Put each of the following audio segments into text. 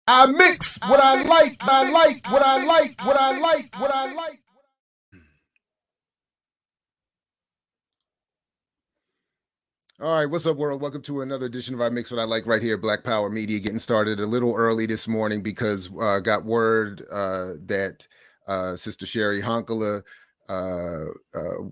I mix what I like, I like, what I like, what I like, what I like. All right, what's up, world? Welcome to another edition of I Mix What I Like right here, Black Power Media. Getting started a little early this morning because got word that Sister Cheri Honkala uh, uh,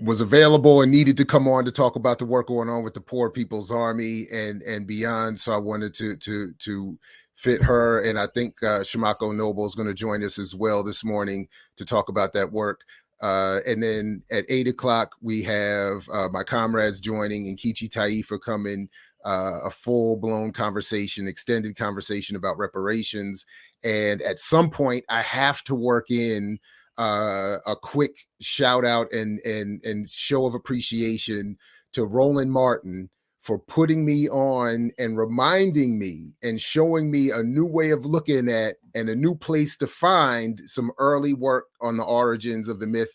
was available and needed to come on to talk about the work going on with the Poor People's Army and beyond. So I wanted to fit her, and I think Shamako Noble is going to join us as well this morning to talk about that work. And then at 8 o'clock, we have my comrades joining, Nkechi Taifa coming, a full-blown conversation, extended conversation about reparations. And at some point, I have to work in a quick shout out and show of appreciation to Roland Martin for putting me on and reminding me and showing me a new way of looking at and a new place to find some early work on the origins of the myth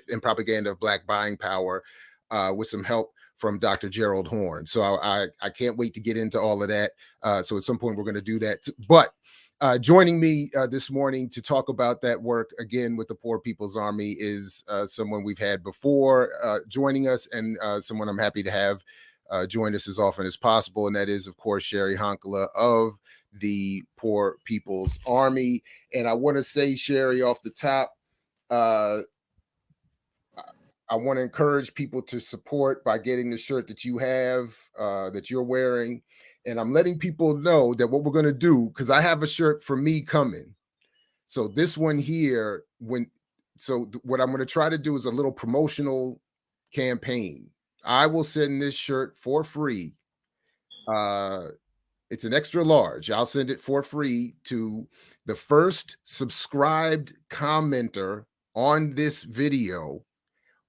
and propaganda of Black buying power, with some help from Dr. Gerald Horne. So I can't wait to get into all of that. So at some point we're going to do that. But joining me this morning to talk about that work again with the Poor People's Army is someone we've had before joining us, and someone I'm happy to have join us as often as possible. And that is, of course, Cheri Honkala of the Poor People's Army. And I want to say, Cheri, off the top, I want to encourage people to support by getting the shirt that you have, that you're wearing. And I'm letting people know that what we're going to do, because I have a shirt for me coming. So this one here, what I'm going to try to do is a little promotional campaign. I will send this shirt for free. It's an extra large. I'll send it for free to the first subscribed commenter on this video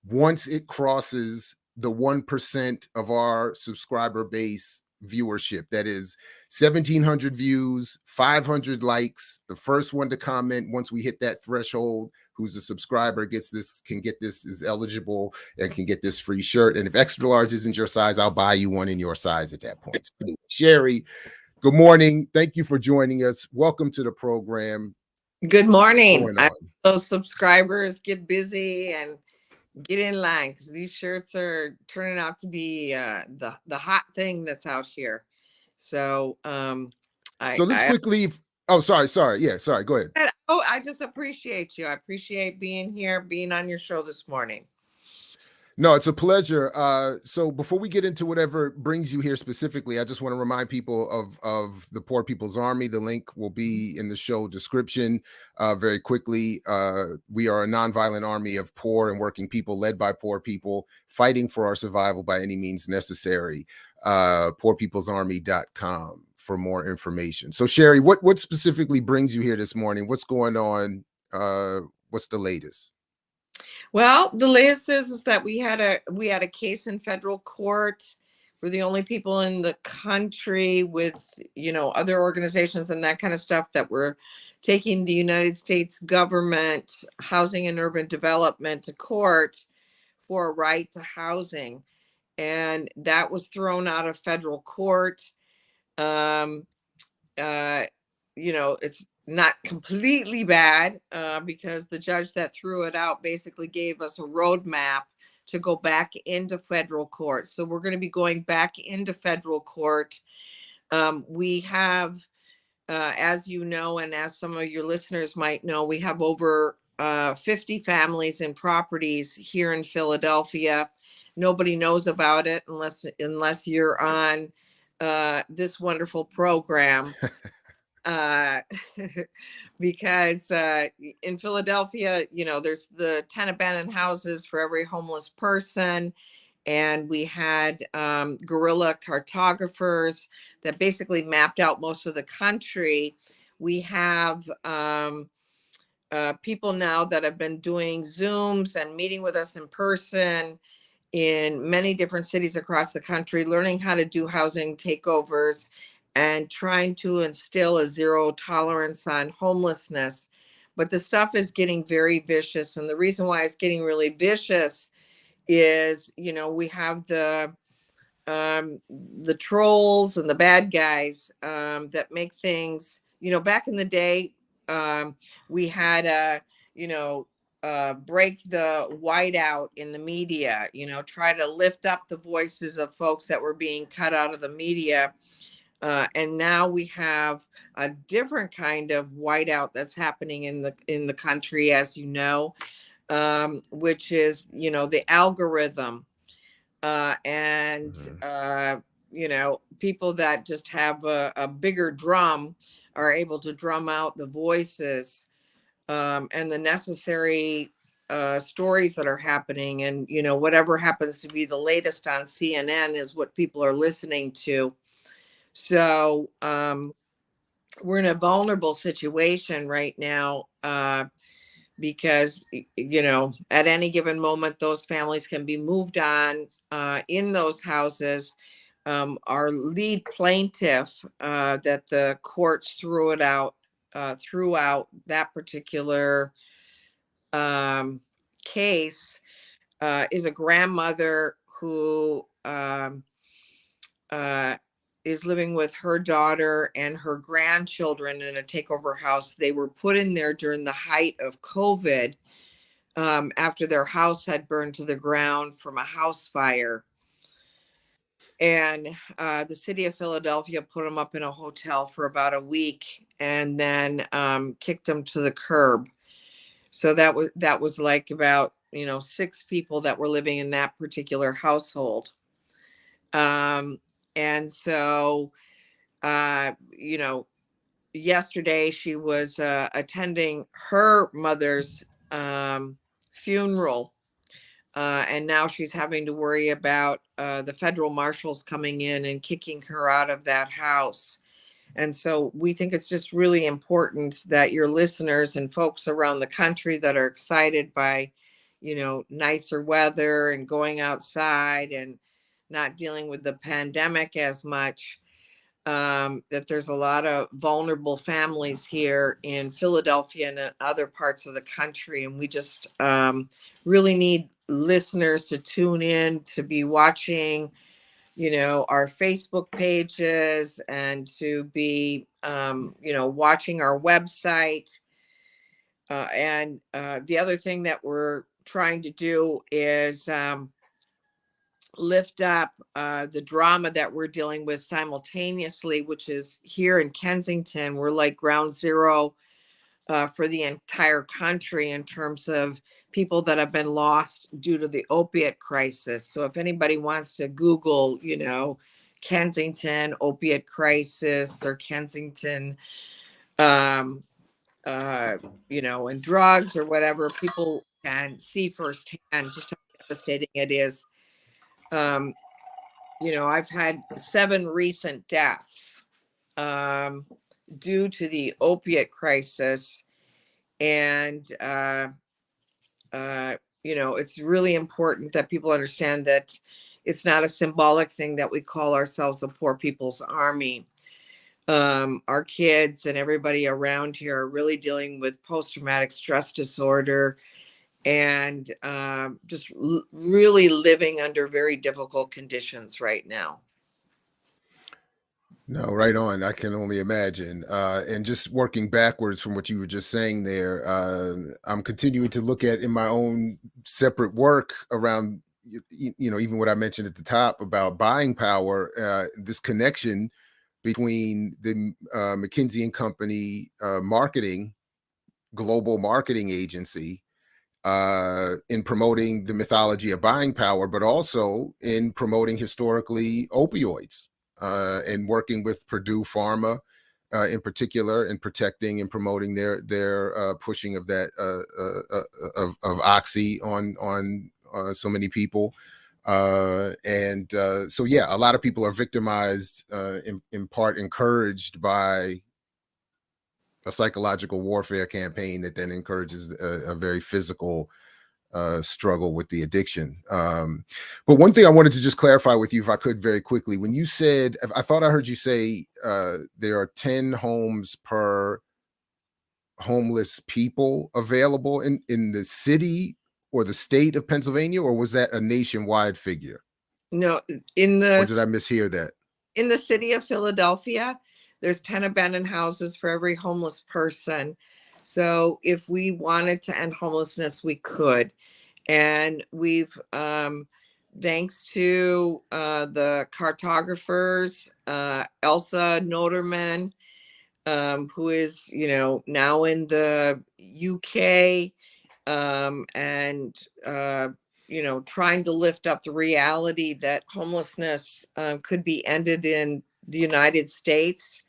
once it crosses the 1% of our subscriber base viewership. That is 1,700 views, 500 likes. The first one to comment once we hit that threshold, who's a subscriber, can get this, is eligible and can get this free shirt. And if extra large isn't your size, I'll buy you one in your size at that point. Cheri, good morning. Thank you for joining us. Welcome to the program. Good morning. Those subscribers get busy and get in line, because these shirts are turning out to be the hot thing that's out here. So let's quickly. Oh, sorry. Yeah, sorry. Go ahead. Oh, I just appreciate you. I appreciate being here, being on your show this morning. No, it's a pleasure. So before we get into whatever brings you here specifically, I just want to remind people of the Poor People's Army. The link will be in the show description. Very quickly, we are a nonviolent army of poor and working people led by poor people, fighting for our survival by any means necessary. poorpeoplesarmy.com for more information. So Cheri, what specifically brings you here this morning? What's going on? What's the latest? Well, the latest is that we had a case in federal court. We're the only people in the country with, other organizations and that kind of stuff that were taking the United States government, housing and urban development, to court for a right to housing. And that was thrown out of federal court. It's not completely bad, because the judge that threw it out basically gave us a roadmap to go back into federal court. So we're going to be going back into federal court. We have, as you know, and as some of your listeners might know, we have over 50 families and properties here in Philadelphia. Nobody knows about it unless you're on this wonderful program. Because in Philadelphia, there's the 10 abandoned houses for every homeless person. And we had guerrilla cartographers that basically mapped out most of the country. We have people now that have been doing Zooms and meeting with us in person in many different cities across the country, learning how to do housing takeovers and trying to instill a zero tolerance on homelessness. But the stuff is getting very vicious. And the reason why it's getting really vicious is, we have the the trolls and the bad guys that make things, back in the day, we had break the whiteout in the media, try to lift up the voices of folks that were being cut out of the media. And now we have a different kind of whiteout that's happening in the country, as you know, which is the algorithm, and people that just have a bigger drum are able to drum out the voices, and the necessary stories that are happening, and whatever happens to be the latest on CNN is what people are listening to. So we're in a vulnerable situation right now, because at any given moment those families can be moved on in those houses. Our lead plaintiff, that the courts threw out that particular case, is a grandmother who is living with her daughter and her grandchildren in a takeover house. They were put in there during the height of COVID, after their house had burned to the ground from a house fire. And the city of Philadelphia put them up in a hotel for about a week, and then kicked them to the curb. So that was like about 6 people that were living in that particular household. And so yesterday she was attending her mother's funeral, and now she's having to worry about the federal marshals coming in and kicking her out of that house. And so we think it's just really important that your listeners and folks around the country that are excited by, nicer weather and going outside and not dealing with the pandemic as much, that there's a lot of vulnerable families here in Philadelphia and in other parts of the country. And we just really need listeners to tune in, to be watching, our Facebook pages, and to be, watching our website. And the other thing that we're trying to do is lift up the drama that we're dealing with simultaneously, which is here in Kensington. We're like ground zero for the entire country in terms of people that have been lost due to the opiate crisis. So if anybody wants to Google, Kensington opiate crisis, or Kensington, and drugs or whatever, people can see firsthand just how devastating it is. I've had 7 recent deaths due to the opiate crisis. And, it's really important that people understand that it's not a symbolic thing that we call ourselves a poor people's army. Our kids and everybody around here are really dealing with post-traumatic stress disorder, and just really living under very difficult conditions right now. No, right on. I can only imagine. And just working backwards from what you were just saying there, I'm continuing to look at in my own separate work around, even what I mentioned at the top about buying power, this connection between the McKinsey and Company global marketing agency, in promoting the mythology of buying power, but also in promoting historically opioids, and working with Purdue Pharma in particular, in protecting and promoting their pushing of that of oxy on so many people. So yeah, a lot of people are victimized, in part encouraged by a psychological warfare campaign that then encourages a very physical struggle with the addiction. But one thing I wanted to just clarify with you, if I could, very quickly, when you said, I thought I heard you say there are 10 homes per homeless people available in the city or the state of Pennsylvania, or was that a nationwide figure? No, or did I mishear that? in the city of Philadelphia, there's 10 abandoned houses for every homeless person. So if we wanted to end homelessness, we could. And we've, thanks to the cartographers, Elsa Noterman, who is, now in the UK, and trying to lift up the reality that homelessness could be ended in the United States.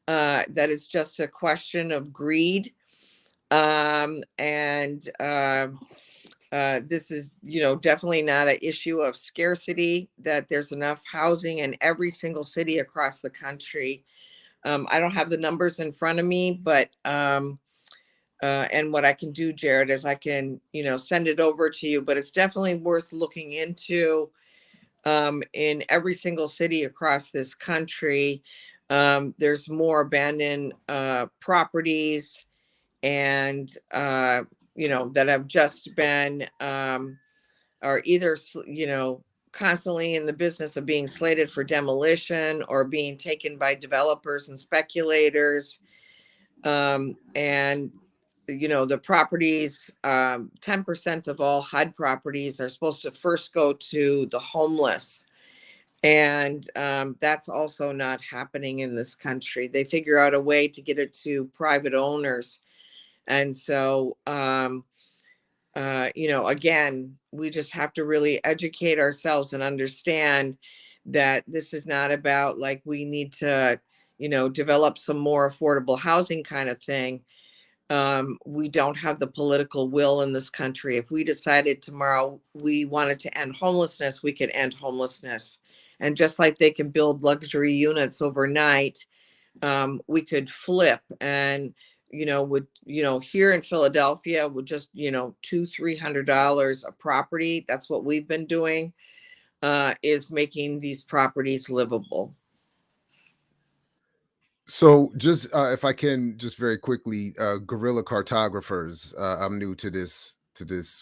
That is just a question of greed. And this is, definitely not an issue of scarcity, that there's enough housing in every single city across the country. I don't have the numbers in front of me, but and what I can do, Jared, is I can, send it over to you, but it's definitely worth looking into in every single city across this country. There's more abandoned properties and, that have just been, are either, constantly in the business of being slated for demolition or being taken by developers and speculators. And the properties, 10% of all HUD properties are supposed to first go to the homeless. And that's also not happening in this country. They figure out a way to get it to private owners. And so, again, we just have to really educate ourselves and understand that this is not about like we need to, develop some more affordable housing kind of thing. We don't have the political will in this country. If we decided tomorrow we wanted to end homelessness, we could end homelessness. And just like they can build luxury units overnight, we could flip and, here in Philadelphia with just, $200-300 a property. That's what we've been doing, is making these properties livable. So just if I can just very quickly, guerrilla cartographers. I'm new to this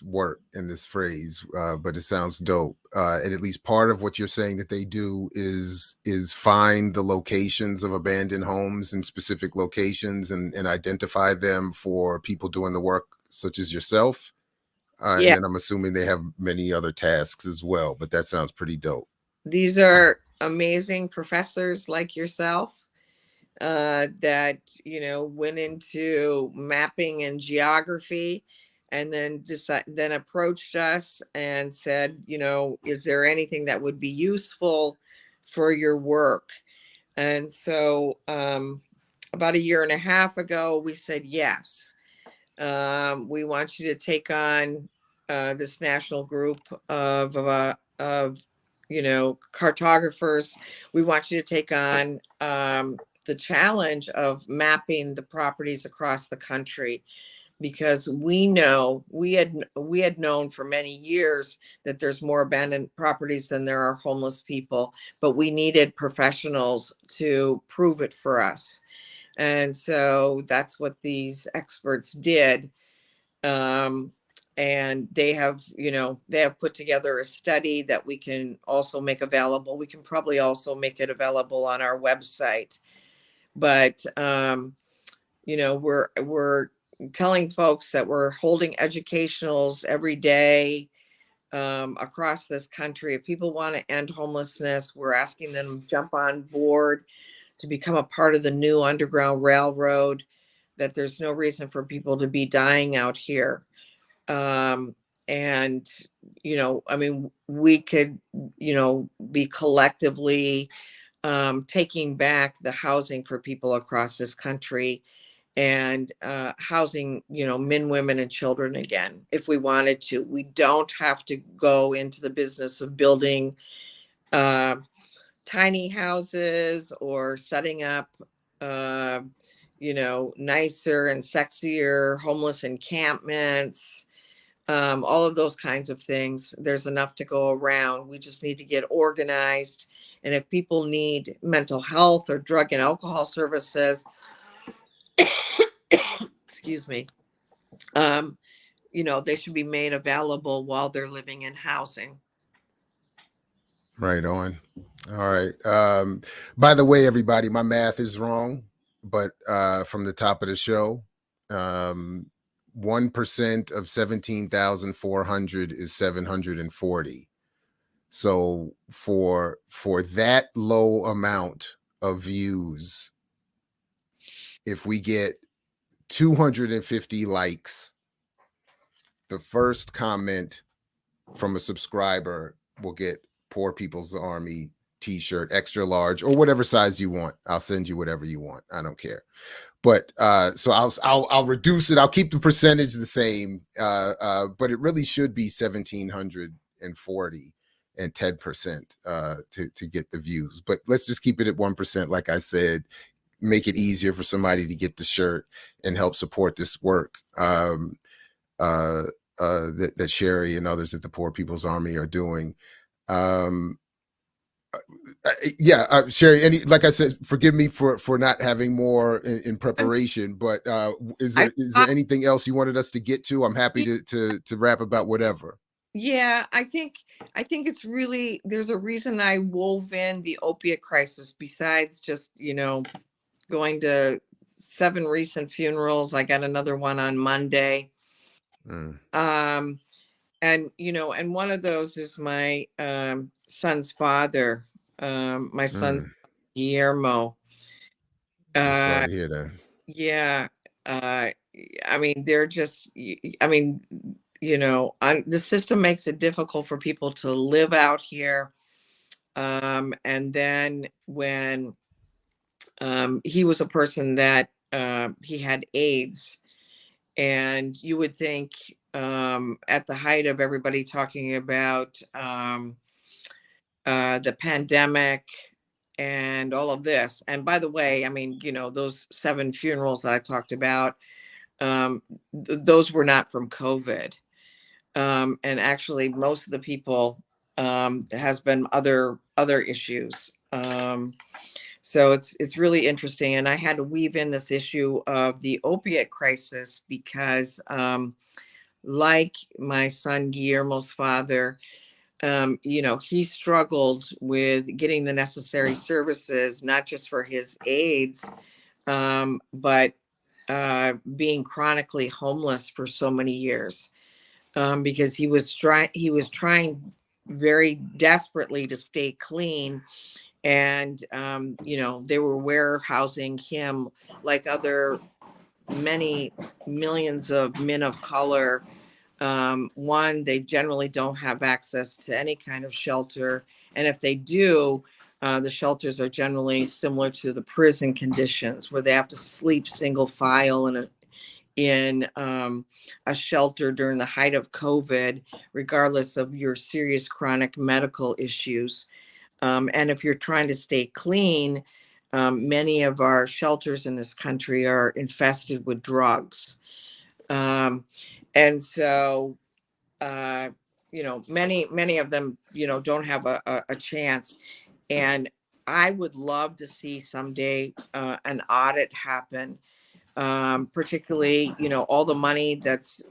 work and this phrase, but it sounds dope. And at least part of what you're saying that they do is find the locations of abandoned homes in specific locations and identify them for people doing the work, such as yourself. And Yeah, then I'm assuming they have many other tasks as well. But that sounds pretty dope. these are amazing professors like yourself, that went into mapping and geography, and then approached us and said, is there anything that would be useful for your work? And so, about a year and a half ago, we said yes. We want you to take on this national group of cartographers. We want you to take on the challenge of mapping the properties across the country, because we had known for many years that there's more abandoned properties than there are homeless people, but we needed professionals to prove it for us. And so that's what these experts did. And they have put together a study that we can also make available. We can probably also make it available on our website. But we're telling folks that we're holding educationals every day, across this country. If people want to end homelessness, we're asking them to jump on board to become a part of the new Underground Railroad, that there's no reason for people to be dying out here. And, we could, be collectively taking back the housing for people across this country, and housing, men, women, and children again, if we wanted to. We don't have to go into the business of building tiny houses or setting up, nicer and sexier homeless encampments, all of those kinds of things. There's enough to go around. We just need to get organized. And if people need mental health or drug and alcohol services, excuse me, they should be made available while they're living in housing. Right on. All right. By the way, everybody, my math is wrong, but from the top of the show, 1% of 17,400 is 740. So for that low amount of views, if we get 250 likes, the first comment from a subscriber will get Poor People's Army t-shirt, extra large, or whatever size you want. I'll send you whatever you want. I don't care. But so I'll reduce it. I'll keep the percentage the same. But it really should be 1,740 and 10% to get the views. But let's just keep it at 1%, like I said. Make it easier for somebody to get the shirt and help support this work. That Cheri and others at the Poor People's Army are doing. Cheri, like I said, forgive me for not having more in preparation, but is there anything else you wanted us to get to? I'm happy to rap about whatever. Yeah, I think it's really, there's a reason I wove in the opiate crisis besides just, going to 7 recent funerals. I got another one on Monday. And and one of those is my son's father, my son's Guillermo. Sorry to hear that. Yeah. I mean, they're just, the system makes it difficult for people to live out here. And then when he was a person that he had AIDS, and you would think at the height of everybody talking about the pandemic and all of this. And by the way, I mean, those 7 funerals that I talked about, those were not from COVID. And actually, most of the people has been other issues. So it's really interesting. And I had to weave in this issue of the opiate crisis because like my son Guillermo's father, he struggled with getting the necessary services, not just for his AIDS, but being chronically homeless for so many years, because he was trying very desperately to stay clean. And, they were warehousing him like other many millions of men of color. One, they generally don't have access to any kind of shelter. And if they do, the shelters are generally similar to the prison conditions, where they have to sleep single file in a shelter during the height of COVID, regardless of your serious chronic medical issues. And if you're trying to stay clean, many of our shelters in this country are infested with drugs. And so, many of them, don't have a chance. And I would love to see someday an audit happen, particularly, all the money that's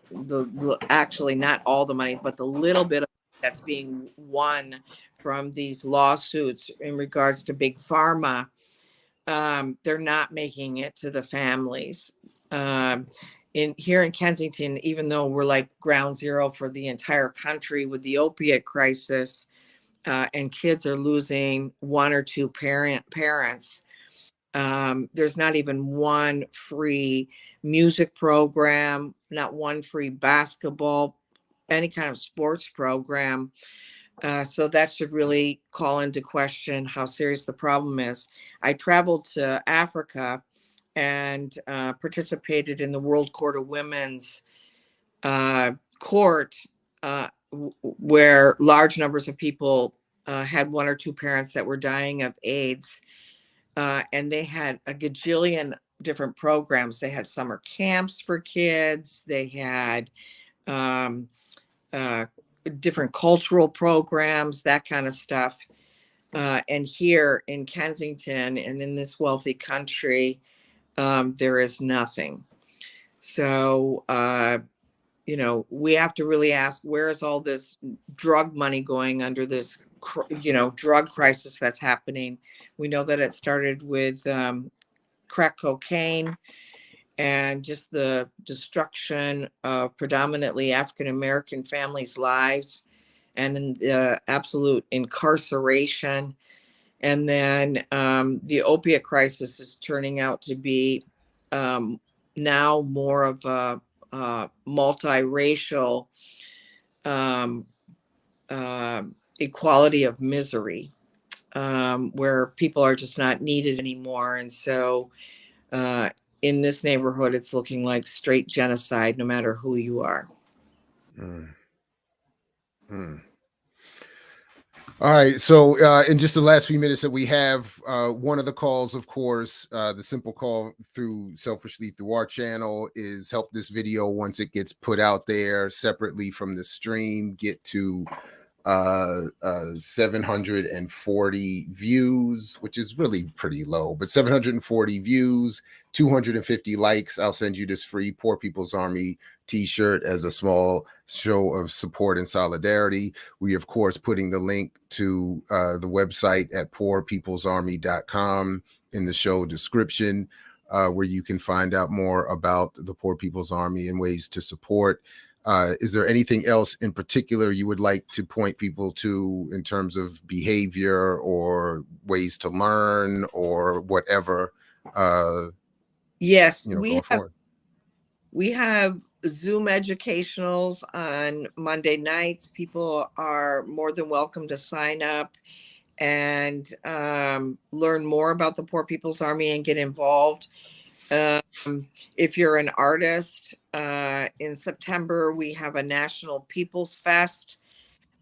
actually not all the money, but the little bit of that's being won from these lawsuits in regards to big pharma. They're not making it to the families. Here in Kensington, even though we're like ground zero for the entire country with the opiate crisis, and kids are losing 1 or 2 parents, there's not even one free music program, not one free basketball, any kind of sports program. So that should really call into question how serious the problem is. I traveled to Africa and participated in the World Court of Women's court, where large numbers of people had 1 or 2 parents that were dying of AIDS. And they had a gajillion different programs. They had summer camps for kids. They had different cultural programs, that kind of stuff. And here in Kensington and in this wealthy country, there is nothing. So, we have to really ask, where is all this drug money going under this, drug crisis that's happening? We know that it started with crack cocaine and just the destruction of predominantly African-American families' lives and in the absolute incarceration. And then the opiate crisis is turning out to be now more of a multiracial equality of misery, where people are just not needed anymore. And so in this neighborhood, it's looking like straight genocide, no matter who you are. All right. So in just the last few minutes that we have, one of the calls, of course, the simple call selfishly through our channel is help this video, once it gets put out there separately from the stream, get to 740 views, which is really pretty low, but 740 views, 250 likes. I'll send you this free Poor People's Army t-shirt as a small show of support and solidarity. We, of course, putting the link to the website at poorpeoplesarmy.com in the show description, where you can find out more about the Poor People's Army and ways to support. Is there anything else in particular you would like to point people to in terms of behavior or ways to learn or whatever? Yes, going we have Zoom educationals on Monday nights. People are more than welcome to sign up and learn more about the Poor People's Army and get involved. If you're an artist, in September, we have a National People's Fest.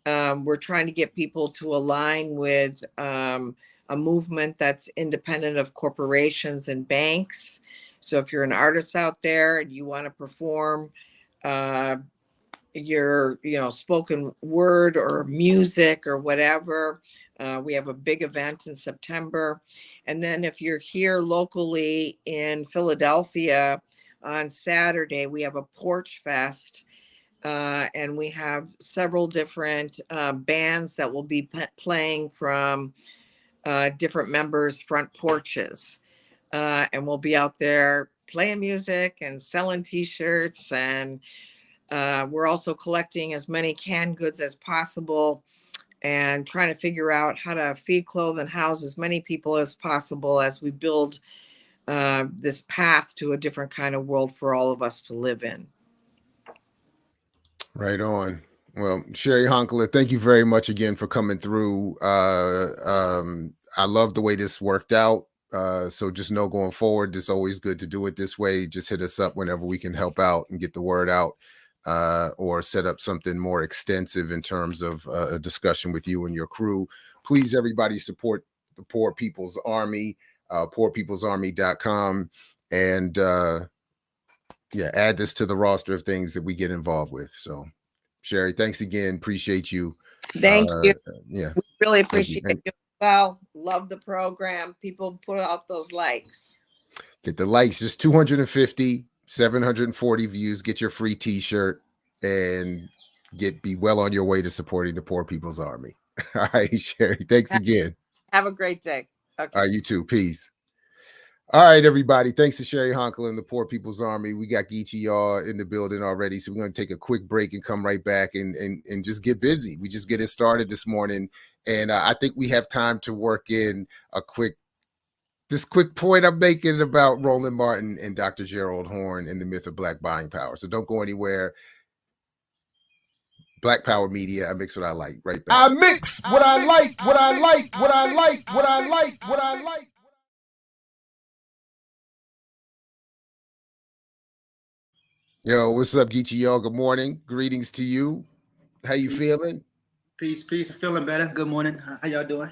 We're trying to get people to align with a movement that's independent of corporations and banks. So if you're an artist out there and you want to perform your, spoken word or music or whatever, we have a big event in September. And then if you're here locally in Philadelphia on Saturday, we have a Porch Fest. And we have several different bands that will be playing from different members' front porches. And we'll be out there playing music and selling t-shirts. And we're also collecting as many canned goods as possible and trying to figure out how to feed, clothe, and house as many people as possible as we build this path to a different kind of world for all of us to live in. Right on. Well, Cheri Honkala, thank you very much again for coming through. I love the way this worked out. So just know going forward, it's always good to do it this way. Just hit us up whenever we can help out and get the word out, or set up something more extensive in terms of a discussion with you and your crew. Please, everybody, support the Poor People's Army, poorpeoplesarmy.com, and add this to the roster of things that we get involved with. So, Cheri, thanks again. Appreciate you. Thank you. Yeah, we really appreciate you as well. Love the program. People put out those likes. Get the likes. Just 250, 740 views. Get your free t-shirt and be well on your way to supporting the Poor People's Army. All right, Cheri. Thanks again. Have a great day. Okay. All right, you too. Peace. All right, everybody. Thanks to Cheri Honkala and the Poor People's Army. We got Geechee y'all in the building already, so we're going to take a quick break and come right back and just get busy. We just get it started this morning, and I think we have time to work in this quick point I'm making about Roland Martin and Dr. Gerald Horne and the myth of Black buying power. So don't go anywhere. Black Power Media. I mix what I like. Right back. I mix what I like, what I like, what I like, what I like, what I like. Yo, what's up, Geechee y'all? Good morning. Greetings to you. How you feeling? Peace. I'm feeling better. Good morning. How y'all doing?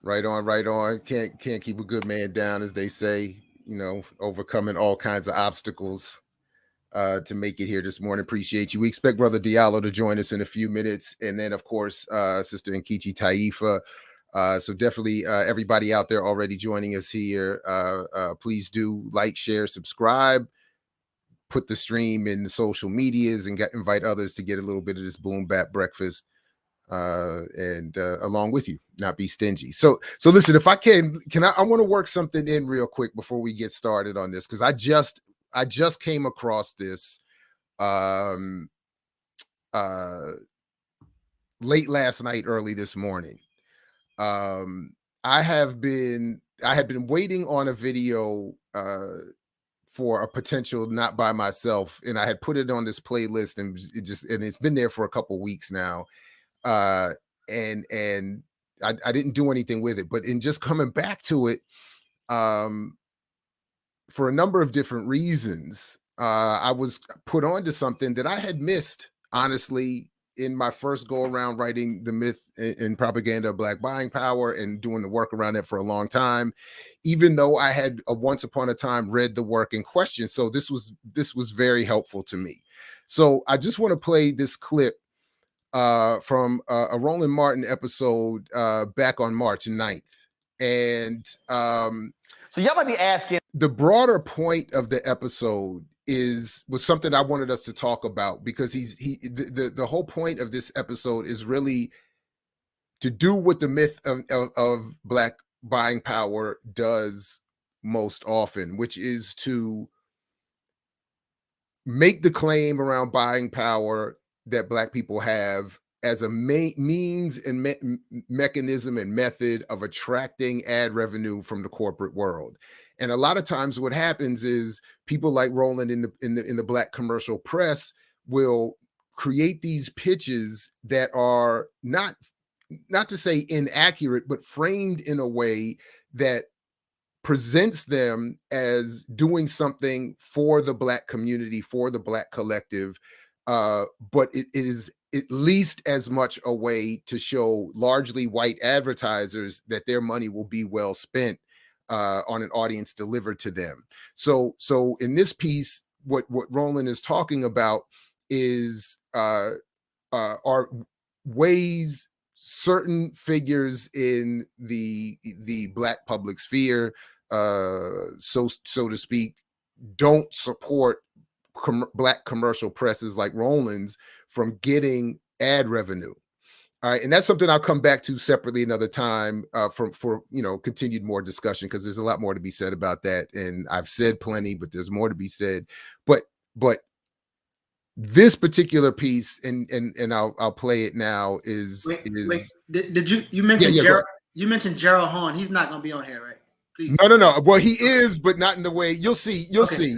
Right on. Can't keep a good man down, as they say. Overcoming all kinds of obstacles to make it here this morning. Appreciate you. We expect Brother Diallo to join us in a few minutes, and then of course Sister Nkechi Taifa. So definitely everybody out there already joining us here. Please do like, share, subscribe. put the stream in the social medias and invite others to get a little bit of this boom bap breakfast and along with you, not be stingy. So listen, if I I want to work something in real quick before we get started on this, because I just came across this late last night, early this morning. I had been waiting on a video for a potential Not By Myself, and I had put it on this playlist, and it's been there for a couple weeks now. And I didn't do anything with it, but in just coming back to it, for a number of different reasons, I was put onto something that I had missed, honestly, in my first go around writing The Myth and Propaganda of Black Buying Power and doing the work around it for a long time, even though I had once upon a time read the work in question. So this was very helpful to me. So I just want to play this clip from a Roland Martin episode back on March 9th. And so y'all might be asking, the broader point of the episode was something I wanted us to talk about, because the whole point of this episode is really to do what the myth of Black buying power does most often, which is to make the claim around buying power that Black people have as a means and mechanism and method of attracting ad revenue from the corporate world. And a lot of times what happens is people like Roland in the Black commercial press will create these pitches that are not to say inaccurate, but framed in a way that presents them as doing something for the Black community, for the Black collective. But it is at least as much a way to show largely white advertisers that their money will be well spent on an audience delivered to them. So in this piece, what Roland is talking about is are ways certain figures in the Black public sphere, so to speak, don't support Black commercial presses like Roland's from getting ad revenue. All right, and that's something I'll come back to separately another time for continued more discussion, because there's a lot more to be said about that, and I've said plenty, but there's more to be said. But this particular piece, and I'll play it now. Wait. Did you mention Gerald? You mentioned Gerald Horne. He's not going to be on here, right? Please. No. Well, he is, but not in the way you'll see. You'll see.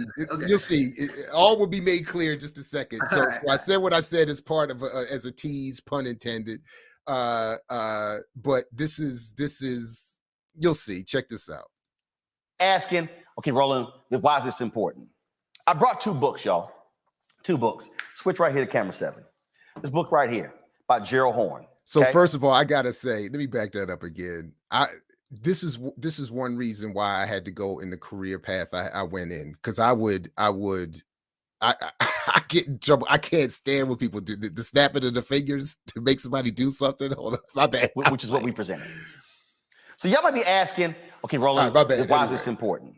All will be made clear in just a second. So I said what I said as part of as a tease, pun intended. But this is you'll see. Check this out. Asking, okay, Roland, why is this important? I brought 2 books, y'all. 2 books. Switch right here to camera 7. This book right here by Gerald Horne. So first of all, I gotta say, let me back that up again. This is one reason why I had to go in the career path I went in, because I get in trouble. I can't stand when people do the snapping of the fingers to make somebody do something. Hold on, my bad. Which is what we presented. So y'all might be asking, okay, Roland, why is this important?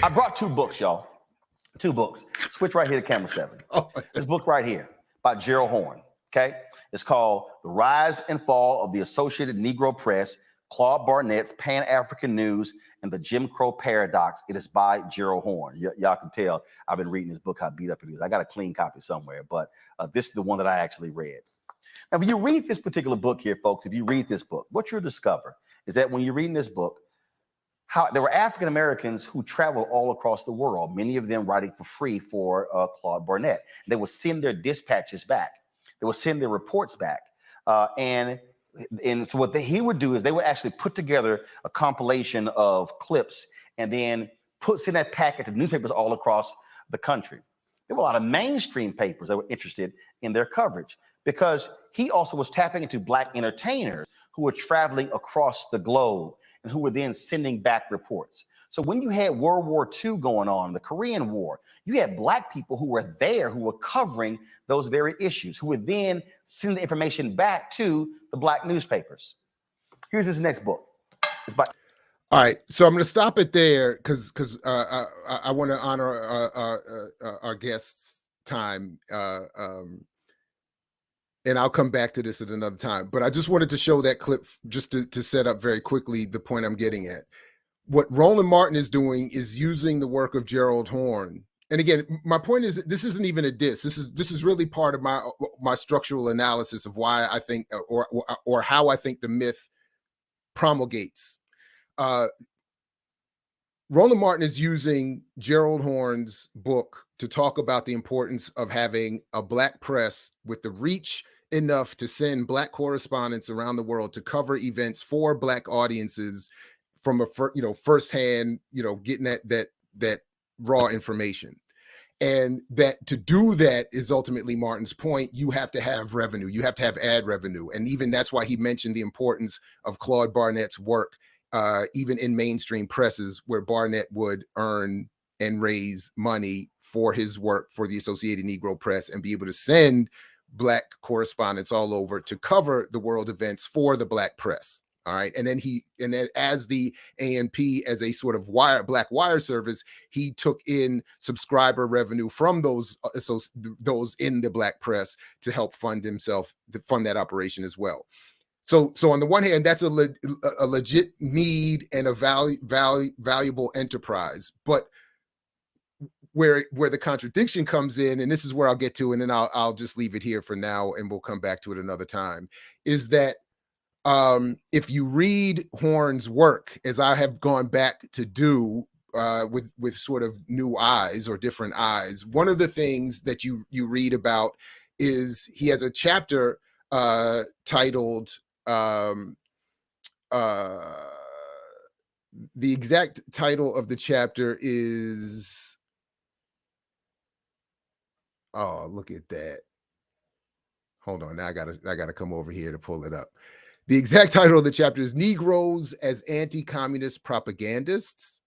I brought 2 books, y'all. 2 books. Switch right here to camera 7. This book right here by Gerald Horne. Okay, it's called The Rise and Fall of the Associated Negro Press, Claude Barnett's Pan-African News, and the Jim Crow Paradox. It is by Gerald Horne. Y'all can tell I've been reading this book, how beat up it is. I got a clean copy somewhere, but this is the one that I actually read. Now, when you read this particular book here, folks, if you read this book, what you'll discover is that when you're reading this book, how there were African Americans who traveled all across the world, many of them writing for free for Claude Barnett. They would send their dispatches back. They would send their reports back. And so what he would do is they would actually put together a compilation of clips and then send that packet to newspapers all across the country. There were a lot of mainstream papers that were interested in their coverage, because he also was tapping into Black entertainers who were traveling across the globe and who were then sending back reports. So when you had World War II going on, the Korean War, you had Black people who were there, who were covering those very issues, who would then send the information back to the Black newspapers. Here's his next book. It's by All right, so I'm going to stop it there because I want to honor our guests' time, and I'll come back to this at another time. But I just wanted to show that clip just to set up very quickly the point I'm getting at. What Roland Martin is doing is using the work of Gerald Horne. And again, my point is this isn't even a diss. This is really part of my structural analysis of why I think or how I think the myth promulgates. Roland Martin is using Gerald Horne's book to talk about the importance of having a Black press with the reach enough to send Black correspondents around the world to cover events for Black audiences from a firsthand, getting that raw information. And that to do that is ultimately Martin's point. You have to have revenue. You have to have ad revenue. And even that's why he mentioned the importance of Claude Barnett's work, even in mainstream presses, where Barnett would earn and raise money for his work for the Associated Negro Press and be able to send Black correspondents all over to cover the world events for the Black press. All right. And then as the ANP, as a sort of Black wire service, he took in subscriber revenue from those in the Black press to help fund that operation as well. So on the one hand, that's a legit need and a valuable enterprise. But where the contradiction comes in, and this is where I'll get to, and then I'll just leave it here for now, and we'll come back to it another time, is that if you read Horne's work, as I have gone back to do with sort of new eyes or different eyes, one of the things that you read about is he has a chapter titled the exact title of the chapter is, oh, look at that. Hold on, now I gotta come over here to pull it up. The exact title of the chapter is Negroes as Anti-Communist Propagandists.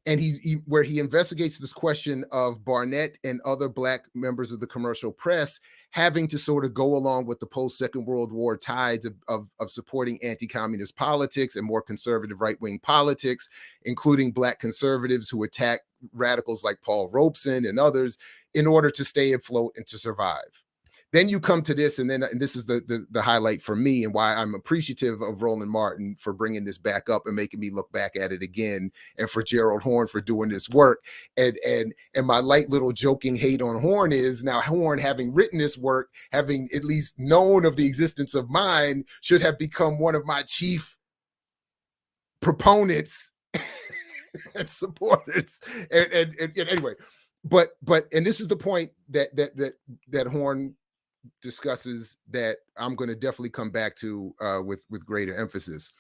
And where he investigates this question of Barnett and other Black members of the commercial press having to sort of go along with the post-Second World War tides of supporting anti-communist politics and more conservative right-wing politics, including Black conservatives who attack radicals like Paul Robeson and others in order to stay afloat and to survive. Then you come to this, and this is the highlight for me and why I'm appreciative of Roland Martin for bringing this back up and making me look back at it again, and for Gerald Horne for doing this work. And my light little joking hate on Horne is, now Horne, having written this work, having at least known of the existence of mine, should have become one of my chief proponents and supporters. And anyway, but this is the point that Horne discusses that I'm going to definitely come back to with greater emphasis.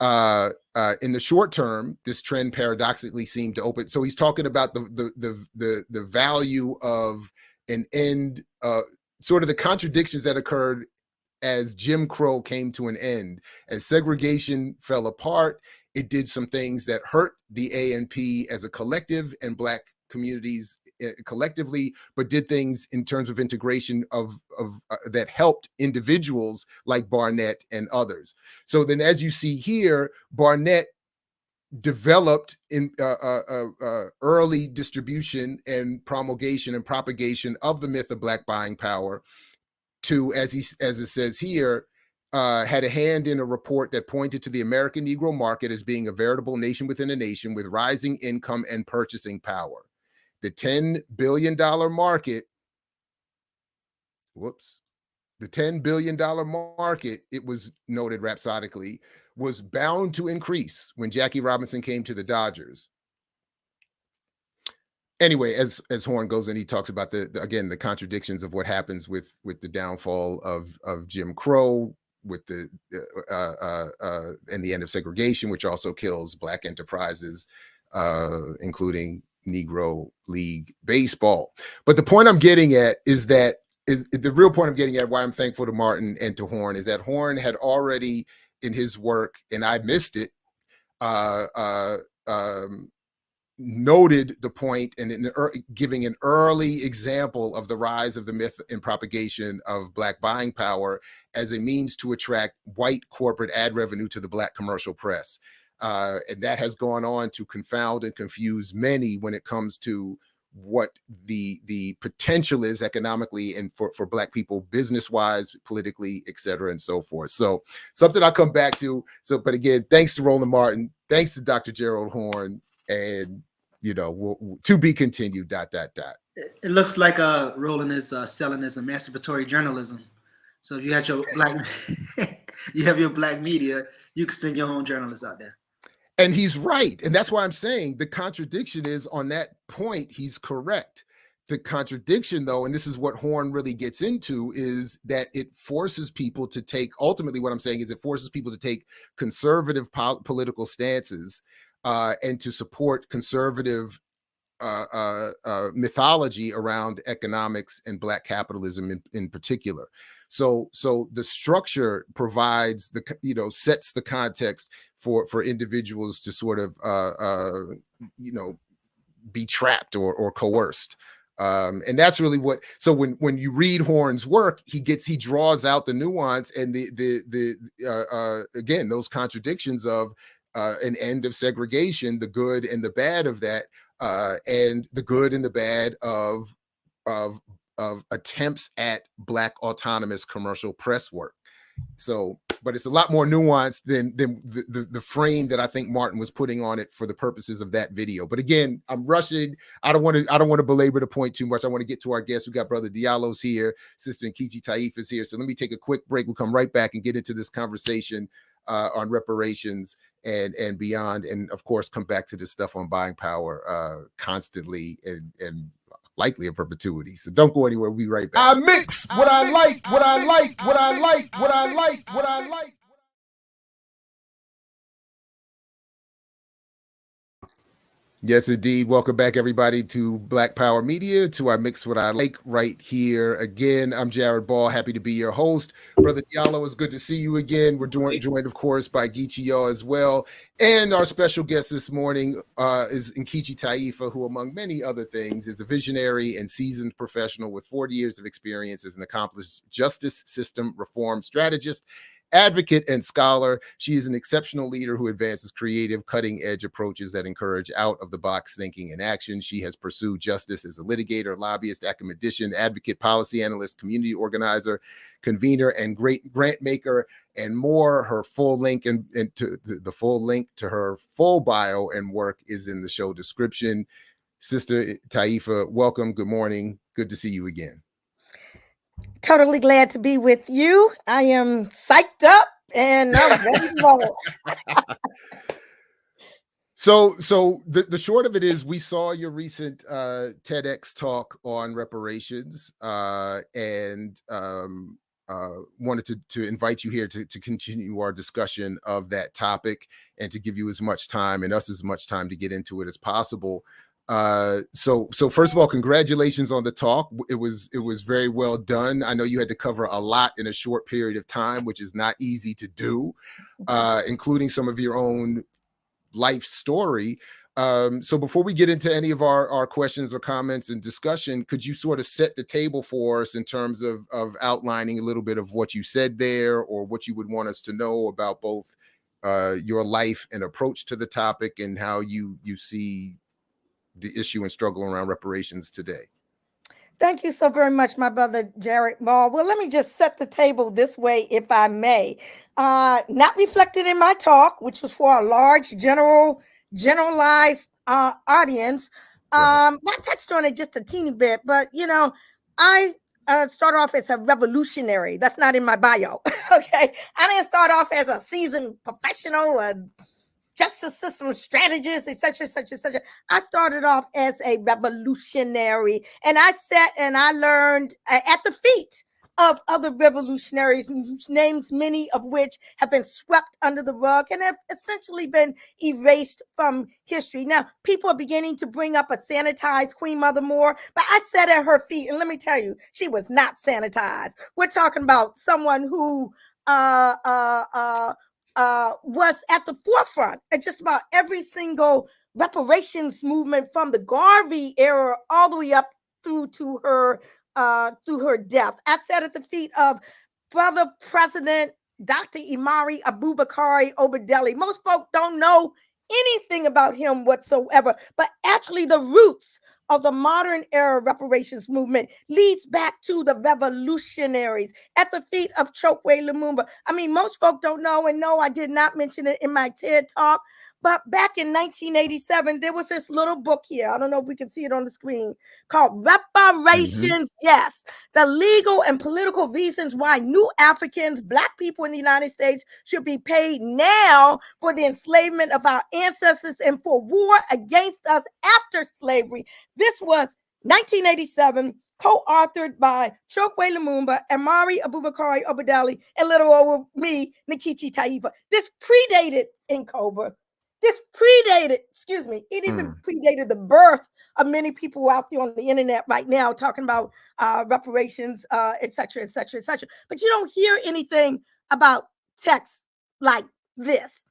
In the short term, this trend paradoxically seemed to open. So he's talking about the value of an end, sort of the contradictions that occurred as Jim Crow came to an end, as segregation fell apart. It did some things that hurt the ANP as a collective and Black communities collectively, but did things in terms of integration of that helped individuals like Barnett and others. So then, as you see here, Barnett developed in early distribution and promulgation and propagation of the myth of Black buying power, to, as it says here, had a hand in a report that pointed to the American Negro market as being a veritable nation within a nation with rising income and purchasing power. The $10 billion market, the $10 billion market, it was noted rhapsodically, was bound to increase when Jackie Robinson came to the Dodgers. Anyway, as Horne goes in, he talks about the contradictions of what happens with the downfall of Jim Crow, with the and the end of segregation, which also kills Black enterprises, including Negro League Baseball. But the point I'm getting at is the real point I'm getting at, why I'm thankful to Martin and to Horne, is that Horne had already in his work, and I missed it, noted the point and giving an early example of the rise of the myth and propagation of Black buying power as a means to attract white corporate ad revenue to the Black commercial press. And that has gone on to confound and confuse many when it comes to what the potential is economically and for Black people, business wise, politically, et cetera, and so forth. So something I'll come back to. So, but again, thanks to Roland Martin, thanks to Dr. Gerald Horne, and to be continued. ... It looks like Roland is selling his emancipatory journalism. So if you had your Black, you have your Black media, you can send your own journalists out there. And he's right. And that's why I'm saying the contradiction is on that point, he's correct. The contradiction, though, and this is what Horne really gets into, is that it forces people to take, ultimately what I'm saying is it forces people to take conservative political stances and to support conservative mythology around economics and Black capitalism in particular. So the structure provides sets the context for individuals to sort of be trapped or coerced. And that's really what. So when you read Horne's work, he draws out the nuance and again those contradictions of an end of segregation, the good and the bad of that, and the good and the bad of attempts at Black autonomous commercial press work. So, but it's a lot more nuanced than the frame that I think Martin was putting on it for the purposes of that video. But again, I'm rushing. I don't want to belabor the point too much. I want to get to our guests. We got Brother Diallo's here, Sister Nkechi Taifa is here. So let me take a quick break. We'll come right back and get into this conversation on reparations and beyond, and of course come back to this stuff on buying power constantly and likely a perpetuity. So don't go anywhere. We'll be right back. I mix what I like, what I like, what I like, what I like, what I like. Yes, indeed. Welcome back, everybody, to Black Power Media, to I Mix What I Like right here. Again, I'm Gerald Ball, happy to be your host. Brother Diallo, it's good to see you again. We're joined, of course, by Geechee as well. And our special guest this morning is Nkechi Taifa, who, among many other things, is a visionary and seasoned professional with 40 years of experience as an accomplished justice system reform strategist, advocate, and scholar. She is an exceptional leader who advances creative, cutting-edge approaches that encourage out-of-the-box thinking and action. She has pursued justice as a litigator, lobbyist, academician, advocate, policy analyst, community organizer, convener, and great grant maker, and more. Her full link and to the full link to her full bio and work is in the show description. Sister Taifa, welcome. Good morning. Good to see you again. Totally glad to be with you. I am psyched up and I'm ready to roll. So the short of it is we saw your recent TEDx talk on reparations and wanted to invite you here to continue our discussion of that topic and to give you as much time and us as much time to get into it as possible. So first of all, congratulations on the talk. It was very well done. I know you had to cover a lot in a short period of time, which is not easy to do, including some of your own life story. So before we get into any of our questions or comments and discussion, could you sort of set the table for us in terms of outlining a little bit of what you said there, or what you would want us to know about both your life and approach to the topic, and how you see the issue and struggle around reparations today? Thank you so very much, my brother Gerald Ball. Well, let me just set the table this way, if I may. Not reflected in my talk, which was for a large generalized audience. I touched on it just a teeny bit, but I start off as a revolutionary. That's not in my bio. Okay, I didn't start off as a seasoned professional, justice system strategist, etc., etc., etc. I started off as a revolutionary, and I sat and I learned at the feet of other revolutionaries, names many of which have been swept under the rug and have essentially been erased from history. Now, people are beginning to bring up a sanitized Queen Mother Moore, but I sat at her feet, and let me tell you, she was not sanitized. We're talking about someone who was at the forefront at just about every single reparations movement from the Garvey era all the way up through her death. I sat at the feet of Brother President Dr. Imari Abubakari Obadeli. Most folk don't know anything about him whatsoever, but actually the roots of the modern era reparations movement leads back to the revolutionaries at the feet of Chokwe Lumumba. I mean, most folk don't know, and no, I did not mention it in my TED talk, but back in 1987, there was this little book here. I don't know if we can see it on the screen, called Reparations. Yes, the legal and political reasons why new Africans, Black people in the United States, should be paid now for the enslavement of our ancestors and for war against us after slavery. This was 1987, co-authored by Chokwe Lumumba, Imari Abubakari Obadeli, and little old me, Nkechi Taifa. This predated Nkoba. This predated, excuse me, it even predated the birth of many people out there on the internet right now talking about reparations, et cetera, et cetera, et cetera. But you don't hear anything about texts like this.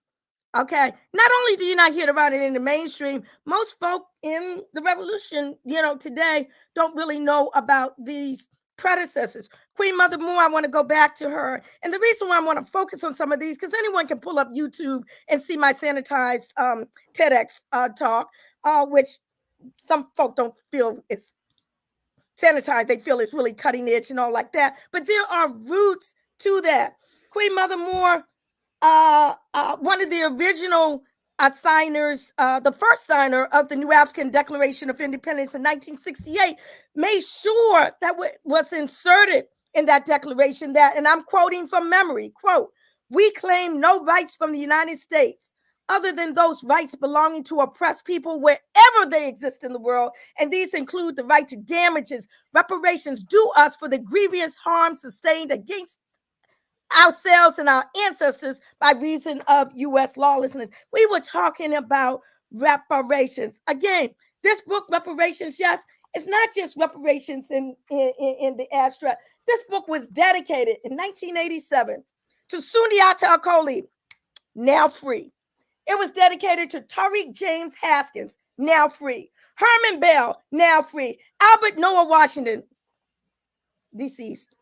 Okay. Not only do you not hear about it in the mainstream, most folk in the revolution, today don't really know about these predecessors. Queen Mother Moore, I want to go back to her. And the reason why I want to focus on some of these, because anyone can pull up YouTube and see my sanitized TEDx talk, which some folk don't feel it's sanitized. They feel it's really cutting edge and all like that. But there are roots to that. Queen Mother Moore, one of the original signers, the first signer of the New African Declaration of Independence in 1968, made sure that was inserted in that declaration that, and I'm quoting from memory, quote, "We claim no rights from the United States other than those rights belonging to oppressed people wherever they exist in the world, and these include the right to damages, reparations due us for the grievous harm sustained against ourselves and our ancestors by reason of U.S. lawlessness." We were talking about reparations. Again, this book, Reparations, yes, it's not just reparations in the abstract. This book was dedicated in 1987 to Sundiata Acoli, now free. It was dedicated to Tariq James Haskins, now free. Herman Bell, now free. Albert Noah Washington, deceased.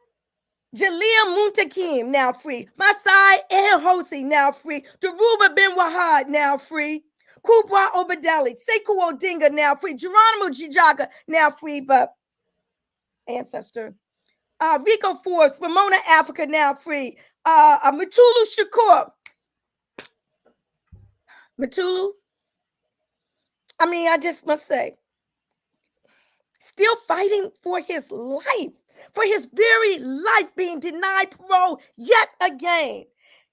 Jalil Muntakim, now free. Masai El Hosi, now free. Daruba Ben Wahad, now free. Kubwa Obadeli, Sekou Odinga, now free. Geronimo Jijaga, now free, but ancestor. Rico Forbes, Ramona Africa, now free. Mutulu Shakur. Mutulu, I mean, I just must say, still fighting for his life, for his very life, being denied parole yet again,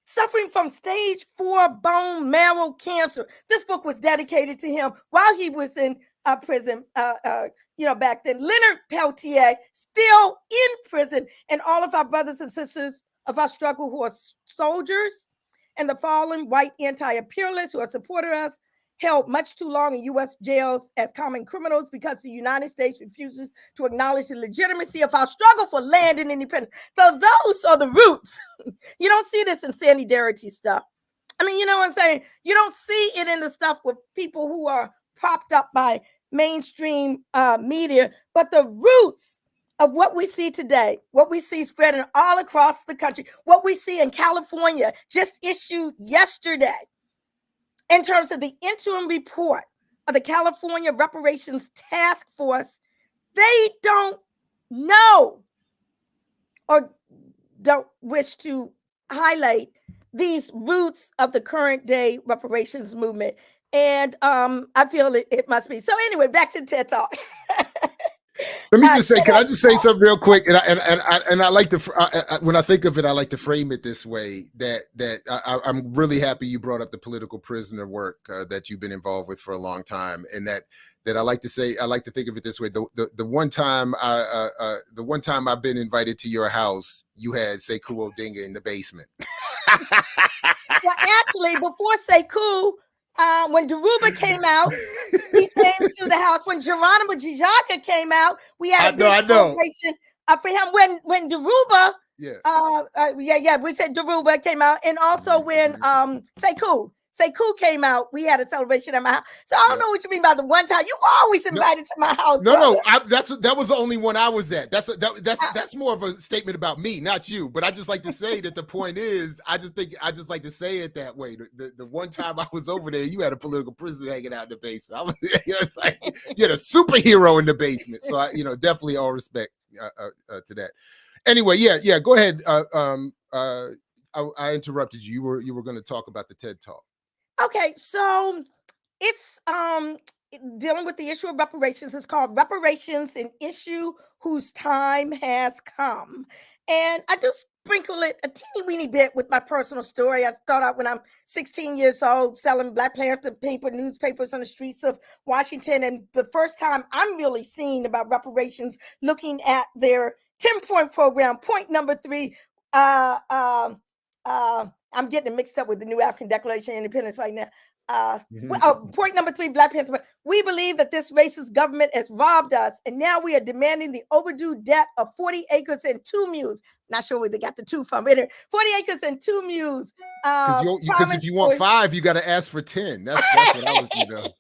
suffering from stage 4 bone marrow cancer. This book was dedicated to him while he was in prison, back then. Leonard Peltier, still in prison, and all of our brothers and sisters of our struggle who are soldiers, and the fallen white anti-imperialists who have supported us, held much too long in U.S. jails as common criminals because the United States refuses to acknowledge the legitimacy of our struggle for land and independence. So those are the roots. You don't see this in solidarity stuff. I mean, you know what I'm saying? You don't see it in the stuff with people who are propped up by mainstream media, but the roots of what we see today, what we see spreading all across the country, what we see in California, just issued yesterday, in terms of the interim report of the California Reparations Task Force, they don't know or don't wish to highlight these roots of the current day reparations movement. And I feel it must be. So anyway, back to TED Talk. Let me just say, can I just say something real quick? And I like to, when I think of it, I like to frame it this way, that I'm really happy you brought up the political prisoner work that you've been involved with for a long time. And that I like to say, I like to think of it this way. The one time I've been invited to your house, you had Sekou Odinga in the basement. Well, actually, before Sekou, when Daruba came out, he came to the house. When Geronimo Jijaga came out, we had a big celebration for him. When Daruba, we said Daruba came out, and also when Sekou Sekou came out, we had a celebration at my house. So I don't know what you mean by the one time. You always invited to my house. No, that was the only one I was at. That's more of a statement about me, not you. But I just like to say that the point is, I just like to say it that way. The one time I was over there, you had a political prisoner hanging out in the basement. I was, it's like you had a superhero in the basement. So I, definitely all respect to that. Anyway, yeah. Go ahead. I interrupted you. You were going to talk about the TED Talk. Okay, so it's dealing with the issue of reparations. It's called Reparations, an Issue Whose Time Has Come. And I do sprinkle it a teeny weeny bit with my personal story. I started out when I'm 16 years old selling Black Panther paper newspapers on the streets of Washington. And the first time I'm really seeing about reparations, looking at their 10-point program, point number 3, I'm getting it mixed up with the new African Declaration of Independence right now. Point number 3, Black Panther. We believe that this racist government has robbed us, and now we are demanding the overdue debt of 40 acres and 2 mules. Not sure where they got the 2 from. 40 acres and 2 mules. Because if you want 5, you got to ask for 10. That's what I was doing.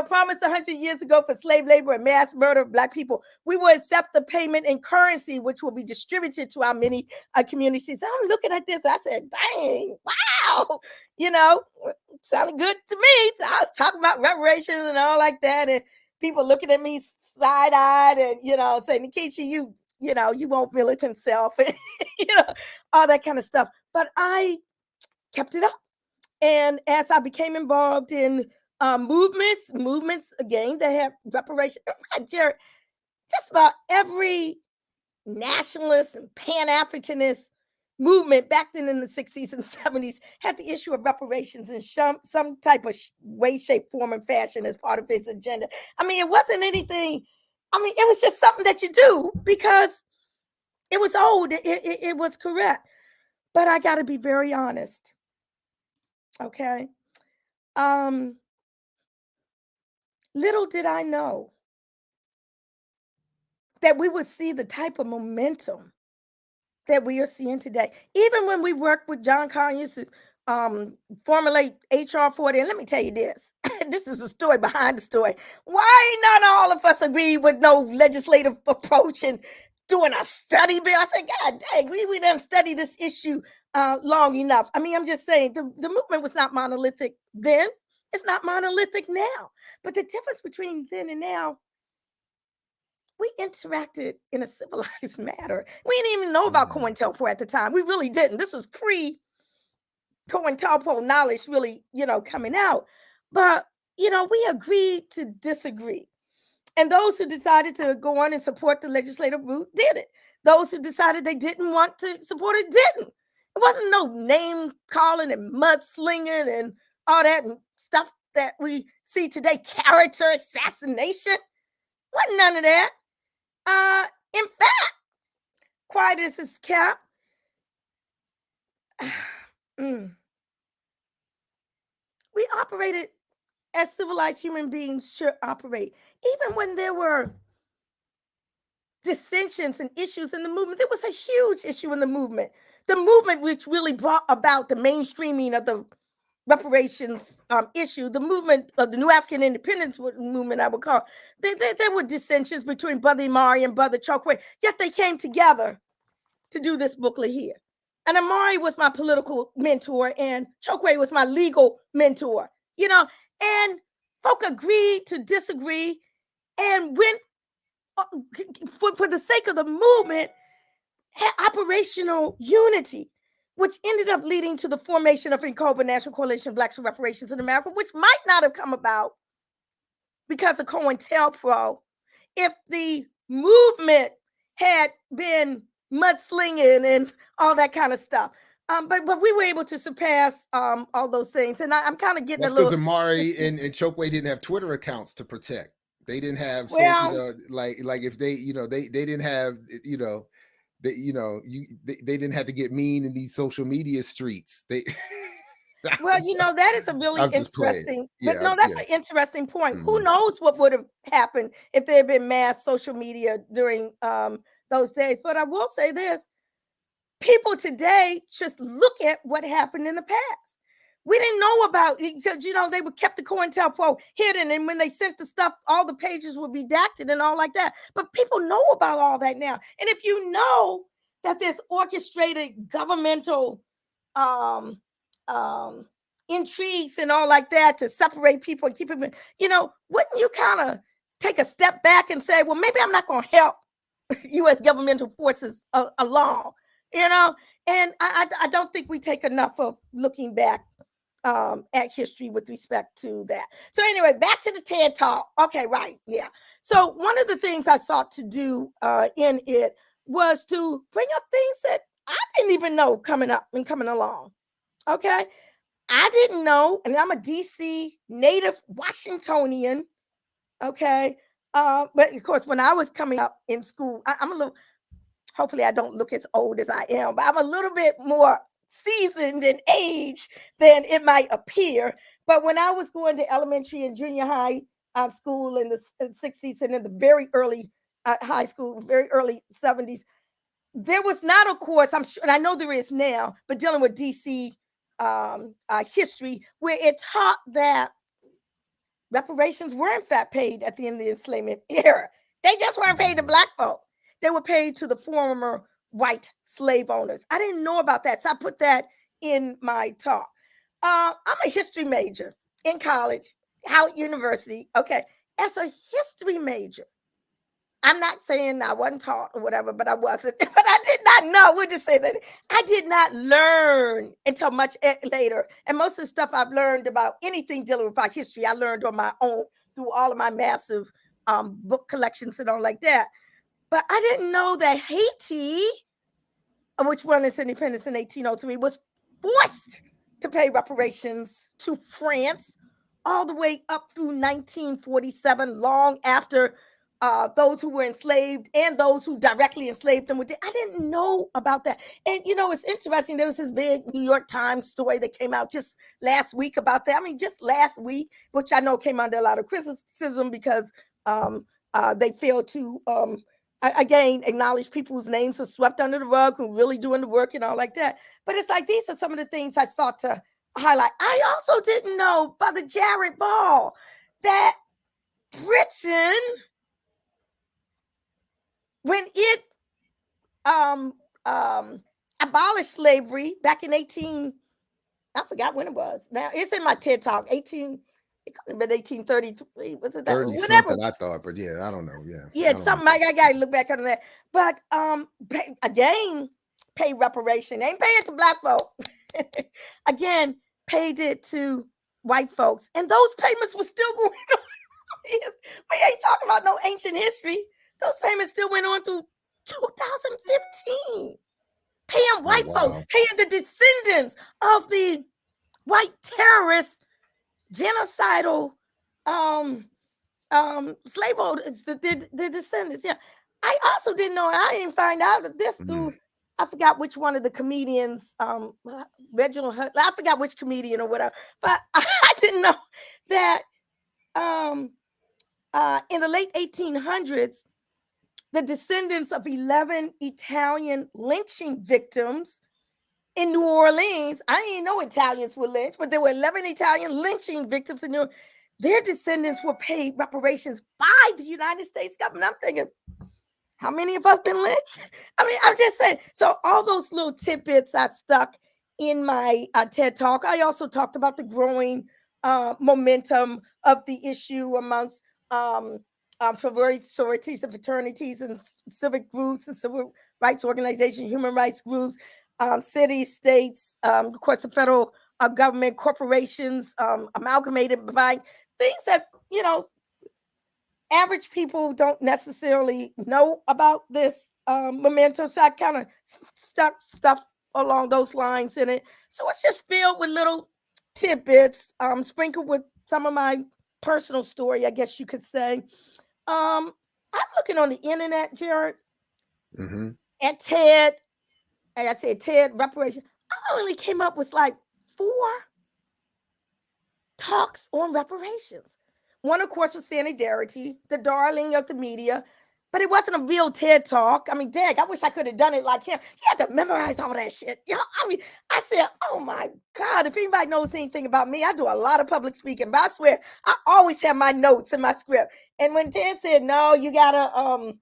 Promised 100 years ago for slave labor and mass murder of Black people. We will accept the payment in currency, which will be distributed to our many communities. I'm looking at this. I said, dang, wow. Sounded good to me. So I was talking about reparations and all like that. And people looking at me side-eyed and, saying, Nkechi, you want militant self and, all that kind of stuff. But I kept it up. And as I became involved in movements again, they have reparations. Gerald, just about every nationalist and Pan-Africanist movement back then in the 60s and 70s had the issue of reparations in some type of way, shape, form, and fashion as part of its agenda. It wasn't anything. It was just something that you do because it was old. It was correct. But I got to be very honest. Okay. Little did I know that we would see the type of momentum that we are seeing today. Even when we worked with John Conyers to formulate HR 40, and let me tell you this, this is a story behind the story. Why not all of us agree with no legislative approach and doing a study bill? I said, God dang, we done study this issue long enough. I'm just saying the movement was not monolithic then. It's not monolithic now. But the difference between then and now, we interacted in a civilized manner. We didn't even know about COINTELPRO at the time. We really didn't. This was pre-COINTELPRO knowledge really, coming out. But, we agreed to disagree. And those who decided to go on and support the legislative route did it. Those who decided they didn't want to support it didn't. It wasn't no name calling and mudslinging and all that and stuff that we see today, character assassination. Wasn't none of that. In fact, quiet as it's kept, we operated as civilized human beings should operate. Even when there were dissensions and issues in the movement, there was a huge issue in the movement. The movement which really brought about the mainstreaming of the reparations issue, the movement of the New African Independence movement, I would call, there were dissensions between Brother Imari and Brother Chokwe, yet they came together to do this booklet here. And Imari was my political mentor and Chokwe was my legal mentor, and folk agreed to disagree and went for the sake of the movement, had operational unity, which ended up leading to the formation of NCOBA, National Coalition of Blacks for Reparations in America, which might not have come about because of COINTELPRO if the movement had been mudslinging and all that kind of stuff. But we were able to surpass all those things. And I'm kind of getting That's because Imari and Chokwe didn't have Twitter accounts to protect. They didn't have, like if they, they didn't have, they didn't have to get mean in these social media streets. That is a really interesting, an interesting point. Who knows what would have happened if there had been mass social media during those days? But I will say this, people today just look at what happened in the past. We didn't know about it because, they would kept the COINTELPRO hidden. And when they sent the stuff, all the pages were redacted and all like that. But people know about all that now. And if you know that there's orchestrated governmental intrigues and all like that to separate people and keep them, wouldn't you kind of take a step back and say, well, maybe I'm not going to help U.S. governmental forces along, And I don't think we take enough of looking back at history with respect to that. So anyway, back to the TED Talk. Okay, right, yeah. So one of the things I sought to do in it was to bring up things that I didn't even know coming up and coming along. Okay, I didn't know, and I'm a DC native Washingtonian. Okay, but of course, when I was coming up in school, I'm a little. Hopefully, I don't look as old as I am, but I'm a little bit more seasoned in age than it might appear. But when I was going to elementary and junior high school in the 60s and in the very early high school, very early 70s, there was not a course, I'm sure, and I know there is now, but dealing with DC history, where it taught that reparations were in fact paid at the end of the enslavement era. They just weren't paid to Black folk. They were paid to the former white slave owners. I didn't know about that, so I put that in my talk. I'm a history major in college, Howard University. Okay, as a history major, I'm not saying I wasn't taught or whatever, but I wasn't. But I did not know. We'll just say that I did not learn until much later. And most of the stuff I've learned about anything dealing with our history, I learned on my own through all of my massive book collections and all like that. But I didn't know that Haiti, which won its independence in 1803, was forced to pay reparations to France all the way up through 1947, long after those who were enslaved and those who directly enslaved them. I didn't know about that. And, it's interesting. There was this big New York Times story that came out just last week about that. I mean, just last week, which I know came under a lot of criticism because they failed to... again, acknowledge people whose names are swept under the rug, who really doing the work and all like that. But it's like, these are some of the things I sought to highlight. I also didn't know, Brother Jared Ball, that Britain, when it abolished slavery back in I forgot when it was. Now, it's in my TED Talk, it could have been 1833. Was it that? 30 Whatever. something, I thought, but yeah, I don't know. Yeah, something like I gotta look back on that. But again, pay reparation. Ain't paying to Black folk. Again, paid it to white folks. And those payments were still going on. We ain't talking about no ancient history. Those payments still went on through 2015. Paying white folks, paying the descendants of the white terrorists, genocidal slave owners, the descendants. Yeah, I also didn't know, and I didn't find out that this through, I forgot which one of the comedians, Reginald, I forgot which comedian or whatever, but I didn't know that in the late 1800s, the descendants of 11 Italian lynching victims in New Orleans, I didn't know Italians were lynched, but there were 11 Italian lynching victims in New Orleans. Their descendants were paid reparations by the United States government. I'm thinking, how many of us been lynched? I mean, I'm just saying. So all those little tidbits I stuck in my TED Talk. I also talked about the growing momentum of the issue amongst sororities and fraternities and civic groups and civil rights organizations, human rights groups, cities, states, of course, the federal government, corporations, amalgamated by things that, average people don't necessarily know about this momentum. So I kind of stuck stuff along those lines in it. So it's just filled with little tidbits, sprinkled with some of my personal story, I guess you could say. I'm looking on the internet, Gerald, and TED, and I said TED reparation. I only came up with like 4 talks on reparations. One, of course, was Solidarity, the darling of the media. but it wasn't a real TED talk. I mean, dang, I wish I could have done it like him. He had to memorize all that shit. You know, I mean, I said, oh my God, if anybody knows anything about me, I do a lot of public speaking, but I swear, I always have my notes in my script. And when Ted said, no, you gotta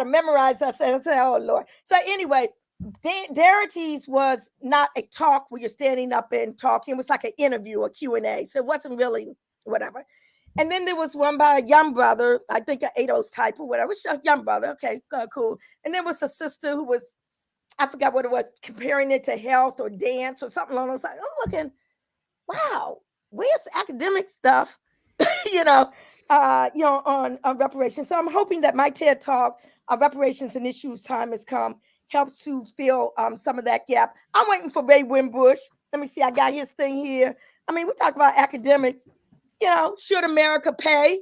memorize, I said, oh Lord. So anyway, Darity's was not a talk where you're standing up and talking. It was like an interview, a Q&A. So it wasn't really whatever. And then there was one by a young brother, I think an ADOS type or whatever. It's a young brother. Okay, cool. And there was a sister who was, I forgot what it was, comparing it to health or dance or something along those lines. I'm looking, wow, where's the academic stuff, on reparations. So I'm hoping that my TED talk on reparations and issues time has come, helps to fill some of that gap. I'm waiting for Ray Winbush. Let me see, I got his thing here. I mean, we talk about academics. Should America pay?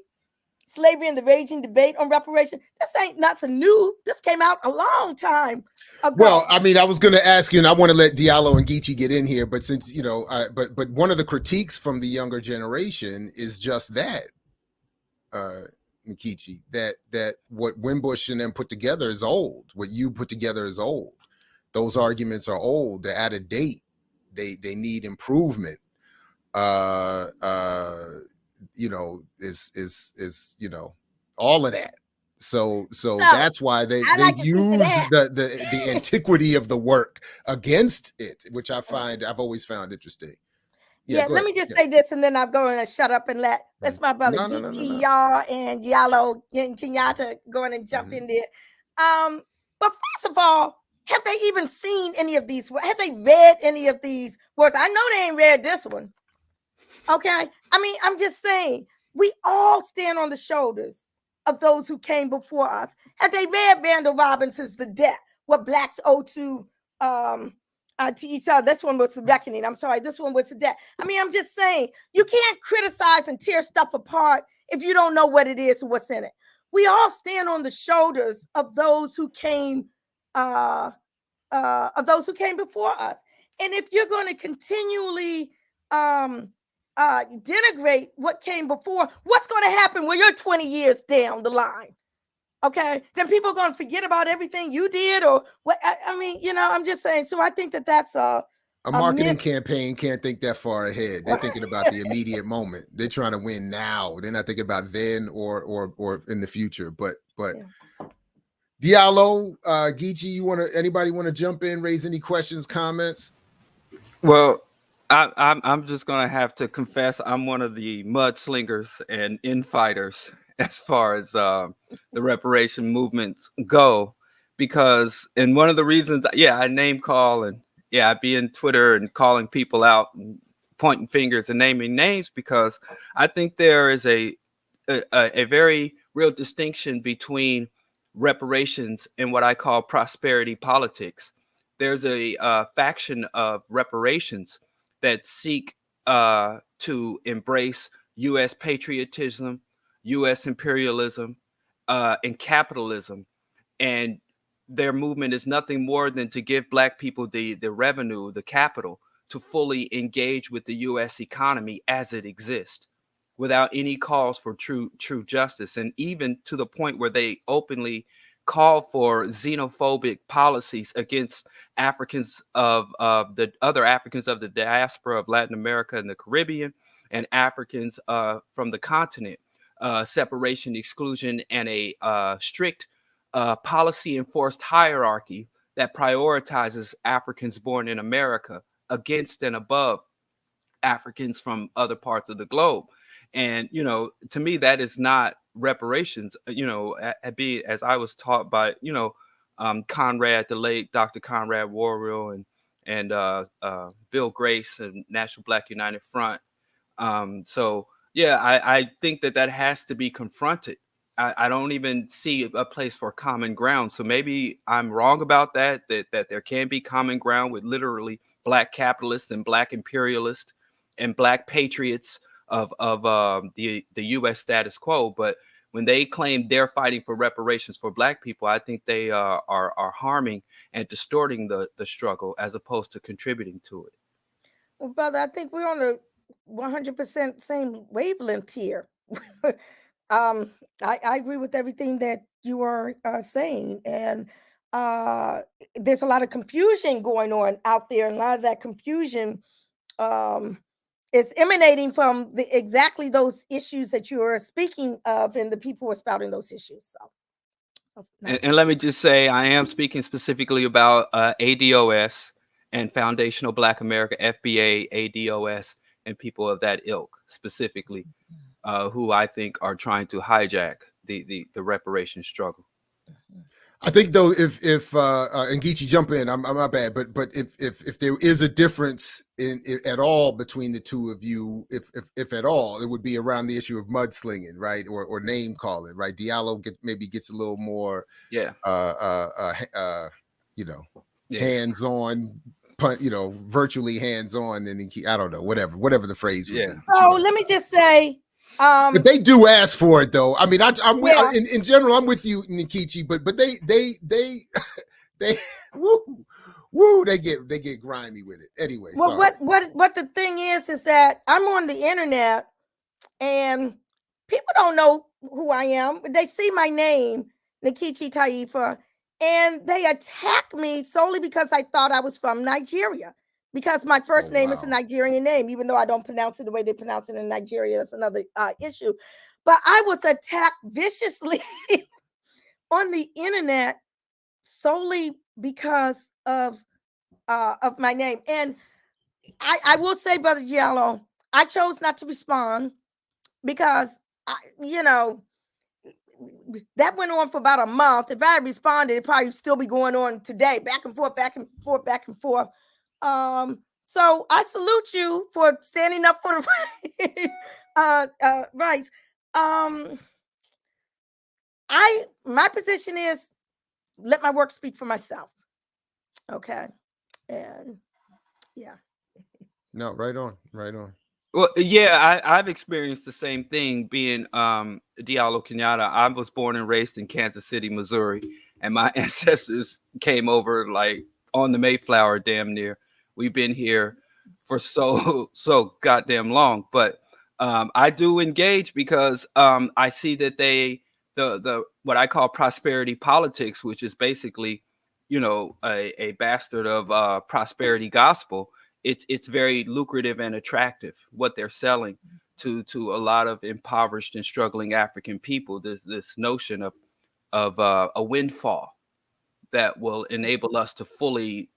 Slavery and the raging debate on reparations. This ain't nothing new. This came out a long time ago. Well, I mean, I was going to ask you, and I want to let Diallo and Geechee get in here, but since, but one of the critiques from the younger generation is just that, Nkechi, that what Winbush and them put together is old. What you put together is old. Those arguments are old. They're out of date. They need improvement. Is all of that. So that's why they use the antiquity of the work against it, which I've always found interesting. Yeah, let me just say this, and then I'm going to shut up and let my brother Geechee, y'all, and Diallo and Kenyatta going and jump in there. But first of all, have they even seen any of these? Have they read any of these words? I know they ain't read this one. Okay. I mean, I'm just saying, we all stand on the shoulders of those who came before us. Have they read Randall Robinson's The Debt, What Blacks Owe to each other? This one was The Reckoning. I'm sorry. This one was The Debt. I mean, I'm just saying, you can't criticize and tear stuff apart if you don't know what it is and what's in it. We all stand on the shoulders of those who came before us. And if you're going to continually denigrate what came before, what's going to happen when you're 20 years down the line? Okay, then people are going to forget about everything you did, or what? I mean, I'm just saying. So I think that's a marketing campaign can't think that far ahead. They're thinking about the immediate moment. They're trying to win now. They're not thinking about then or in the future. But Diallo, Geechee, anybody want to jump in, raise any questions, comments? Well, I'm just going to have to confess I'm one of the mudslingers and infighters as far as the reparation movements go, because, and one of the reasons, I name call and I be in Twitter and calling people out and pointing fingers and naming names, because I think there is a very real distinction between reparations and what I call prosperity politics. There's a faction of reparations that seek to embrace U.S. patriotism, U.S. imperialism, and capitalism. And their movement is nothing more than to give Black people the revenue, the capital, to fully engage with the U.S. economy as it exists, without any calls for true justice. And even to the point where they openly call for xenophobic policies against Africans of the other Africans of the diaspora of Latin America and the Caribbean, and Africans from the continent, separation, exclusion, and a strict policy enforced hierarchy that prioritizes Africans born in America against and above Africans from other parts of the globe. And, to me, that is not reparations, as I was taught by, Conrad, the late Dr. Conrad Warrill, and Bill Grace and National Black United Front. I think that has to be confronted. I don't even see a place for common ground. So maybe I'm wrong about that there can be common ground with literally Black capitalists and Black imperialists and Black patriots of the U.S. status quo. But when they claim they're fighting for reparations for Black people, I think they are harming and distorting the struggle as opposed to contributing to it. Well, brother, I think we're on the 100% same wavelength here. I agree with everything that you are saying, and there's a lot of confusion going on out there, and a lot of that confusion is emanating from exactly those issues that you are speaking of, and the people who are spouting those issues. So, and let me just say, I am speaking specifically about ADOS and Foundational Black America, FBA, ADOS, and people of that ilk specifically, who I think are trying to hijack the reparation struggle. I think though, if Nkechi, jump in, I'm not bad, but if there is a difference at all between the two of you, if at all, it would be around the issue of mudslinging, right, or name calling, right? Diallo maybe gets a little more, hands on, virtually hands on, and I don't know, whatever the phrase would be. So let me just say. But they do ask for it, though. I mean, in general, I'm with you, Nkechi. But they woo, they get grimy with it. Anyway, well, sorry. what the thing is that I'm on the internet, and people don't know who I am. They see my name, Nkechi Taifa, and they attack me solely because I thought I was from Nigeria. Because my first name is a Nigerian name, even though I don't pronounce it the way they pronounce it in Nigeria. That's another issue. But I was attacked viciously on the internet solely because of my name. And I will say, Brother Giallo, I chose not to respond because, that went on for about a month. If I had responded, it'd probably still be going on today, back and forth, back and forth, back and forth. So I salute you for standing up for the rights. My position is let my work speak for myself. Okay. And yeah. No, right on. Well, yeah, I've experienced the same thing being Diallo Kenyatta. I was born and raised in Kansas City, Missouri, and my ancestors came over like on the Mayflower damn near. We've been here for so goddamn long, but I do engage because I see that the what I call prosperity politics, which is basically, a bastard of prosperity gospel. It's very lucrative and attractive what they're selling to a lot of impoverished and struggling African people. There's this notion of a windfall that will enable us to fully.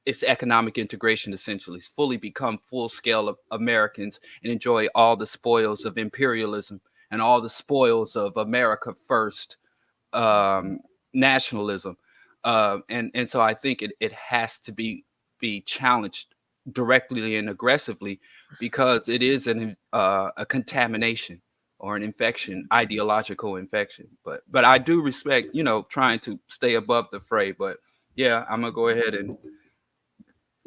It's economic integration, essentially, fully become full-scale Americans and enjoy all the spoils of imperialism and all the spoils of America first nationalism. And so I think it has to be challenged directly and aggressively because it is a contamination or an infection, ideological infection. But I do respect, trying to stay above the fray. But yeah, I'm gonna go ahead and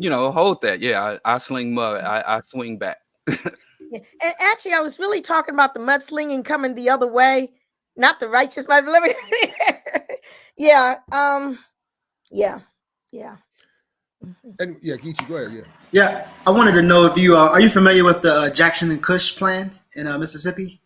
hold that. Yeah, I sling mud. I swing back. Yeah. And actually, I was really talking about the mudslinging coming the other way, not the righteous. Yeah. Yeah. And yeah, Geechee, go ahead. Yeah. I wanted to know if you are you familiar with the Jackson and Kush plan in Mississippi?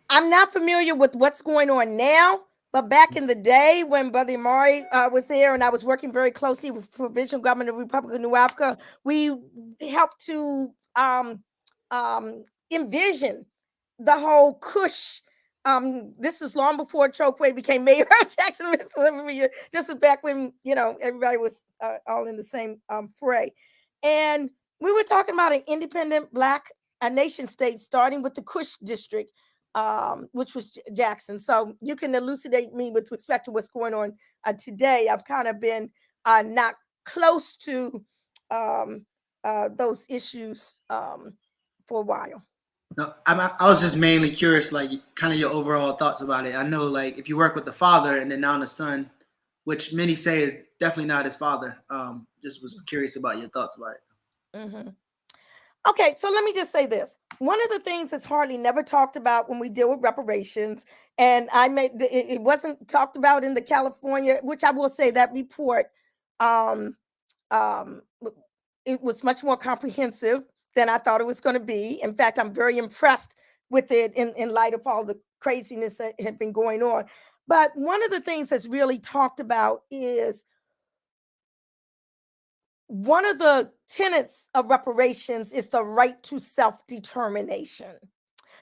I'm not familiar with what's going on now. But back in the day when Brother Amari was there and I was working very closely with Provisional Government of the Republic of New Africa, we helped to envision the whole Kush. This was long before Chokwe became mayor of Jackson, Mississippi. This is back when, everybody was all in the same fray. And we were talking about an independent Black nation state starting with the Kush district. Which was Jackson. So you can elucidate me with respect to what's going on today. I've kind of been not close to those issues for a while. No, I was just mainly curious, like kind of your overall thoughts about it. I know, like if you work with the father and then now the son, which many say is definitely not his father. Just was curious about your thoughts about it. Mm-hmm. Okay, so let me just say this. One of the things that's hardly never talked about when we deal with reparations, and it wasn't talked about in the California, which I will say that report, it was much more comprehensive than I thought it was going to be. In fact, I'm very impressed with it in light of all the craziness that had been going on. But one of the things that's really talked about is one of the tenets of reparations is the right to self-determination.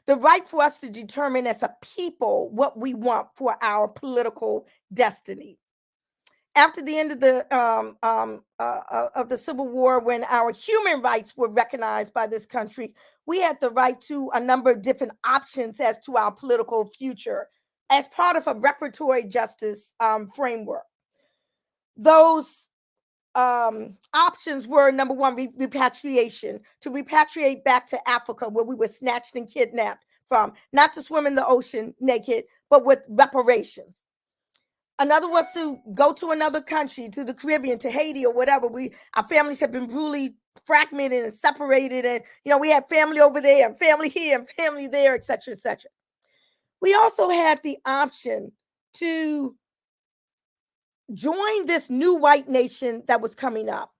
The right for us to determine as a people what we want for our political destiny. After the end of the Civil War, when our human rights were recognized by this country, we had the right to a number of different options as to our political future as part of a reparatory justice framework. Those options were, number one, repatriation, to repatriate back to Africa, where we were snatched and kidnapped from, not to swim in the ocean naked, but with reparations. Another was to go to another country, to the Caribbean, to Haiti, or whatever. Our families have been brutally fragmented and separated, and we had family over there and family here and family there, et cetera, et cetera. We also had the option to join this new white nation that was coming up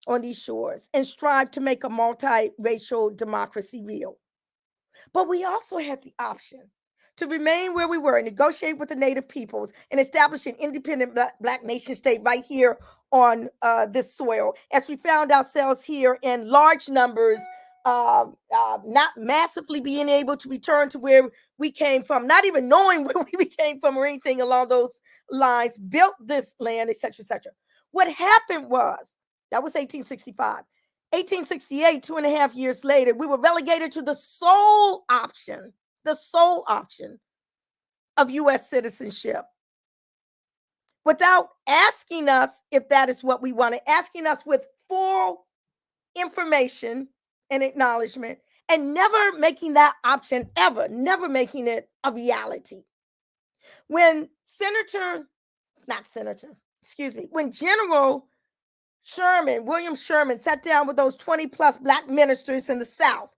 on these shores and strive to make a multiracial democracy real. But we also had the option to remain where we were and negotiate with the native peoples and establish an independent black nation state right here on this soil, as we found ourselves here in large numbers, not massively being able to return to where we came from, not even knowing where we came from or anything along those lines, built this land, et cetera, et cetera. What happened was, that was 1865. 1868, 2.5 years later, we were relegated to the sole option of U.S. citizenship, without asking us if that is what we wanted, asking us with full information and acknowledgement, and never making that option ever, never making it a reality. When when General Sherman, William Sherman, sat down with those 20 plus black ministers in the South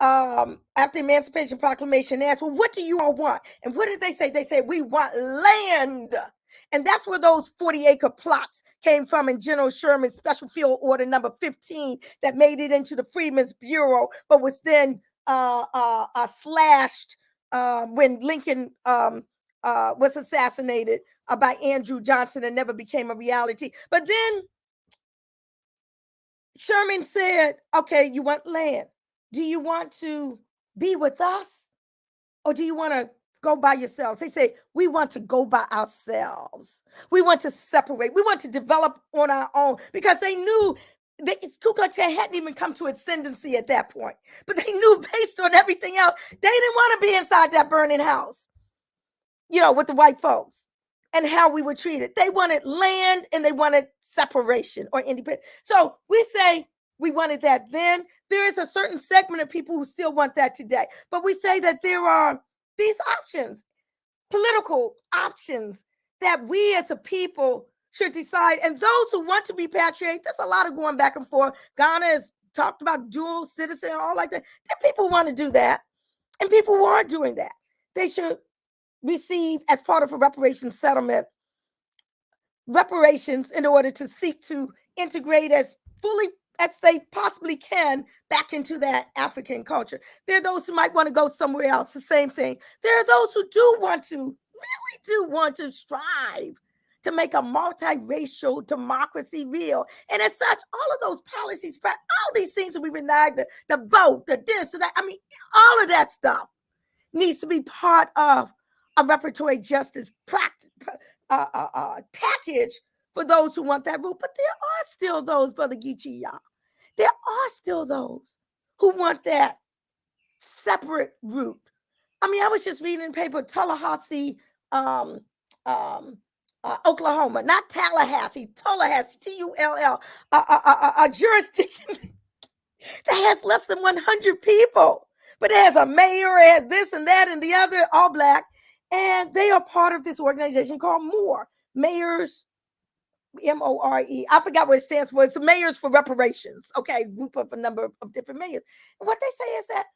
after Emancipation Proclamation, and asked, well, what do you all want? And what did they say? They said, we want land. And that's where those 40-acre plots came from in General Sherman's Special Field Order number 15 that made it into the Freedmen's Bureau, but was then slashed when Lincoln was assassinated by Andrew Johnson and never became a reality. But then Sherman said, okay, you want land. Do you want to be with us, or do you want to go by yourselves? They say, we want to go by ourselves. We want to separate. We want to develop on our own, because they knew that Ku Klux Klan hadn't even come to ascendancy at that point. But they knew, based on everything else, they didn't want to be inside that burning house, with the white folks and how we were treated. They wanted land and they wanted separation or independence. So we say we wanted that then. There is a certain segment of people who still want that today. But we say that there are these options, political options, that we as a people should decide. And those who want to repatriate, there's a lot of going back and forth. Ghana has talked about dual citizen, all like that. There people want to do that, and people who aren't doing that, they should receive, as part of a reparations settlement, reparations in order to seek to integrate as fully as they possibly can back into that African culture. There are those who might want to go somewhere else, the same thing. There are those who really do want to strive to make a multiracial democracy real. And as such, all of those policies, all these things that we've enacted, the vote, the this, the that, all of that stuff needs to be part of a reparatory justice package for those who want that route. But there are still those, Brother Geechee, y'all. There are still those who want that separate route. I was just reading in the paper, Tallahassee, Oklahoma, not Tallahassee, Tull, a jurisdiction that has less than 100 people, but it has a mayor, it has this and that and the other, all black. And they are part of this organization called MORE, Mayors, M-O-R-E. I forgot what it stands for. It's the Mayors for Reparations. Okay, group of a number of different mayors. And what they say is that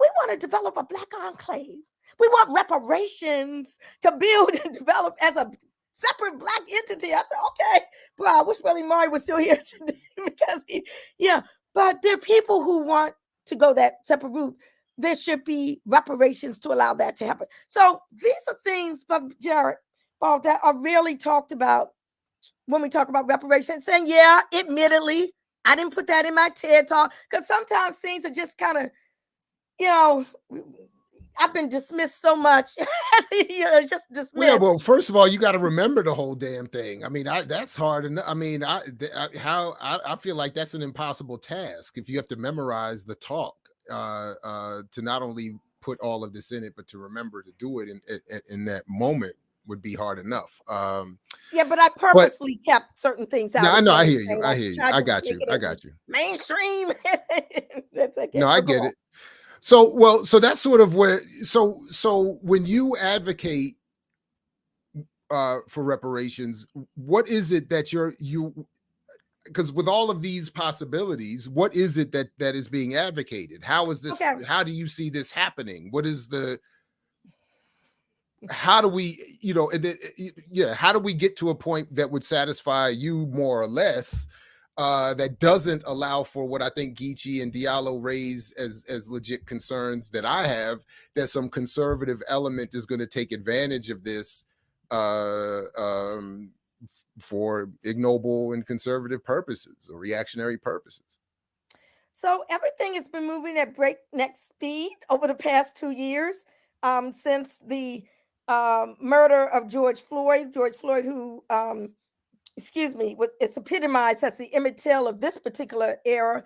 we want to develop a black enclave. We want reparations to build and develop as a separate black entity. I said, okay, well, I wish Brother Murray was still here today, because but there are people who want to go that separate route. there should be reparations to allow that to happen. So these are things, Brother Gerald, that are really talked about when we talk about reparations. Saying, yeah, admittedly, I didn't put that in my TED talk because sometimes things are just kind of, I've been dismissed so much, just dismissed. Well, yeah, well, first of all, you got to remember the whole damn thing. I mean, that's hard enough. I mean, I feel like that's an impossible task if you have to memorize the talk to not only put all of this in it, but to remember to do it in that moment would be hard enough. Yeah, but I purposely kept certain things out. No, I know. I hear you. I hear you. I got you. Mainstream. No, I get it. So that's sort of where, so when you advocate for reparations, what is it that because with all of these possibilities, what is it that is being advocated? How is this, how do you see this happening? What is how do we, how do we get to a point that would satisfy you more or less, that doesn't allow for what I think Geechee and Diallo raise as legit concerns that I have, that some conservative element is going to take advantage of this for ignoble and conservative purposes or reactionary purposes? So everything has been moving at breakneck speed over the past 2 years, since the murder of George Floyd, who it's epitomized as the Emmett Till of this particular era.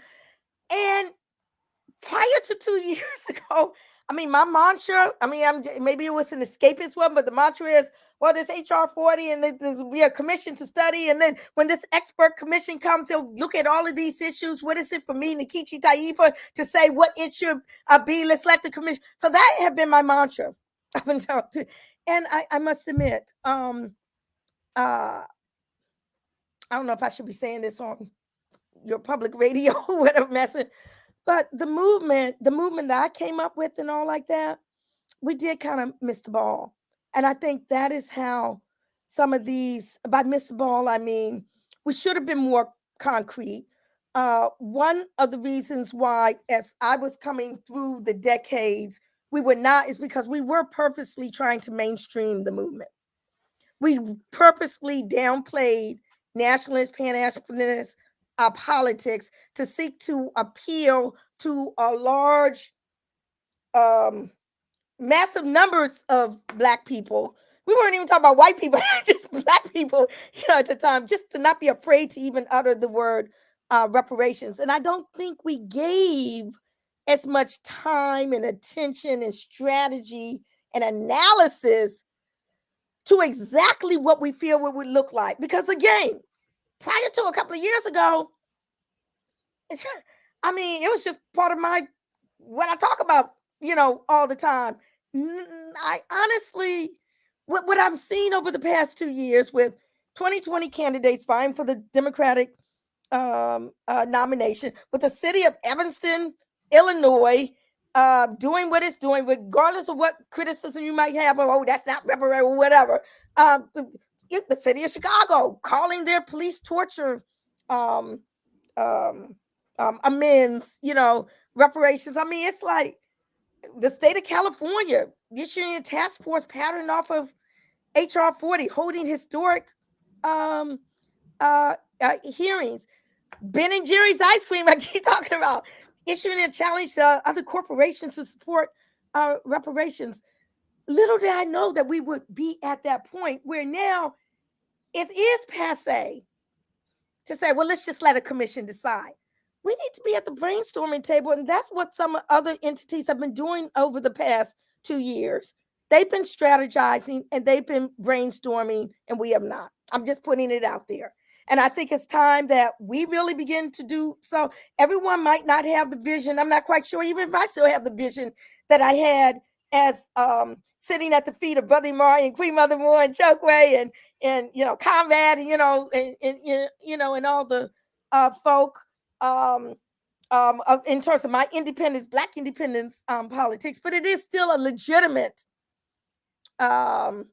And prior to 2 years ago, I mean, my mantra, maybe it was an escapist one, but the mantra is, well, there's HR 40 and there's be a commission to study. And then when this expert commission comes, they'll look at all of these issues. What is it for me, Nkechi Taifa, to say what it should be? Let's let the commission. So that had been my mantra up until, and I must admit, I don't know if I should be saying this on your public radio or whatever message, but the movement that I came up with and all like that, we did kind of miss the ball. And I think that is how some of these, by miss the ball, I mean, we should have been more concrete. One of the reasons why, as I was coming through the decades, we were not, is because we were purposely trying to mainstream the movement. We purposely downplayed nationalist, pan-Africanist politics to seek to appeal to a large, massive numbers of Black people. We weren't even talking about white people, just Black people, at the time, just to not be afraid to even utter the word reparations. And I don't think we gave as much time and attention and strategy and analysis to exactly what we feel it would look like. Because again, prior to a couple of years ago, it was just part of what I talk about, all the time. I honestly, what I'm seeing over the past 2 years with 2020 candidates vying for the Democratic nomination, with the city of Evanston, Illinois, doing what it's doing, regardless of what criticism you might have, or that's not reparable, or whatever. The city of Chicago calling their police torture amends, reparations. I mean, it's like the state of California issuing a task force pattern off of HR 40, holding historic hearings. Ben and Jerry's ice cream, I keep talking about, issuing a challenge to other corporations to support reparations. Little did I know that we would be at that point where now it is passé to say, well, let's just let a commission decide. We need to be at the brainstorming table, and that's what some other entities have been doing over the past 2 years. They've been strategizing and they've been brainstorming, and we have not. I'm just putting it out there. And I think it's time that we really begin to do so. Everyone might not have the vision. I'm not quite sure, even if I still have the vision that I had as sitting at the feet of Brother Murray and Queen Mother Moore and Chokwe and Combat, and all the folk in terms of my independence, Black independence politics. But it is still a legitimate thing.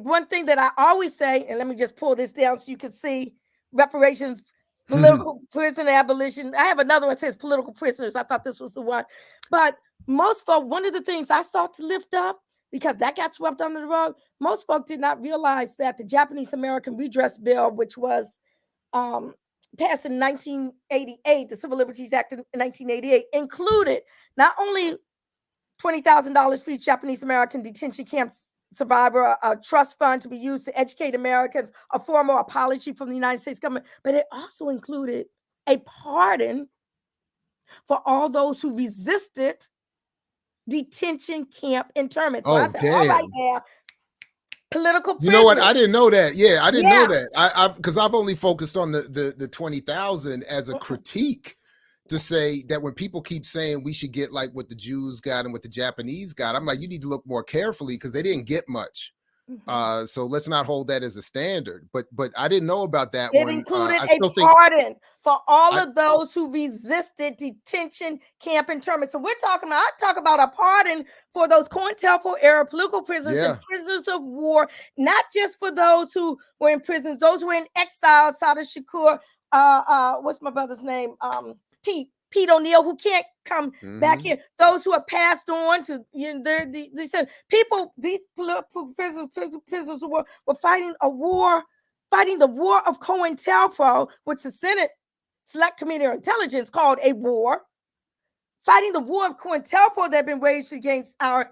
One thing that I always say, and let me just pull this down so you can see reparations, political prisoner abolition. I have another one that says political prisoners. I thought this was the one. But most folk, one of the things I sought to lift up, because that got swept under the rug, most folk did not realize that the Japanese American Redress Bill, which was passed in 1988, the Civil Liberties Act in 1988, included not only $20,000 for each Japanese American detention camp survivor, a trust fund to be used to educate Americans, a formal apology from the United States government, but it also included a pardon for all those who resisted detention camp internment. So I said, damn. all right now, political prisoners. You know what? I didn't know that. Yeah, I didn't know that. Because I've only focused on the 20,000 as a critique to say that when people keep saying we should get like what the Jews got and what the Japanese got, I'm like, you need to look more carefully because they didn't get much. So let's not hold that as a standard. But I didn't know about that it one. included a pardon for all of those who resisted detention camp internment. So I talk about a pardon for those COINTELPRO era political prisoners and prisoners of war, not just for those who were in prisons, those who were in exile, Sada Shakur, what's my brother's name? Pete O'Neill, who can't come back here. Those who have passed on to, they said people, these political prisoners were fighting a war, fighting the war of COINTELPRO, which the Senate Select Committee on Intelligence called a war, fighting the war of COINTELPRO that had been waged against our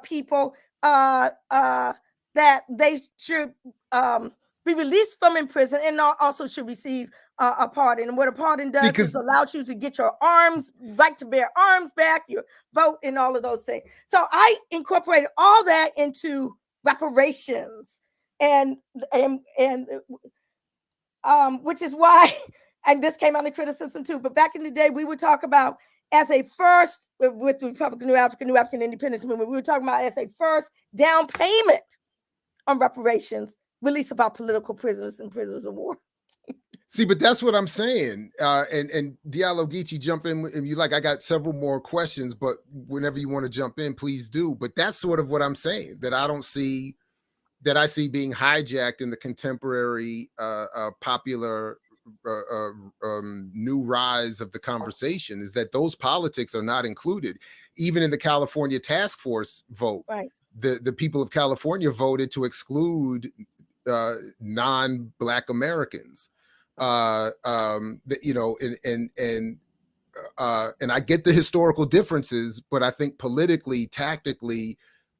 people, that they should be released from in prison and also should receive a pardon. And what a pardon does is allows you to get your right to bear arms back, your vote, and all of those things. So I incorporated all that into reparations, and which is why, and this came under criticism too, but back in the day, we would talk about as a first, with the Republican New African Independence Movement, we were talking about as a first down payment on reparations, release of our political prisoners and prisoners of war. See, but that's what I'm saying. And Diallo Geechee, jump in if you like. I got several more questions, but whenever you want to jump in, please do. But that's sort of what I'm saying, that I see being hijacked in the contemporary popular new rise of the conversation, is that those politics are not included. Even in the California task force vote, right? The people of California voted to exclude non-Black Americans. And I get the historical differences, but I think politically, tactically,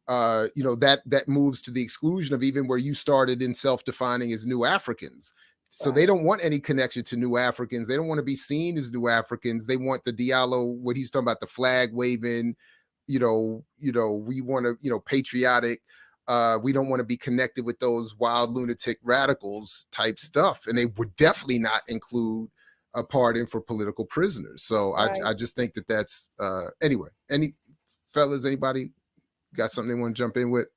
that moves to the exclusion of even where you started in self-defining as New Africans. So they don't want any connection to New Africans. They don't want to be seen as New Africans. They want the Diallo, what he's talking about, the flag waving, we want to, patriotic. We don't want to be connected with those wild lunatic radicals type stuff. And they would definitely not include a pardon for political prisoners. So I just think that's anyway. Any fellas, anybody got something they want to jump in with?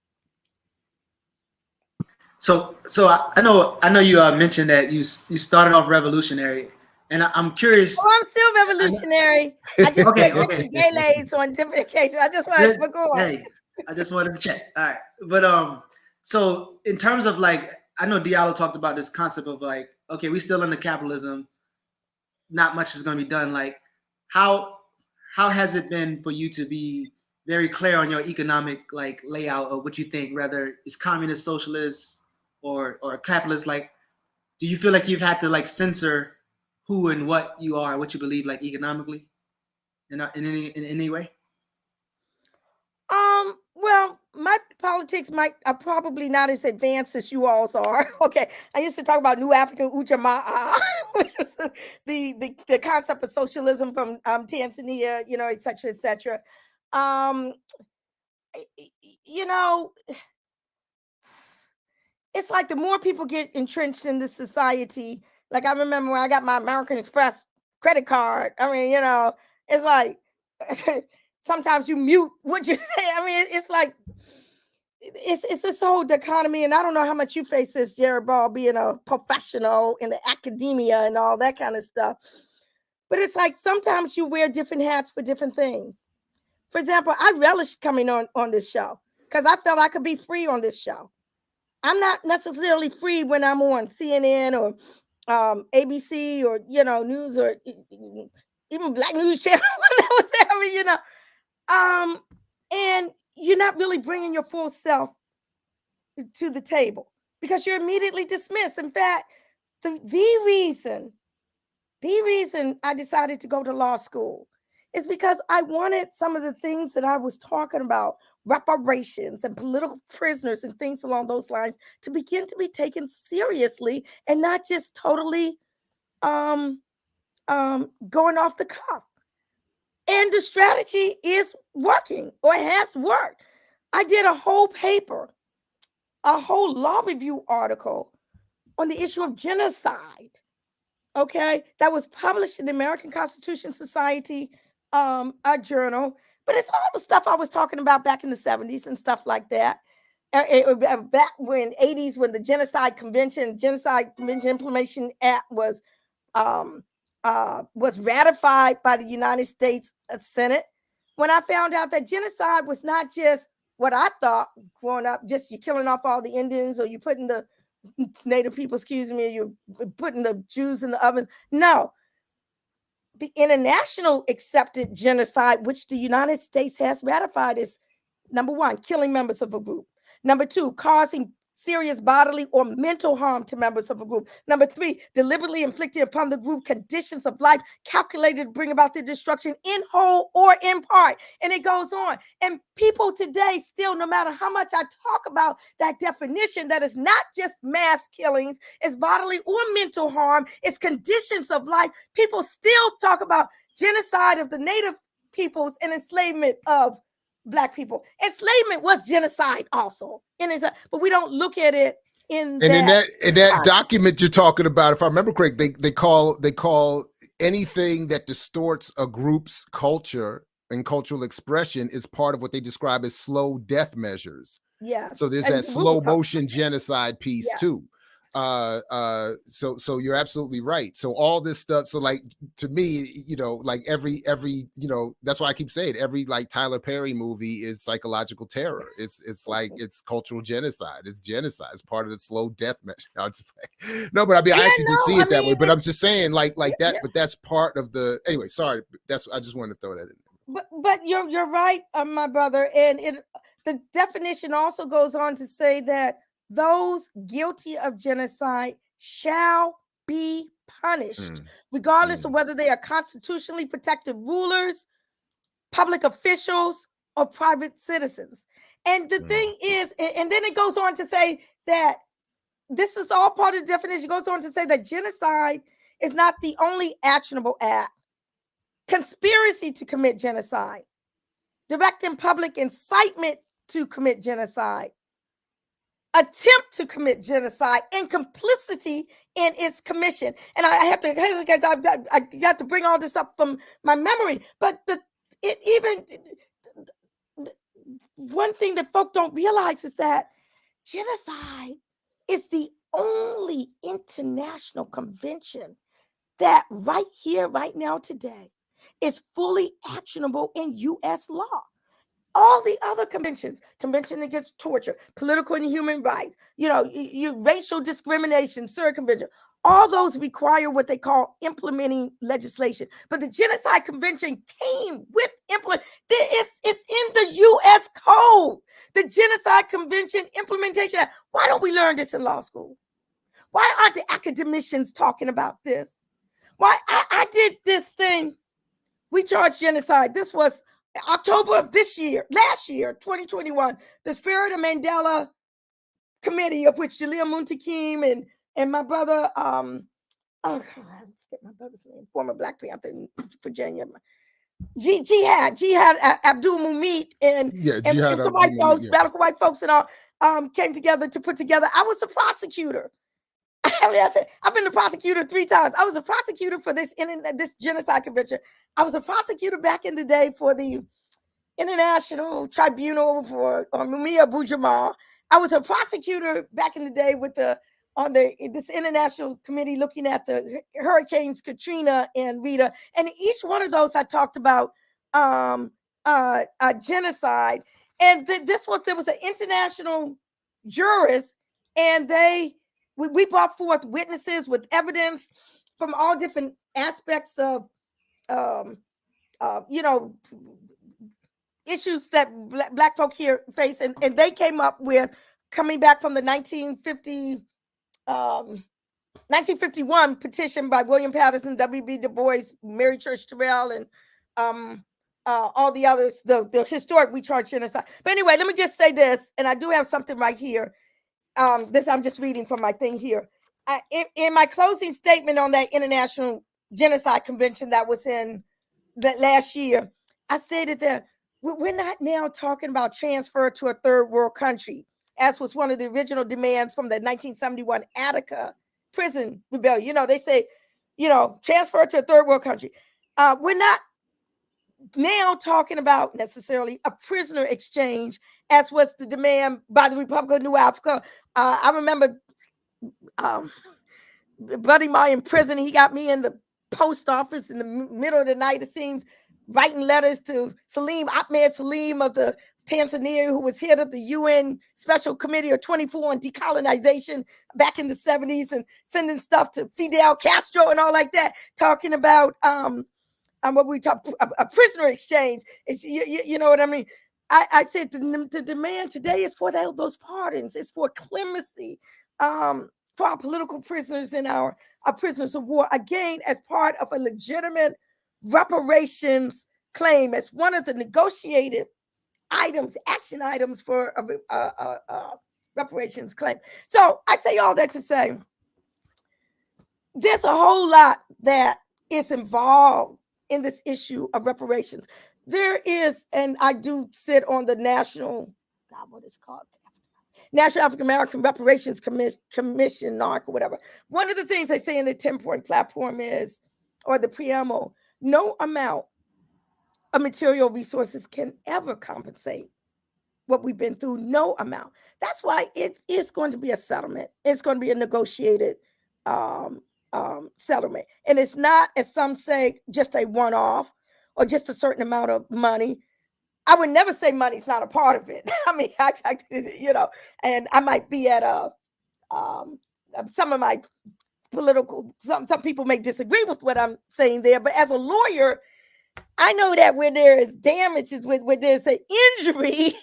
So I know you mentioned that you started off revolutionary, and I'm curious. Oh, I'm still revolutionary. I just okay. Gay ladies on different occasions. I just wanted to go on. Hey, I just wanted to check. All right, but so in terms of like, I know Diallo talked about this concept of like, okay, we still under capitalism. Not much is going to be done. Like, how has it been for you to be very clear on your economic like layout of what you think, whether it's communist, socialist, or capitalist? Like, do you feel like you've had to like censor who and what you are, what you believe, like economically, in any way? Well, my politics are probably not as advanced as you all's are. Okay, I used to talk about New African Ujamaa, which is the concept of socialism from Tanzania, et cetera, et cetera. It's like the more people get entrenched in this society. Like I remember when I got my American Express credit card. I mean, it's like sometimes you mute what you say. I mean, it's like it's this whole dichotomy, and I don't know how much you face this, Gerald, being a professional in the academia and all that kind of stuff. But it's like sometimes you wear different hats for different things. For example, I relished coming on this show because I felt I could be free on this show. I'm not necessarily free when I'm on CNN or ABC or news or even Black News Channel. I mean, And you're not really bringing your full self to the table because you're immediately dismissed. In fact, the reason I decided to go to law school is because I wanted some of the things that I was talking about, reparations and political prisoners and things along those lines, to begin to be taken seriously and not just totally going off the cuff. And the strategy is working, or it has worked. I did a whole paper, a whole law review article on the issue of genocide. Okay, that was published in the American Constitution Society a journal, but it's all the stuff I was talking about back in the 70s and stuff like that. Back when 80s, when the Genocide Convention Implementation Act was ratified by the United States Senate, when I found out that genocide was not just what I thought growing up, just you're killing off all the Indians or you're putting the Native people, you're putting the Jews in the oven. No. The international accepted genocide, which the United States has ratified, is number one, killing members of a group. Number two, causing serious bodily or mental harm to members of a group. Number three, deliberately inflicting upon the group conditions of life calculated to bring about their destruction in whole or in part. And it goes on. And people today still, no matter how much I talk about that definition, that is not just mass killings, it's bodily or mental harm, it's conditions of life. People still talk about genocide of the Native peoples and enslavement of Black people. Enslavement was genocide also, but we don't look at it in that document you're talking about. If I remember correct, they call anything that distorts a group's culture and cultural expression is part of what they describe as slow death measures. Yeah. So there's that slow motion genocide piece too. So you're absolutely right. So all this stuff, so like to me, like every that's why I keep saying every like Tyler Perry movie is psychological terror. It's like it's cultural genocide. It's genocide. It's part of the slow death measure. No, but I mean I actually do see it that way. But I'm just saying like that. Yeah. But that's part of the anyway. Sorry, I just wanted to throw that in. But you're right, my brother, and the definition also goes on to say that those guilty of genocide shall be punished, regardless of whether they are constitutionally protected rulers, public officials, or private citizens. And the thing is, and then it goes on to say that this is all part of the definition. It goes on to say that genocide is not the only actionable act. Conspiracy to commit genocide, direct and public incitement to commit genocide, attempt to commit genocide, and complicity in its commission. And I have to bring all this up from my memory. But one thing that folk don't realize is that genocide is the only international convention that right here, right now, today, is fully actionable in U.S. law. All the other conventions, Convention Against Torture, Political and Human Rights, racial discrimination, Convention, all those require what they call implementing legislation. But the Genocide Convention came with it's in the U.S. Code, the Genocide Convention Implementation Act. Why don't we learn this in law school? Why aren't the academicians talking about this? Why I did this thing. We charged genocide. This was October of last year, 2021, the Spirit of Mandela Committee, of which Jaleel Muntakim and my brother, I forget my brother's name, former Black Panther in Virginia, Jihad Abdul Mumit and some white folks, radical white folks and all came together to put together. I was the prosecutor. I've been the prosecutor 3 times. I was a prosecutor for this genocide convention. I was a prosecutor back in the day for the International Tribunal for Mumia Abu-Jamal. I was a prosecutor back in the day with this international committee looking at the hurricanes Katrina and Rita. And each one of those I talked about genocide. And there was an international jurist, and we brought forth witnesses with evidence from all different aspects of, issues that black folk here face, and they came up with, coming back from the 1951 petition by William Patterson, W.B. Du Bois, Mary Church Terrell, and all the others, the historic We Charge Genocide. But anyway, let me just say this, and I do have something right here. This I'm just reading from my thing here. In my closing statement on that International Genocide Convention that was in that last year, I stated that we're not now talking about transfer to a third world country, as was one of the original demands from the 1971 Attica prison rebellion. You know, they say, you know, transfer to a third world country. We're not now talking about necessarily a prisoner exchange, as was the demand by the Republic of New Africa. I remember Buddy Ma in prison. He got me in the post office in the middle of the night, it seems, writing letters to Ahmed Salim of the Tanzania, who was head of the UN Special Committee of 24 on decolonization back in the 70s, and sending stuff to Fidel Castro and all like that, talking about what we talk, a prisoner exchange. It's, you know what I mean? I said the demand today is for those pardons. It's for clemency for our political prisoners and our prisoners of war, again, as part of a legitimate reparations claim, as one of the negotiated items, action items for a reparations claim. So I say all that to say there's a whole lot that is involved in this issue of reparations. There is, and I do sit on the National African American Reparations Commission, NARC, or whatever. One of the things they say in the 10-point platform is, or the preamble, no amount of material resources can ever compensate what we've been through. No amount. That's why it is going to be a settlement. It's going to be a negotiated settlement. And it's not, as some say, just a one-off or just a certain amount of money. I would never say money's not a part of it. I mean, you know, and I might be at some of my political, some people may disagree with what I'm saying there, but as a lawyer, I know that when there is damages, when there's an injury,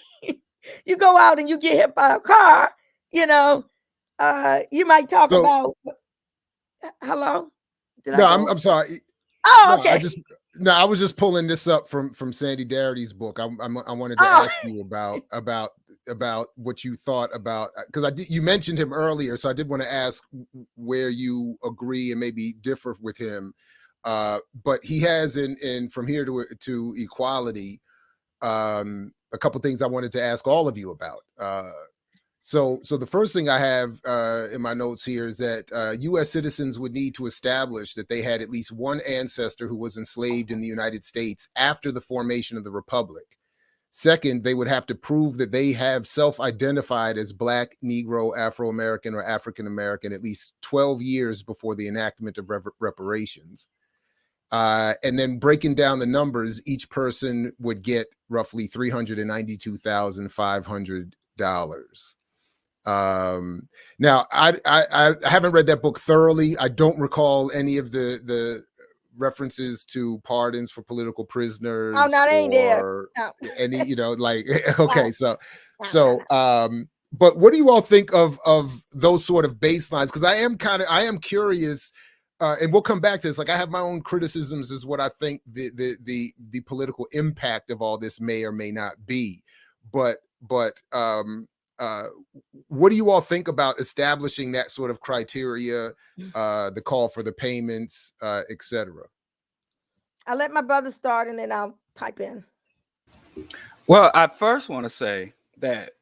you go out and you get hit by a car, you know, you might talk about, hello? I'm sorry. Oh, okay. I was just pulling this up from Sandy Darity's book. I wanted to ask you about what you thought about, because you mentioned him earlier, so I did want to ask where you agree and maybe differ with him. But he has in From Here to Equality a couple things I wanted to ask all of you about. So the first thing I have in my notes here is that U.S. citizens would need to establish that they had at least one ancestor who was enslaved in the United States after the formation of the Republic. Second, they would have to prove that they have self-identified as Black, Negro, Afro-American, or African-American at least 12 years before the enactment of reparations. And then breaking down the numbers, each person would get roughly $392,500. Now I haven't read that book thoroughly. I don't recall any of the references to pardons for political prisoners. Oh, no, they ain't there. No. Any, you know, like, okay, but what do you all think of those sort of baselines? Because I am curious, and we'll come back to this. Like, I have my own criticisms as what I think the political impact of all this may or may not be. But what do you all think about establishing that sort of criteria, the call for the payments, etc.? I'll let my brother start and then I'll pipe in. Well, I first want to say that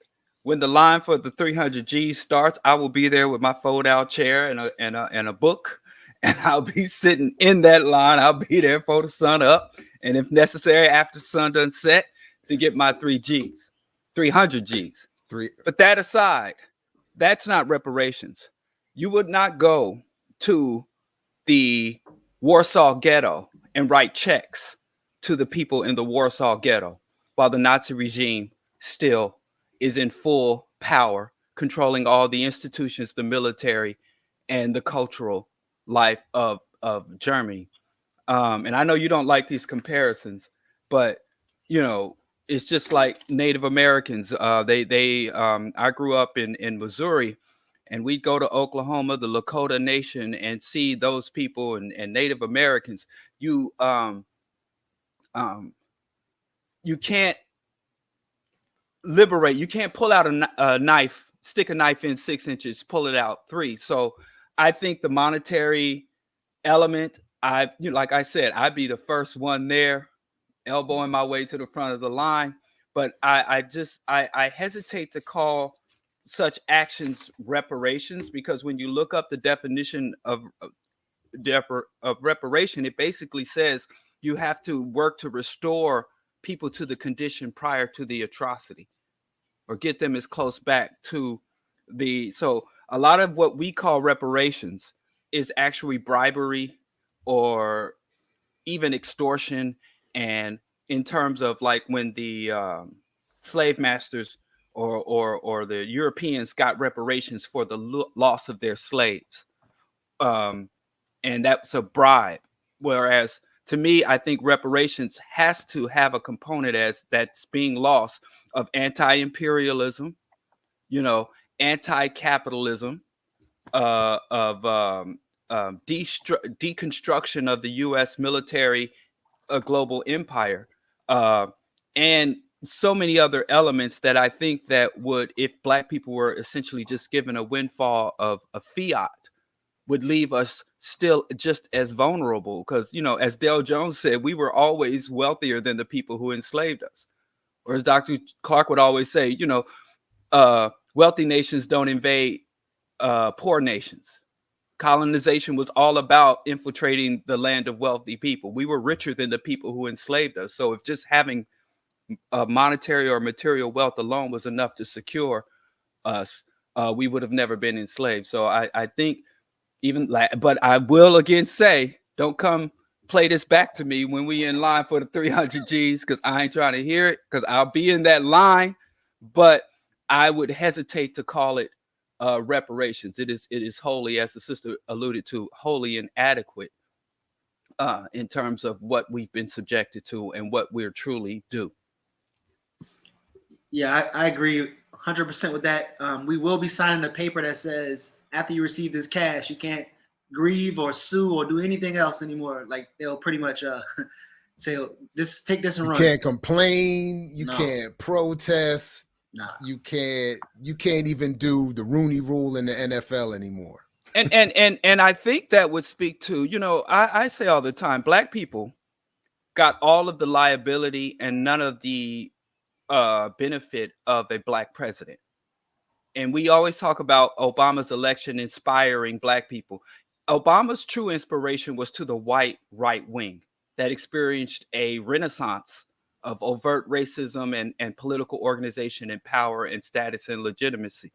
when the line for the 300 G's starts, I will be there with my fold-out chair and a book, and I'll be sitting in that line. I'll be there for the sun up, and if necessary, after the sun done set, to get my 300 G's. But that aside, that's not reparations. You would not go to the Warsaw Ghetto and write checks to the people in the Warsaw Ghetto while the Nazi regime still is in full power, controlling all the institutions, the military, and the cultural life of Germany. And I know you don't like these comparisons, but, you know, it's just like Native Americans. I grew up in Missouri, and we'd go to Oklahoma, the Lakota Nation, and see those people and Native Americans. You can't liberate. You can't pull out a knife, stick a knife in 6 inches, pull it out 3. So I think the monetary element, like I said, I'd be the first one there, elbowing my way to the front of the line. But I hesitate to call such actions reparations, because when you look up the definition of reparation, it basically says you have to work to restore people to the condition prior to the atrocity, or get them as close back to so a lot of what we call reparations is actually bribery or even extortion. And in terms of like when the slave masters or the Europeans got reparations for the loss of their slaves, and that's a bribe. Whereas to me, I think reparations has to have a component as that's being lost of anti-imperialism, anti-capitalism, of deconstruction of the U.S. military, global empire, and so many other elements that I think that would, if Black people were essentially just given a windfall of a fiat, would leave us still just as vulnerable. Because, as Dale Jones said, we were always wealthier than the people who enslaved us. Or as Dr. Clark would always say, wealthy nations don't invade poor nations. Colonization was all about infiltrating the land of wealthy people. We were richer than the people who enslaved us. So if just having monetary or material wealth alone was enough to secure us, we would have never been enslaved. So I think but I will again say, don't come play this back to me when we in line for the 300 G's, because I ain't trying to hear it, because I'll be in that line. But I would hesitate to call it reparations. It is wholly, as the sister alluded to, wholly inadequate in terms of what we've been subjected to and what we're truly due. Yeah, I agree 100% with that. We will be signing a paper that says after you receive this cash, you can't grieve or sue or do anything else anymore. Like they'll pretty much say, take this and run. You can't complain. You can't protest. Nah. You can't even do the Rooney Rule in the NFL anymore. And I think that would speak to, I say all the time, Black people got all of the liability and none of the benefit of a Black president. And we always talk about Obama's election inspiring Black people. Obama's true inspiration was to the white right wing that experienced a renaissance of overt racism and political organization and power and status and legitimacy.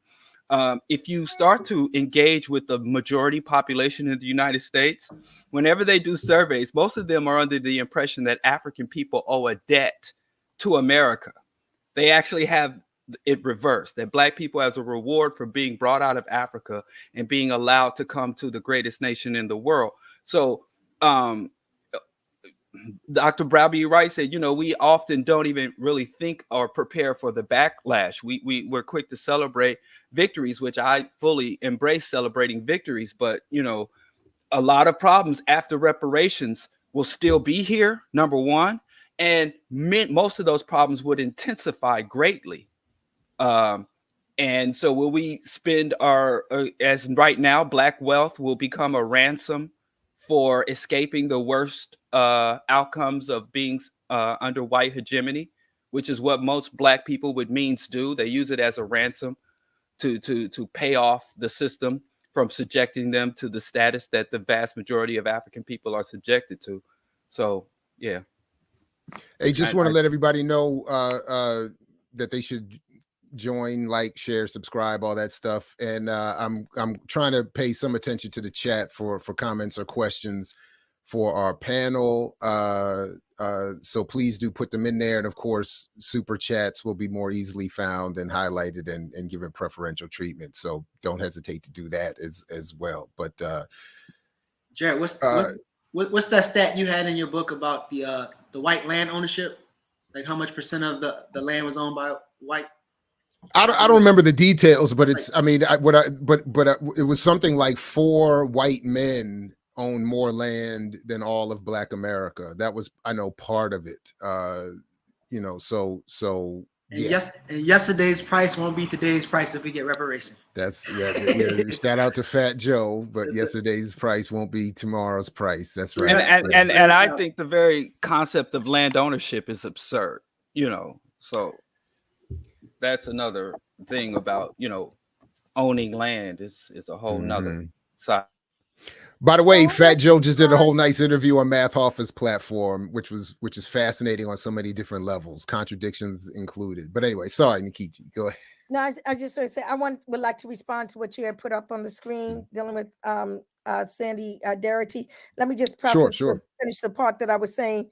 If you start to engage with the majority population in the United States, whenever they do surveys, most of them are under the impression that African people owe a debt to America. They actually have it reversed, that Black people, as a reward for being brought out of Africa and being allowed to come to the greatest nation in the world. So Dr. Browby Wright said, we often don't even really think or prepare for the backlash. We're quick to celebrate victories, which I fully embrace celebrating victories. But, a lot of problems after reparations will still be here, number one. And most of those problems would intensify greatly. And so will we spend as right now, Black wealth will become a ransom for escaping the worst outcomes of being under white hegemony, which is what most Black people with means do. They use it as a ransom to pay off the system from subjecting them to the status that the vast majority of African people are subjected to. So, yeah. Hey, just want to let everybody know that they should join, like, share, subscribe, all that stuff. And I'm trying to pay some attention to the chat for comments or questions for our panel. So please do put them in there. And of course, super chats will be more easily found and highlighted and given preferential treatment. So don't hesitate to do that as well. But Gerald, what's that stat you had in your book about the white land ownership? Like how much % of the land was owned by white? I don't remember the details, but it's, I mean, it was something like 4 white men own more land than all of Black America. That was, I know, part of it. You know, so And yeah. and yesterday's price won't be today's price if we get reparation. That's yeah. Shout out to Fat Joe, but yesterday's price won't be tomorrow's price. That's right. And I think the very concept of land ownership is absurd. You know, so that's another thing about, you know, owning land is a whole nother side. By the way, Fat Joe just did a whole nice interview on Math Hoffa's platform, which is fascinating on so many different levels, contradictions included. But anyway, sorry, Nkechi, go ahead. No, I just want to say would like to respond to what you had put up on the screen dealing with Sandy Darity. Let me just finish the part that I was saying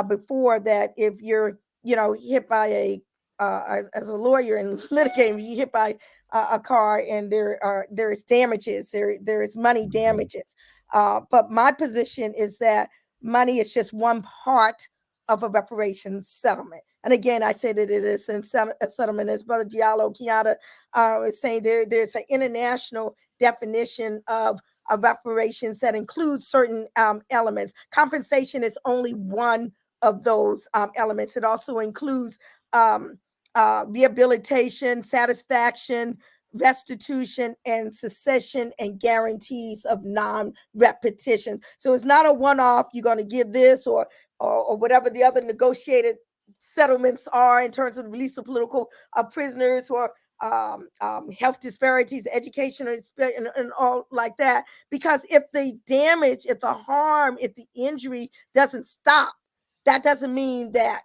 before, that if you're, you know, hit by as a lawyer and litigating, you hit by a car and there is damages, there is money damages. But my position is that money is just one part of a reparations settlement. And again, I say that it is a settlement, as Brother Diallo Kiana was saying. There's an international definition of reparations that includes certain elements. Compensation is only one of those elements. It also includes rehabilitation, satisfaction, restitution, and cessation, and guarantees of non-repetition. So it's not a one-off, you're going to give this or whatever the other negotiated settlements are in terms of the release of political prisoners, or health disparities, education, and all like that. Because if the damage, if the harm, if the injury doesn't stop, that doesn't mean that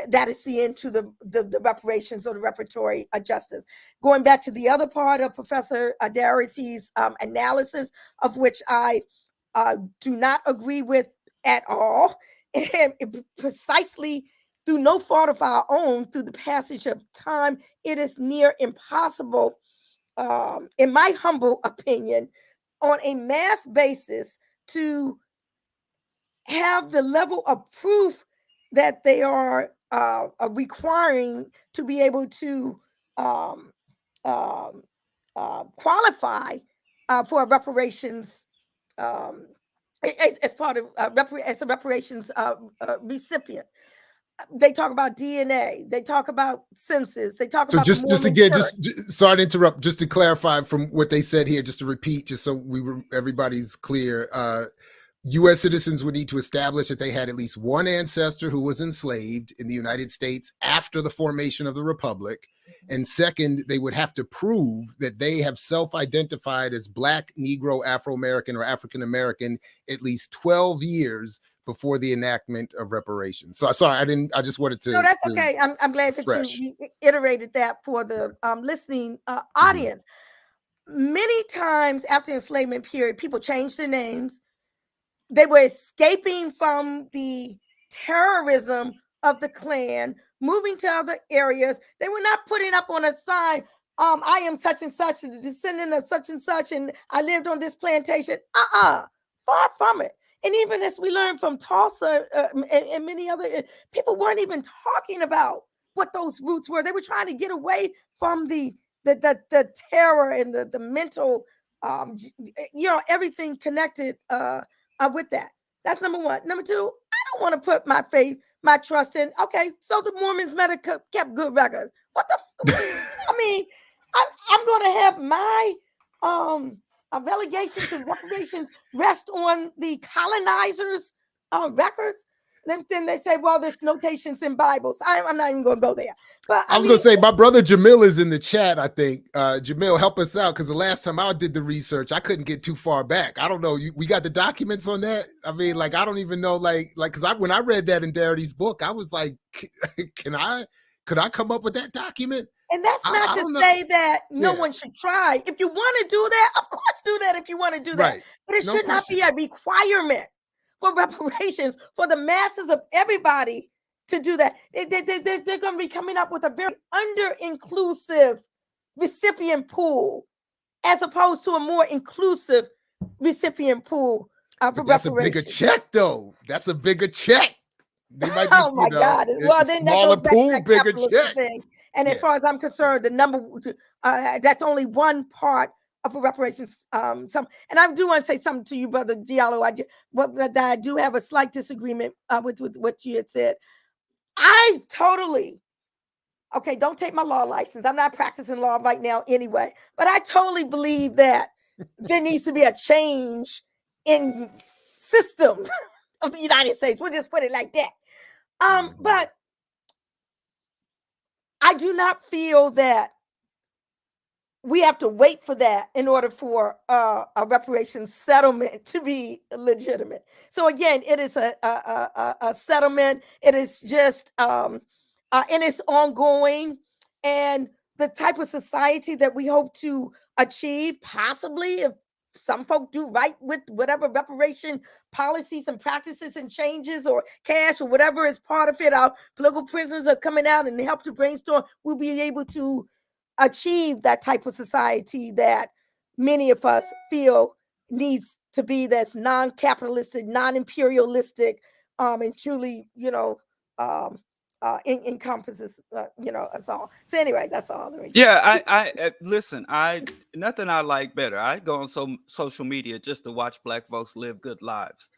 that is the end to the reparations or the reparatory justice. Going back to the other part of Professor Darity's analysis, of which I do not agree with at all, and precisely through no fault of our own, through the passage of time, it is near impossible, in my humble opinion, on a mass basis, to have the level of proof that they are requiring to be able to qualify for a reparations as part of as a reparations recipient. They talk about DNA. They talk about census. They talk about just again, just sorry to interrupt. Just to clarify from what they said here, just to repeat, just so everybody's clear. U.S. citizens would need to establish that they had at least one ancestor who was enslaved in the United States after the formation of the Republic. And second, they would have to prove that they have self-identified as Black, Negro, Afro-American, or African-American at least 12 years before the enactment of reparations. So sorry, I just wanted to. No, that's okay. I'm glad that you reiterated that for the listening audience. Many times after the enslavement period, people changed their names. They were escaping from the terrorism of the Klan, moving to other areas. They were not putting up on a sign, I am such and such, the descendant of such and such, and I lived on this plantation. Far from it. And even as we learned from Tulsa and many other people, weren't even talking about what those roots were. They were trying to get away from the terror and the mental, everything connected with that. That's number one. Number two, I don't want to put my faith, my trust in. Okay, so the Mormons kept good records. What the? I mean, I'm going to have my relegations and reparations rest on the colonizers' records. Then they say, well, there's notations in Bibles. I'm not even going to go there. But I was going to say, my brother Jamil is in the chat, I think. Jamil, help us out, because the last time I did the research, I couldn't get too far back. I don't know. We got the documents on that? I mean, like, I don't even know, because when I read that in Darity's book, I was like, could I come up with that document? And that's not to say that no one should try. If you want to do that, of course do that if you want to do that. Right. But it should not be a requirement for reparations for the masses of everybody to do that. They're going to be coming up with a very under-inclusive recipient pool as opposed to a more inclusive recipient pool for reparations. That's a bigger check, though. That's a bigger check. They might be, Oh my God. Well, then that smaller goes back to pool, that bigger capitalism check. thing. And as far as I'm concerned, the number that's only one part of a reparations. And I do want to say something to you, Brother Diallo. I do have a slight disagreement with what you had said. I totally, okay, don't take my law license. I'm not practicing law right now anyway, but I totally believe that there needs to be a change in system of the United States. We'll just put it like that. But I do not feel that we have to wait for that in order for a reparations settlement to be legitimate. So again, it is a settlement. It is just and it's ongoing, and the type of society that we hope to achieve, possibly if some folk do right with whatever reparation policies and practices and changes or cash or whatever is part of it. Our political prisoners are coming out and they help to brainstorm. We'll be able to achieve that type of society that many of us feel needs to be, that's non-capitalistic, non-imperialistic, and truly, encompasses, us all. So anyway, that's all. Yeah, I listen. Nothing I like better. I go on social media just to watch Black folks live good lives,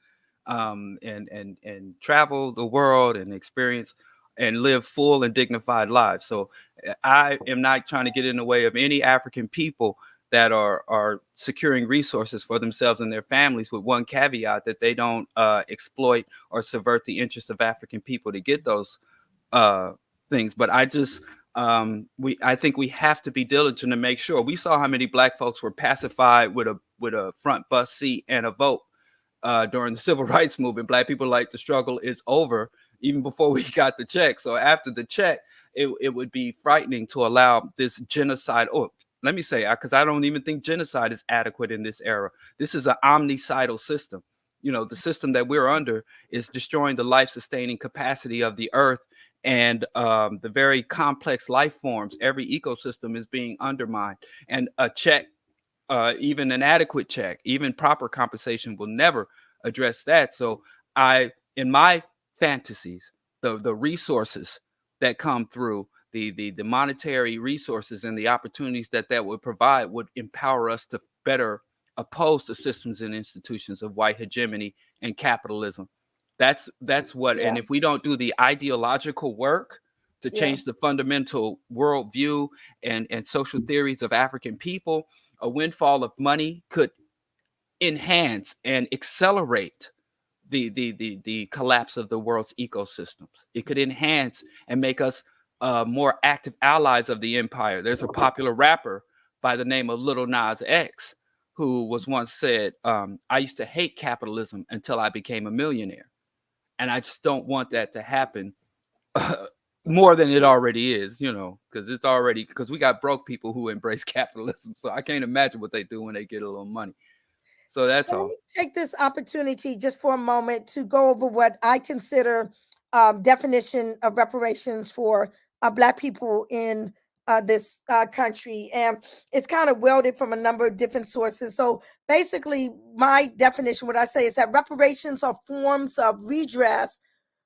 and travel the world and experience and live full and dignified lives. So I am not trying to get in the way of any African people that are securing resources for themselves and their families, with one caveat, that they don't exploit or subvert the interests of African people to get those things. But I just I think we have to be diligent to make sure. We saw how many Black folks were pacified with a front bus seat and a vote during the civil rights movement. Black people like the struggle is over even before we got the check. So after the check, it would be frightening to allow this genocide. Oh, let me say, because I don't even think genocide is adequate in this era. This is an omnicidal system. The system that we're under is destroying the life-sustaining capacity of the earth, and the very complex life forms. Every ecosystem is being undermined, and a check, even an adequate check, even proper compensation, will never address that. So in my fantasies, the resources that come through, the monetary resources and the opportunities that would provide would empower us to better oppose the systems and institutions of white hegemony and capitalism. That's what, and if we don't do the ideological work to change the fundamental worldview and social theories of African people, a windfall of money could enhance and accelerate the collapse of the world's ecosystems. It could enhance and make us more active allies of the empire. There's a popular rapper by the name of Lil Nas X who was once said, I used to hate capitalism until I became a millionaire. And I just don't want that to happen more than it already is, because we got broke people who embrace capitalism. So I can't imagine what they do when they get a little money. So that's all. Let me take this opportunity just for a moment to go over what I consider definition of reparations for Black people in this country. And it's kind of welded from a number of different sources. So basically, my definition, what I say is that reparations are forms of redress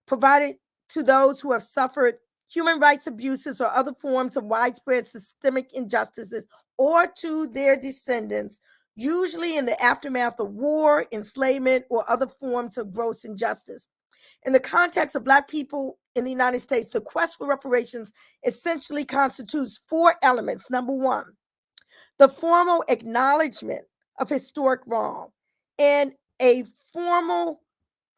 provided to those who have suffered human rights abuses or other forms of widespread systemic injustices, or to their descendants, usually in the aftermath of war, enslavement, or other forms of gross injustice. In the context of Black people in the United States, the quest for reparations essentially constitutes four elements. Number one, the formal acknowledgement of historic wrong and a formal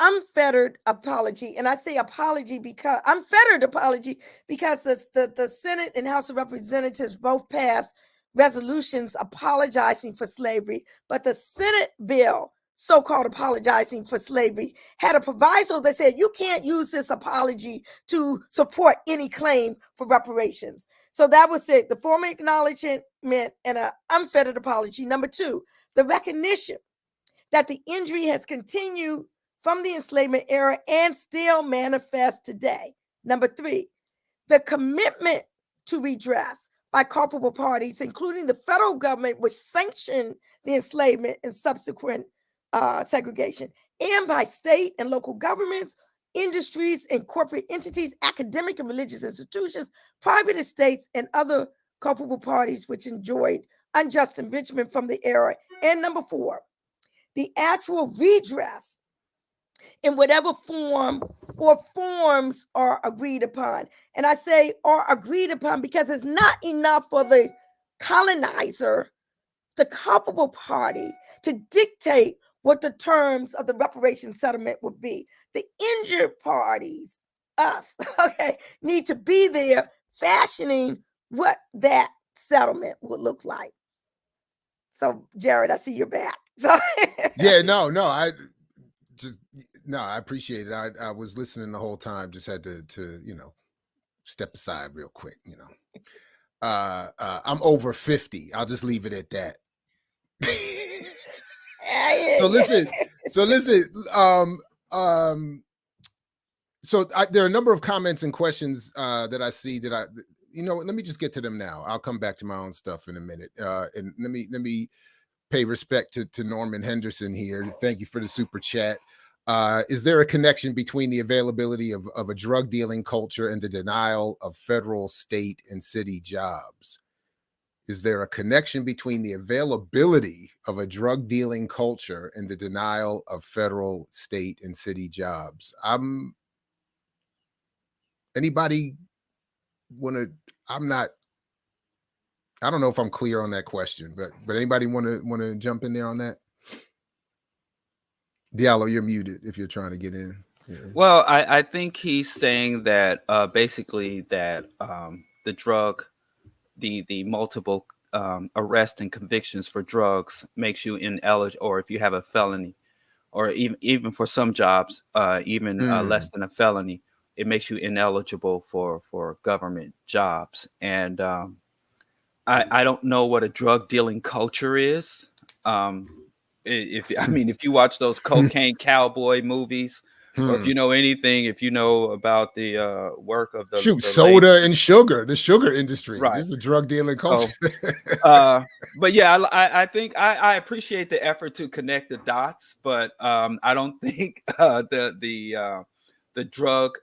unfettered apology. And I say apology because unfettered apology because the Senate and House of Representatives both passed resolutions apologizing for slavery, but the Senate bill, so-called apologizing for slavery, had a proviso that said you can't use this apology to support any claim for reparations. So that was it, the formal acknowledgement and an unfettered apology. Number two, the recognition that the injury has continued from the enslavement era and still manifests today. Number three, the commitment to redress by culpable parties, including the federal government, which sanctioned the enslavement and subsequent segregation, and by state and local governments industries and corporate entities, academic and religious institutions, private estates, and other culpable parties which enjoyed unjust enrichment from the era. And number 4, the actual redress in whatever form or forms are agreed upon. And I say are agreed upon because it's not enough for the colonizer, the culpable party, to dictate what the terms of the reparation settlement would be. The injured parties, us, okay, need to be there fashioning what that settlement would look like. So, Gerald, I see you're back. So yeah, no, I appreciate it. I was listening the whole time, just had to step aside real quick, I'm over 50. I'll just leave it at that. So listen. There are a number of comments and questions that I see that let me just get to them now. I'll come back to my own stuff in a minute. And let me pay respect to Norman Henderson here. Thank you for the super chat. Is there a connection between the availability of a drug dealing culture and the denial of federal, state, and city jobs? Is there a connection between the availability of a drug dealing culture and the denial of federal, state, and city jobs? Anybody want to? I don't know if I'm clear on that question, but anybody want to jump in there on that? Diallo, you're muted if you're trying to get in. Yeah. Well, I think he's saying that basically that the drug, the multiple arrests and convictions for drugs makes you ineligible, or if you have a felony, or even for some jobs, less than a felony, it makes you ineligible for government jobs. And I don't know what a drug dealing culture is. If you watch those cocaine cowboy movies, or if you know anything, if you know about the work of the soda and sugar, the sugar industry, right? This is a drug dealing culture. But yeah, I think I appreciate the effort to connect the dots, but I don't think the drug.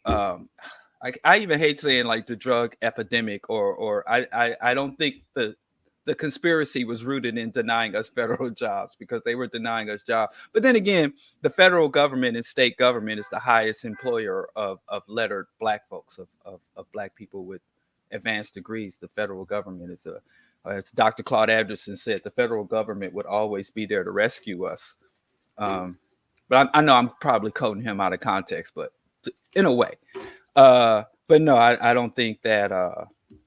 I even hate saying like the drug epidemic, or I don't think the conspiracy was rooted in denying us federal jobs, because they were denying us jobs. But then again, the federal government and state government is the highest employer of lettered Black folks, of Black people with advanced degrees. The federal government is as Dr. Claude Anderson said, the federal government would always be there to rescue us. But I know I'm probably quoting him out of context, but in a way. But no, I don't think that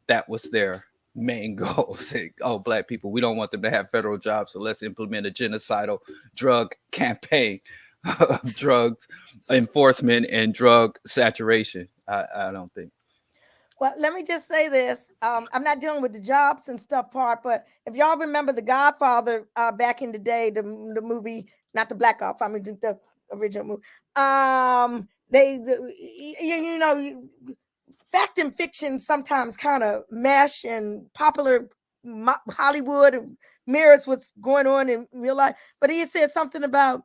that was their main goal. Saying, oh, Black people, we don't want them to have federal jobs, so let's implement a genocidal drug campaign of drugs enforcement and drug saturation. I don't think. Well, let me just say this. I'm not dealing with the jobs and stuff part, but if y'all remember The Godfather back in the day, the movie, not the Black Godfather, the original movie. Fact and fiction sometimes kind of mesh, and popular Hollywood mirrors what's going on in real life. But he said something about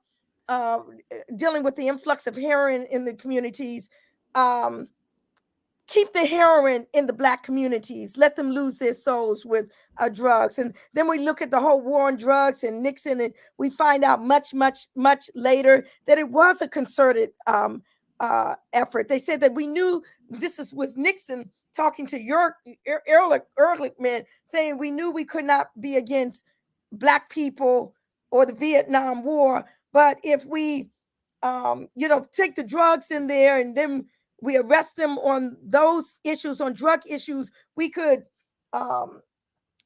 dealing with the influx of heroin in the communities. Keep the heroin in the Black communities. Let them lose their souls with drugs. And then we look at the whole war on drugs and Nixon, and we find out much, much, much later that it was a concerted effort. They said that we knew was Nixon talking to Ehrlichman, saying we knew we could not be against Black people or the Vietnam War, but if we, take the drugs in there and then we arrest them on those issues, on drug issues, we could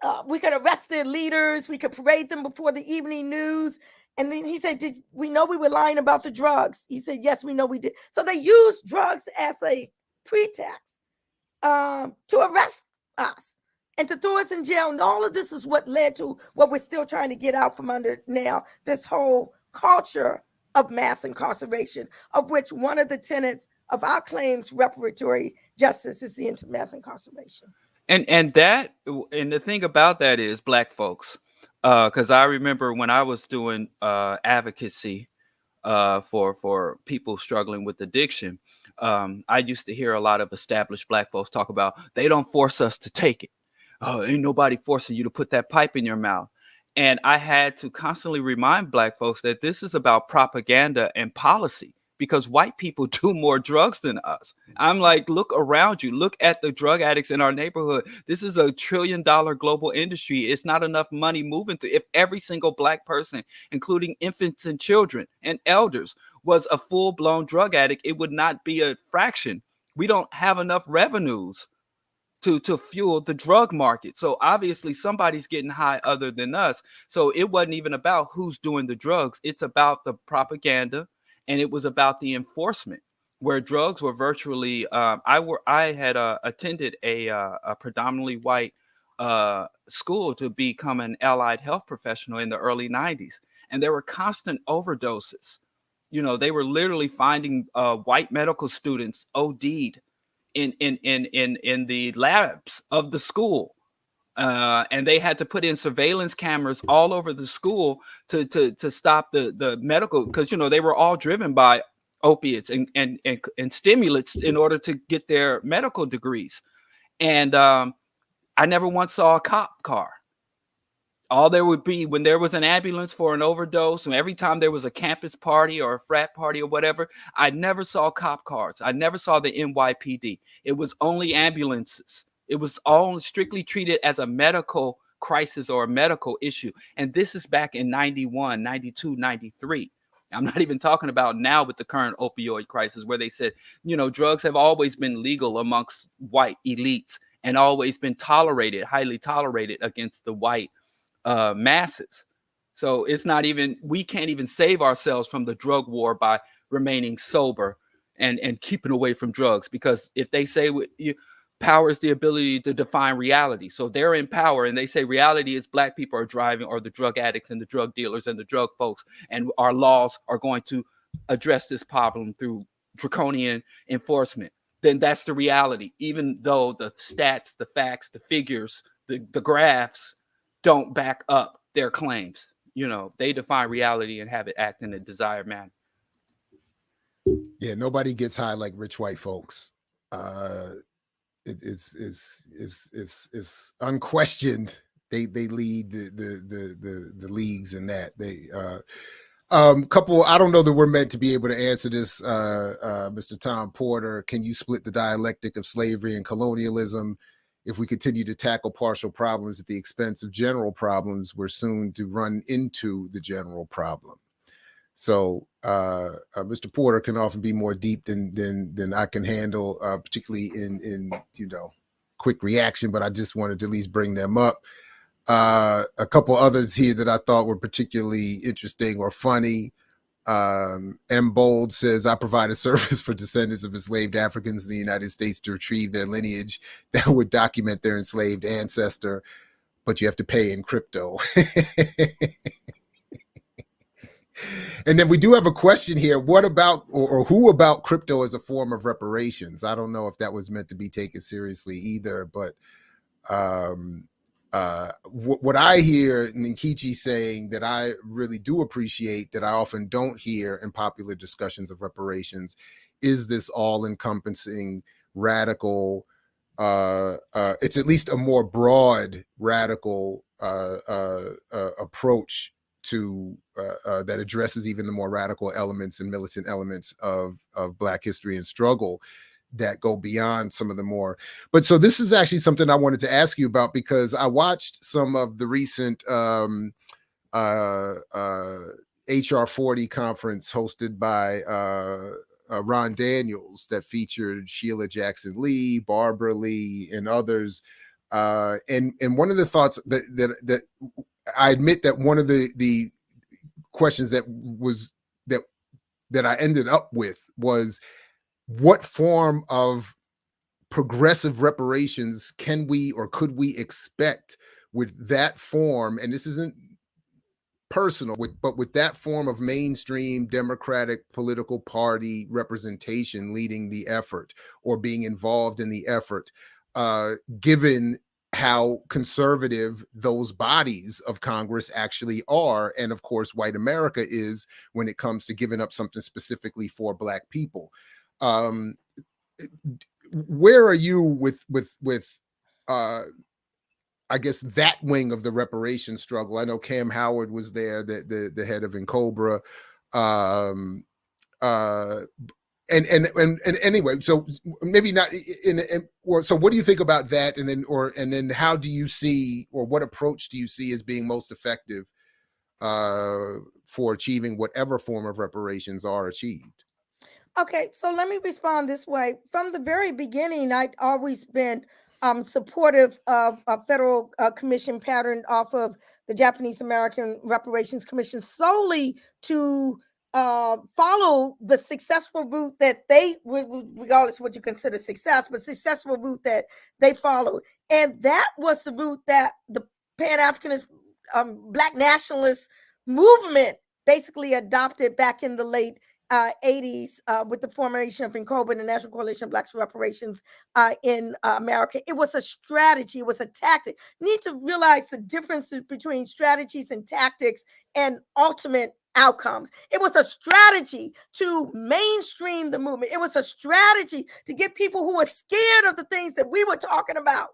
arrest their leaders, we could parade them before the evening news. And then he said, did we know we were lying about the drugs? He said, yes, we know we did. So they used drugs as a pretext to arrest us and to throw us in jail. And all of this is what led to what we're still trying to get out from under now, this whole culture of mass incarceration, of which one of the tenets of our claims reparatory justice is the end to mass incarceration. And the thing about that is Black folks, because I remember when I was doing advocacy, for people struggling with addiction. I used to hear a lot of established Black folks talk about, they don't force us to take it. Oh, ain't nobody forcing you to put that pipe in your mouth. And I had to constantly remind Black folks that this is about propaganda and policy, because white people do more drugs than us. I'm like, look around you, look at the drug addicts in our neighborhood. This is a $1 trillion global industry. It's not enough money moving through. If every single Black person, including infants and children and elders, was a full-blown drug addict, it would not be a fraction. We don't have enough revenues to fuel the drug market. So obviously somebody's getting high other than us. So it wasn't even about who's doing the drugs. It's about the propaganda, and it was about the enforcement, where drugs were virtually. I had attended a predominantly white school to become an allied health professional in the early 90s, and there were constant overdoses. You know, they were literally finding white medical students OD'd in the labs of the school, and they had to put in surveillance cameras all over the school to stop the medical, because you know they were all driven by opiates and stimulants in order to get their medical degrees. And I never once saw a cop car. All there would be when there was an ambulance for an overdose, and every time there was a campus party or a frat party or whatever, I never saw cop cars. I never saw the NYPD. It was only ambulances. It was all strictly treated as a medical crisis or a medical issue. And this is back in 91, 92, 93. I'm not even talking about now with the current opioid crisis, where they said, you know, drugs have always been legal amongst white elites and always been tolerated, highly tolerated against the white masses. So it's not even, we can't even save ourselves from the drug war by remaining sober and keeping away from drugs, because if they say power is the ability to define reality, so they're in power and they say reality is Black people are driving, or the drug addicts and the drug dealers and the drug folks, and our laws are going to address this problem through draconian enforcement, then that's the reality, even though the stats, the facts, the figures, the graphs don't back up their claims. You know, they define reality and have it act in a desired manner. Yeah, nobody gets high like rich white folks. It's unquestioned. They lead the leagues in that. They couple. I don't know that we're meant to be able to answer this, Mr. Tom Porter. Can you split the dialectic of slavery and colonialism? If we continue to tackle partial problems at the expense of general problems, we're soon to run into the general problem. So Mr. Porter can often be more deep than I can handle, particularly in you know, quick reaction, but I just wanted to at least bring them up. A couple others here that I thought were particularly interesting or funny. M. Bold says, I provide a service for descendants of enslaved Africans in the United States to retrieve their lineage that would document their enslaved ancestor, but you have to pay in crypto. And then we do have a question here. What about, or who about crypto as a form of reparations? I don't know if that was meant to be taken seriously either, but what I hear Nkechi saying that I really do appreciate, that I often don't hear in popular discussions of reparations, is this all-encompassing radical, it's at least a more broad radical approach to that addresses even the more radical elements and militant elements of Black history and struggle that go beyond some of the more. But so this is actually something I wanted to ask you about, because I watched some of the recent HR 40 conference hosted by Ron Daniels that featured Sheila Jackson Lee, Barbara Lee, and others. And one of the thoughts that I admit that one of the questions that I ended up with was, what form of progressive reparations can we or could we expect with that form? And this isn't personal, but with that form of mainstream Democratic political party representation leading the effort or being involved in the effort, given how conservative those bodies of Congress actually are, and of course white America is when it comes to giving up something specifically for Black people. Where are you with I guess that wing of the reparations struggle? I know Cam Howard was there, the head of Incobra. And anyway, so maybe not so what do you think about that? And then how do you see, or what approach do you see as being most effective for achieving whatever form of reparations are achieved? Okay, so let me respond this way. From the very beginning, I'd always been supportive of a federal commission patterned off of the Japanese American Reparations Commission, solely to follow the successful route that they, regardless of what you consider success, but successful route that they followed. And that was the route that the Pan-Africanist Black nationalist movement basically adopted back in the late 80s with the formation of Incobra, the National Coalition of Blacks for Reparations in America. It was a strategy, it was a tactic. You need to realize the differences between strategies and tactics and ultimate outcomes. It was a strategy to mainstream the movement. It was a strategy to get people who were scared of the things that we were talking about,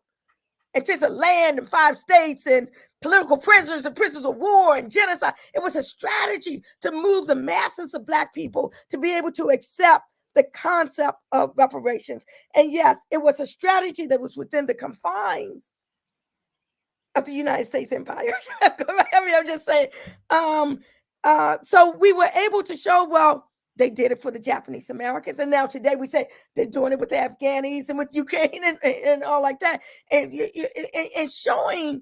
in terms of land and 5 states and political prisoners and prisoners of war and genocide. It was a strategy to move the masses of Black people to be able to accept the concept of reparations. And yes, it was a strategy that was within the confines of the United States Empire. I mean, I'm just saying. So we were able to show, well, they did it for the Japanese Americans. And now today we say they're doing it with the Afghanis and with Ukraine and all like that. And showing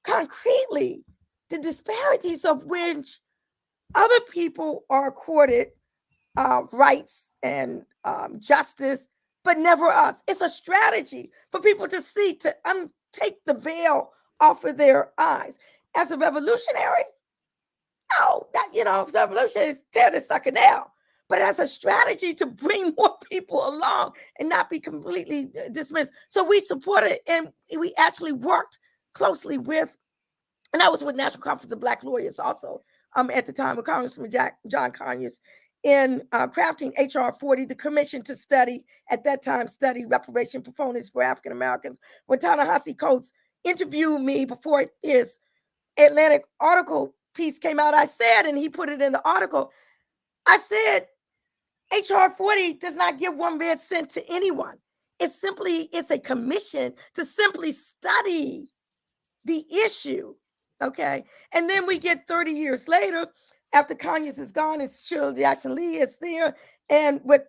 concretely the disparities of which other people are accorded rights and justice, but never us. It's a strategy for people to see, to take the veil off of their eyes. As a revolutionary, no, that, the revolution is tear this sucker down. But as a strategy to bring more people along and not be completely dismissed. So we supported, and we actually worked closely with, and I was with National Conference of Black Lawyers also at the time, with Congressman John Conyers, in crafting HR 40, the commission to study, at that time, study reparation proponents for African Americans. When Ta-Nehisi Coates interviewed me before his Atlantic article piece came out, I said, and he put it in the article, I said, HR 40 does not give 1 red cent to anyone. It's a commission to simply study the issue, okay? And then we get 30 years later, after Conyers is gone, it's Shirley Jackson Lee is there, and with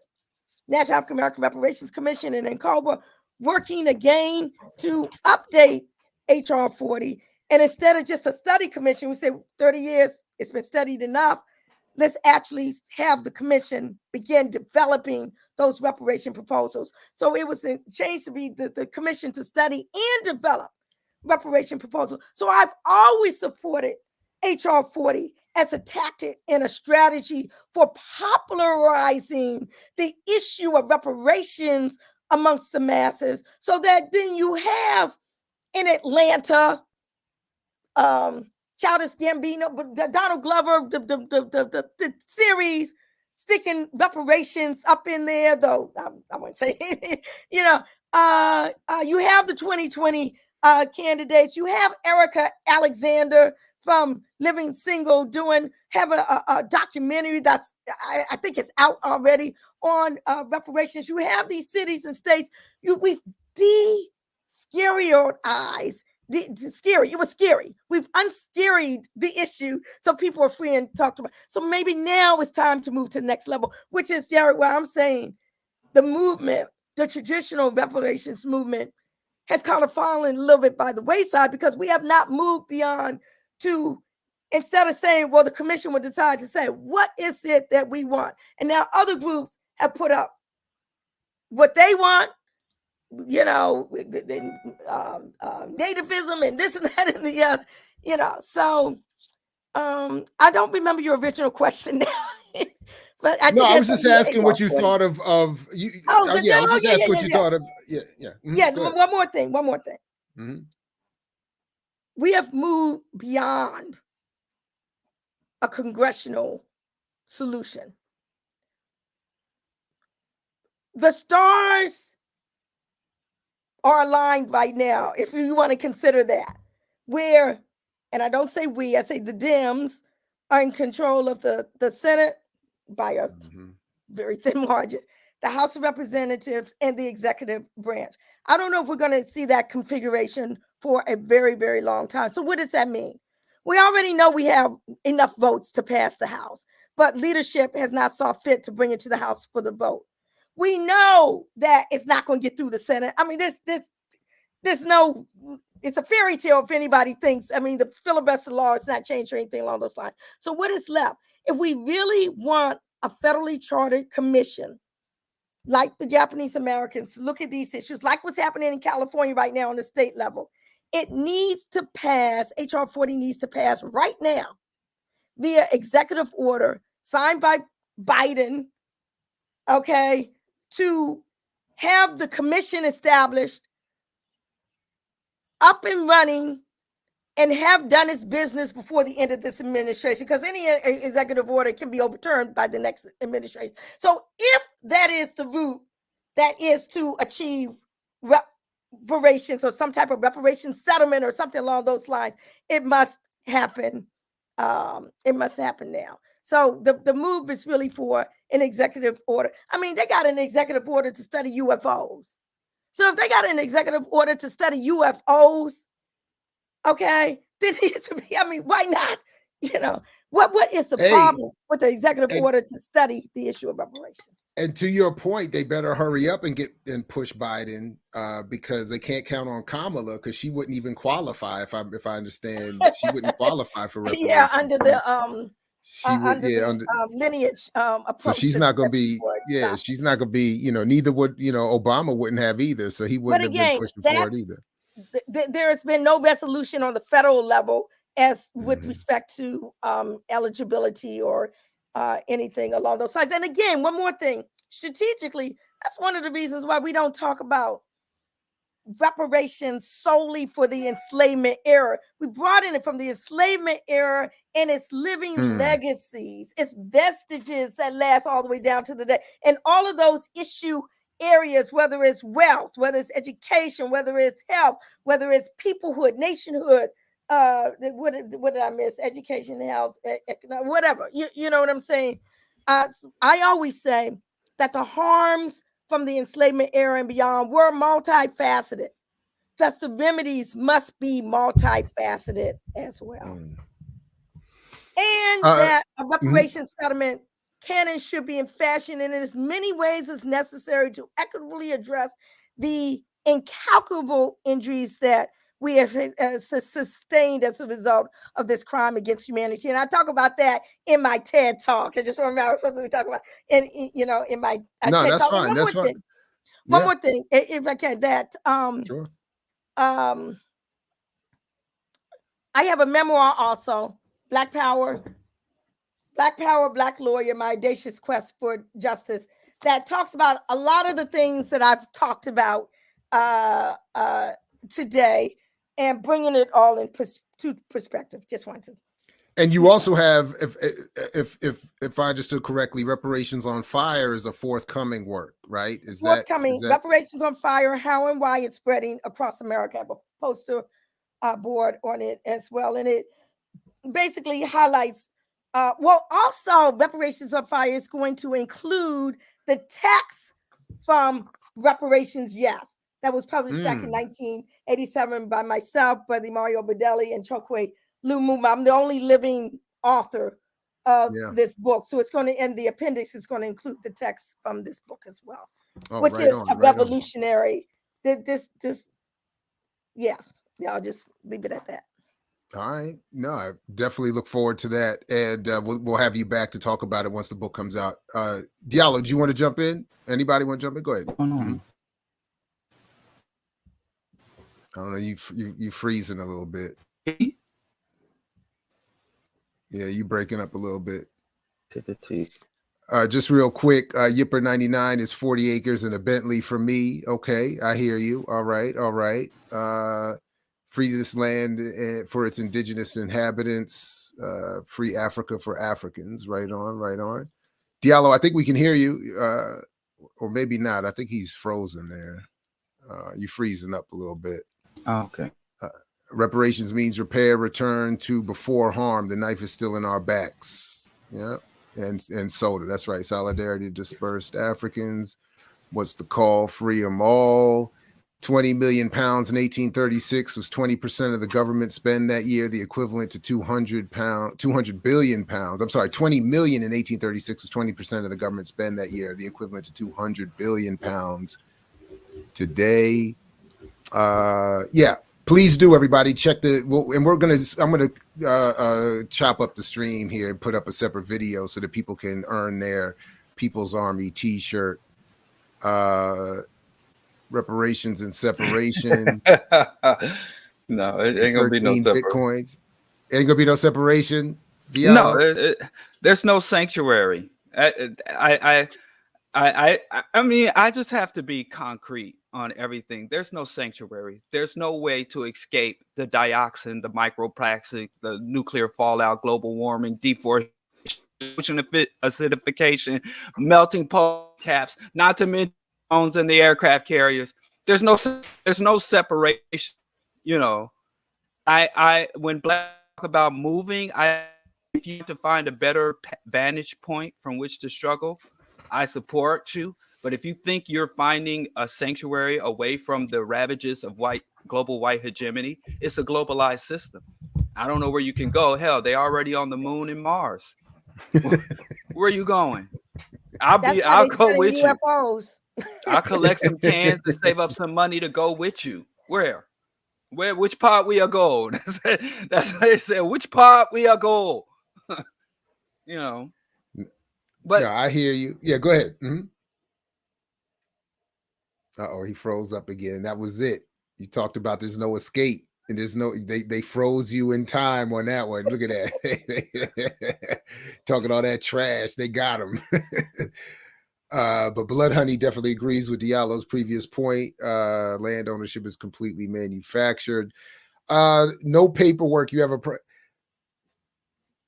National African American Reparations Commission and Incobra working again to update HR 40. And instead of just a study commission, we say 30 years, it's been studied enough. Let's actually have the commission begin developing those reparation proposals. So it was changed to be the commission to study and develop reparation proposals. So I've always supported HR 40 as a tactic and a strategy for popularizing the issue of reparations amongst the masses, so that then you have in Atlanta, Childish Gambino, Donald Glover, the series sticking reparations up in there, though I wouldn't say, you have the 2020 candidates. You have Erica Alexander from Living Single having a documentary that's, I think it's out already on reparations. You have these cities and states. We've de-stereotyped. It was scary. We've unscaried the issue so people are free and talk about. So maybe now it's time to move to the next level, which is, Gerald, where I'm saying the movement, the traditional reparations movement, has kind of fallen a little bit by the wayside, because we have not moved beyond to, instead of saying, well, the commission will decide, to say, what is it that we want? And now other groups have put up what they want, nativism and this and that and the other, So I don't remember your original question now. But I was just asking what you thought of you. I was just asking what you thought of. Yeah. Mm-hmm. Yeah. One more thing. We have moved beyond a congressional solution. The stars are aligned right now, if you want to consider that, where, and I don't say we, I say the Dems are in control of the Senate by a very thin margin, the House of Representatives, and the executive branch. I don't know if we're going to see that configuration for a very, very long time. So what does that mean? We already know we have enough votes to pass the House, but leadership has not saw fit to bring it to the House for the vote. We know that it's not going to get through the Senate. I mean, there's no, it's a fairy tale if anybody thinks, I mean, the filibuster law is not changed or anything along those lines. So what is left? If we really want a federally chartered commission, like the Japanese Americans, to look at these issues, like what's happening in California right now on the state level, it needs to pass, HR 40 needs to pass right now via executive order signed by Biden, okay, to have the commission established, up and running, and have done its business before the end of this administration, because any executive order can be overturned by the next administration. So if that is the route that is to achieve reparations or some type of reparations settlement or something along those lines, it must happen. It must happen now. So the move is really for an executive order. I mean, they got an executive order to study UFOs. So if they got an executive order to study UFOs, okay, then it needs to be, I mean, why not? You know, what is the problem with the executive order to study the issue of reparations? And to your point, they better hurry up and push Biden because they can't count on Kamala because she wouldn't even qualify. If I understand, she wouldn't qualify for reparations. Yeah, under the lineage approach. So she's not going to be. Yeah, she's not going to be. You know, neither would Obama wouldn't have either. So he wouldn't have been pushing for it either. There has been no resolution on the federal level as with respect to eligibility or anything along those lines. And again, one more thing, strategically, that's one of the reasons why we don't talk about reparations solely for the enslavement era. We brought in it from the enslavement era and its living legacies, its vestiges that last all the way down to the day, and all of those issue areas, whether it's wealth, whether it's education, whether it's health, whether it's peoplehood, nationhood, what did I miss? Education, health, whatever. You know what I'm saying? I always say that the harms from the enslavement era and beyond were multifaceted. Thus, the remedies must be multifaceted as well. And that a reparations settlement can and should be in fashion and in as many ways as necessary to equitably address the incalculable injuries that we have sustained as a result of this crime against humanity. And I talk about that in my TED Talk. I just remember I was supposed to be talking about in my TED that's Talk. fine. That's fine. One more thing, if I can, that sure. I have a memoir also, Black Power, Black Lawyer, My Audacious Quest for Justice, that talks about a lot of the things that I've talked about today and bringing it all in perspective. Just wanted to. And you also have, if I understood correctly, Reparations on Fire is a forthcoming work, right? Is forthcoming? Reparations on Fire, How and Why It's Spreading Across America. I have a poster board on it as well, and it basically highlights. Also, Reparations on Fire is going to include the text from Reparations, Yes, that was published back in 1987 by myself, Brother Mario Badelli, and Chokwe Lumumba. I'm the only living author of this book, so it's going to, and the appendix is going to include the text from this book as well, which is a revolutionary. I'll just leave it at that. All right. No, I definitely look forward to that. And we'll have you back to talk about it once the book comes out. Diallo, do you want to jump in? Anybody want to jump in? Go ahead. I don't know. You freezing a little bit. Yeah, you breaking up a little bit. Just real quick, Yipper 99 is 40 acres and a Bentley for me. Okay, I hear you. All right. free this land for its indigenous inhabitants, free Africa for Africans. Right on, right on. Diallo, I think we can hear you, or maybe not. I think he's frozen there. You freezing up a little bit. Oh, okay. Reparations means repair, return to before harm. The knife is still in our backs. Yeah, and soda. That's right. Solidarity to dispersed Africans. What's the call? Free them all. 20 million pounds in 1836 was 20% of the government spend that year, the equivalent to 200 billion pounds. I'm sorry, 20 million in 1836 was 20% of the government spend that year, the equivalent to 200 billion pounds today. Yeah, please do, everybody. Check I'm gonna chop up the stream here and put up a separate video so that people can earn their People's Army t-shirt. Reparations and separation. No, it ain't gonna be no Bitcoins. Ain't gonna be no separation. No, there's no sanctuary. I mean, I just have to be concrete on everything. There's no sanctuary. There's no way to escape the dioxin, the microplastic, the nuclear fallout, global warming, deforestation, acidification, melting polar caps, not to mention drones and the aircraft carriers. There's no separation. You know, when Black talk about moving, if you have to find a better vantage point from which to struggle, I support you. But if you think you're finding a sanctuary away from the ravages of global white hegemony, it's a globalized system. I don't know where you can go. Hell, they already on the moon and Mars. Where are you going? I'll go with UFOs. you. I'll collect some cans to save up some money to go with you. Where? Which part we are going? That's what they said. Which part we are going? You know. But yeah, I hear you. Yeah, go ahead. Mm-hmm. Uh-oh, he froze up again. That was it. You talked about there's no escape. And there's no, they froze you in time on that one. Look at that. Talking all that trash. They got him. But Blood Honey definitely agrees with Diallo's previous point. Land ownership is completely manufactured. No paperwork. You have a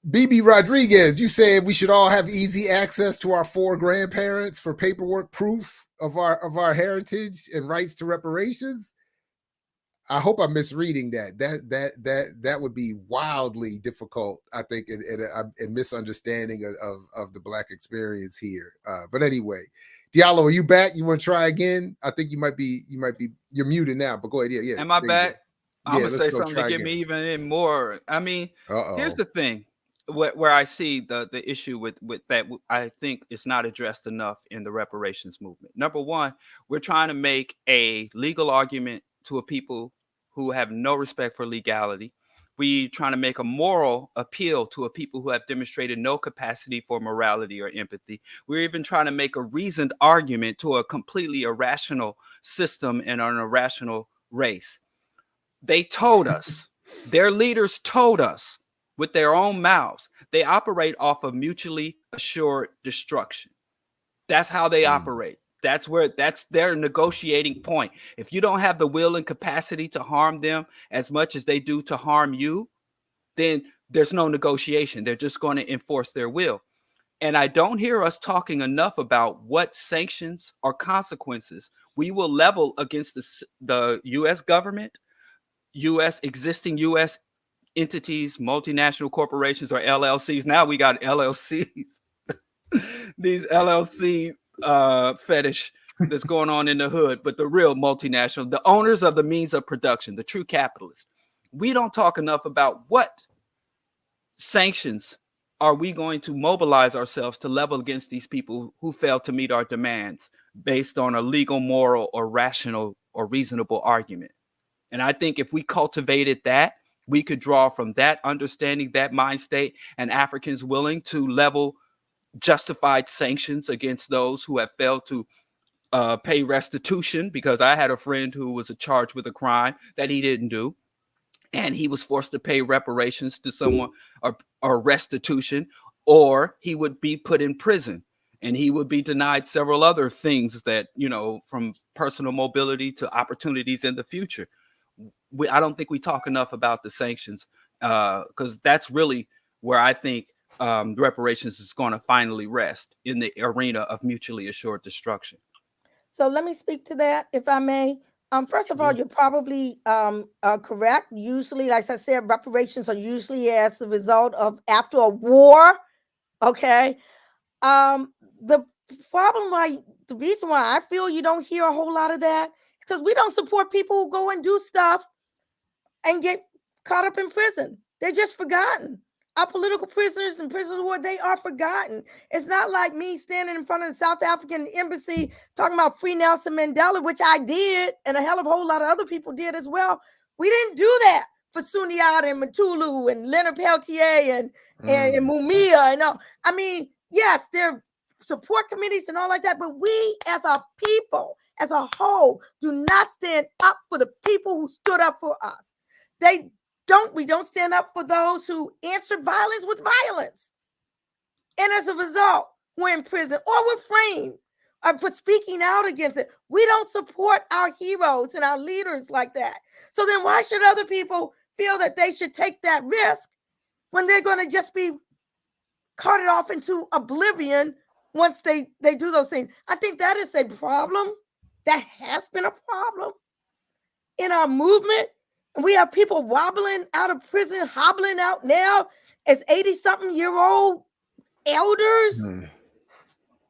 BB Rodriguez, you said we should all have easy access to our 4 grandparents for paperwork proof of our heritage and rights to reparations. I hope I'm misreading that. That would be wildly difficult, I think, and misunderstanding of the Black experience here. But anyway, Diallo, are you back? You want to try again? I think you're muted now. But go ahead. Yeah. Am I back? I'm gonna say something to get me even more. I mean, here's the thing. Where I see the issue with that, I think it's not addressed enough in the reparations movement. Number one, we're trying to make a legal argument to a people who have no respect for legality. We trying to make a moral appeal to a people who have demonstrated no capacity for morality or empathy. We're even trying to make a reasoned argument to a completely irrational system and an irrational race. They told us, their leaders told us with their own mouths, they operate off of mutually assured destruction. That's how they operate. That's their negotiating point. If you don't have the will and capacity to harm them as much as they do to harm you, then there's no negotiation. They're just going to enforce their will. And I don't hear us talking enough about what sanctions or consequences we will level against the U.S. government, existing U.S. entities, multinational corporations, or LLCs. Now we got LLCs. These LLC fetish that's going on in the hood, but the real multinational, the owners of the means of production, the true capitalists. We don't talk enough about what sanctions are we going to mobilize ourselves to level against these people who fail to meet our demands based on a legal, moral, or rational or reasonable argument. And I think if we cultivated that, we could draw from that understanding, that mind state, and Africans willing to level justified sanctions against those who have failed to pay restitution, because I had a friend who was charged with a crime that he didn't do, and he was forced to pay reparations to someone or restitution, or he would be put in prison and he would be denied several other things that, from personal mobility to opportunities in the future. I don't think we talk enough about the sanctions, because that's really where I think reparations is going to finally rest, in the arena of mutually assured destruction. So let me speak to that, if I may. First of all, you're probably correct. Usually, like I said, reparations are usually as a result of after a war. Okay. The the reason why I feel you don't hear a whole lot of that is because we don't support people who go and do stuff and get caught up in prison. They're just forgotten. Our political prisoners and prisoners of war, they are forgotten. It's not like me standing in front of the South African embassy talking about free Nelson Mandela, which I did, and a hell of a whole lot of other people did as well. We didn't do that for Sunyata and Matulu and Leonard Peltier and Mumia and all. I mean, yes, there are support committees and all like that, but we as a people, as a whole, do not stand up for the people who stood up for us. We don't stand up for those who answered violence with violence. And as a result, we're in prison or we're framed for speaking out against it. We don't support our heroes and our leaders like that. So then why should other people feel that they should take that risk when they're going to just be carted off into oblivion once they do those things? I think that is a problem. That has been a problem in our movement. And we have people wobbling out of prison, hobbling out now as 80-something-year-old elders.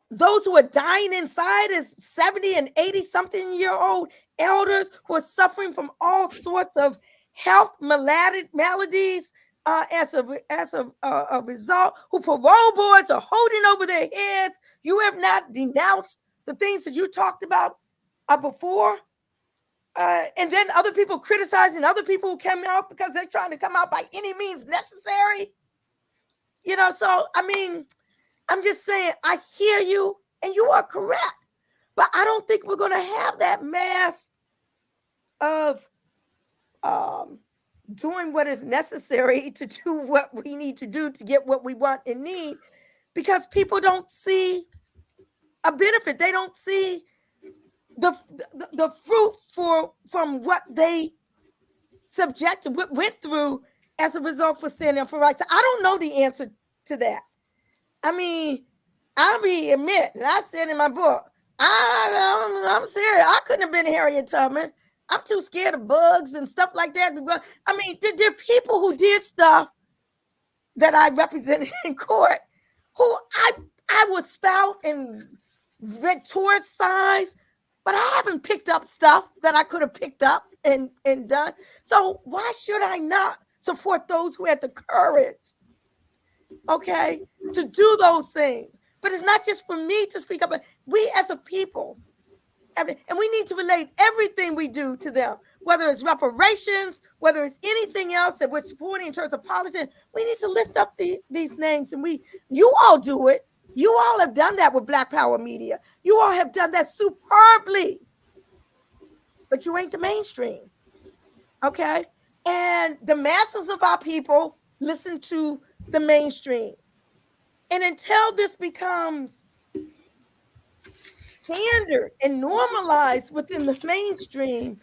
Those who are dying inside as 70 and 80-something-year-old elders who are suffering from all sorts of health maladies as a result, who parole boards are holding over their heads. You have not denounced the things that you talked about before. And then other people criticizing other people who came out because they're trying to come out by any means necessary. So, I mean, I'm just saying, I hear you and you are correct. But I don't think we're going to have that mass of doing what is necessary to do what we need to do to get what we want and need, because people don't see a benefit. They don't see the fruit from what they went through as a result for standing up for rights. I don't know the answer to that. I mean, I'll admit, and I said in my book, I'm serious. I couldn't have been Harriet Tubman. I'm too scared of bugs and stuff like that. I mean, there are people who did stuff that I represented in court who I would spout and rhetoricize, but I haven't picked up stuff that I could have picked up and done. So why should I not support those who had the courage, okay, to do those things? But it's not just for me to speak up. We as a people, and we need to relate everything we do to them, whether it's reparations, whether it's anything else that we're supporting in terms of policy. We need to lift up these names, and you all do it. You all have done that with Black Power Media. You all have done that superbly, but you ain't the mainstream, okay? And the masses of our people listen to the mainstream. And until this becomes standard and normalized within the mainstream,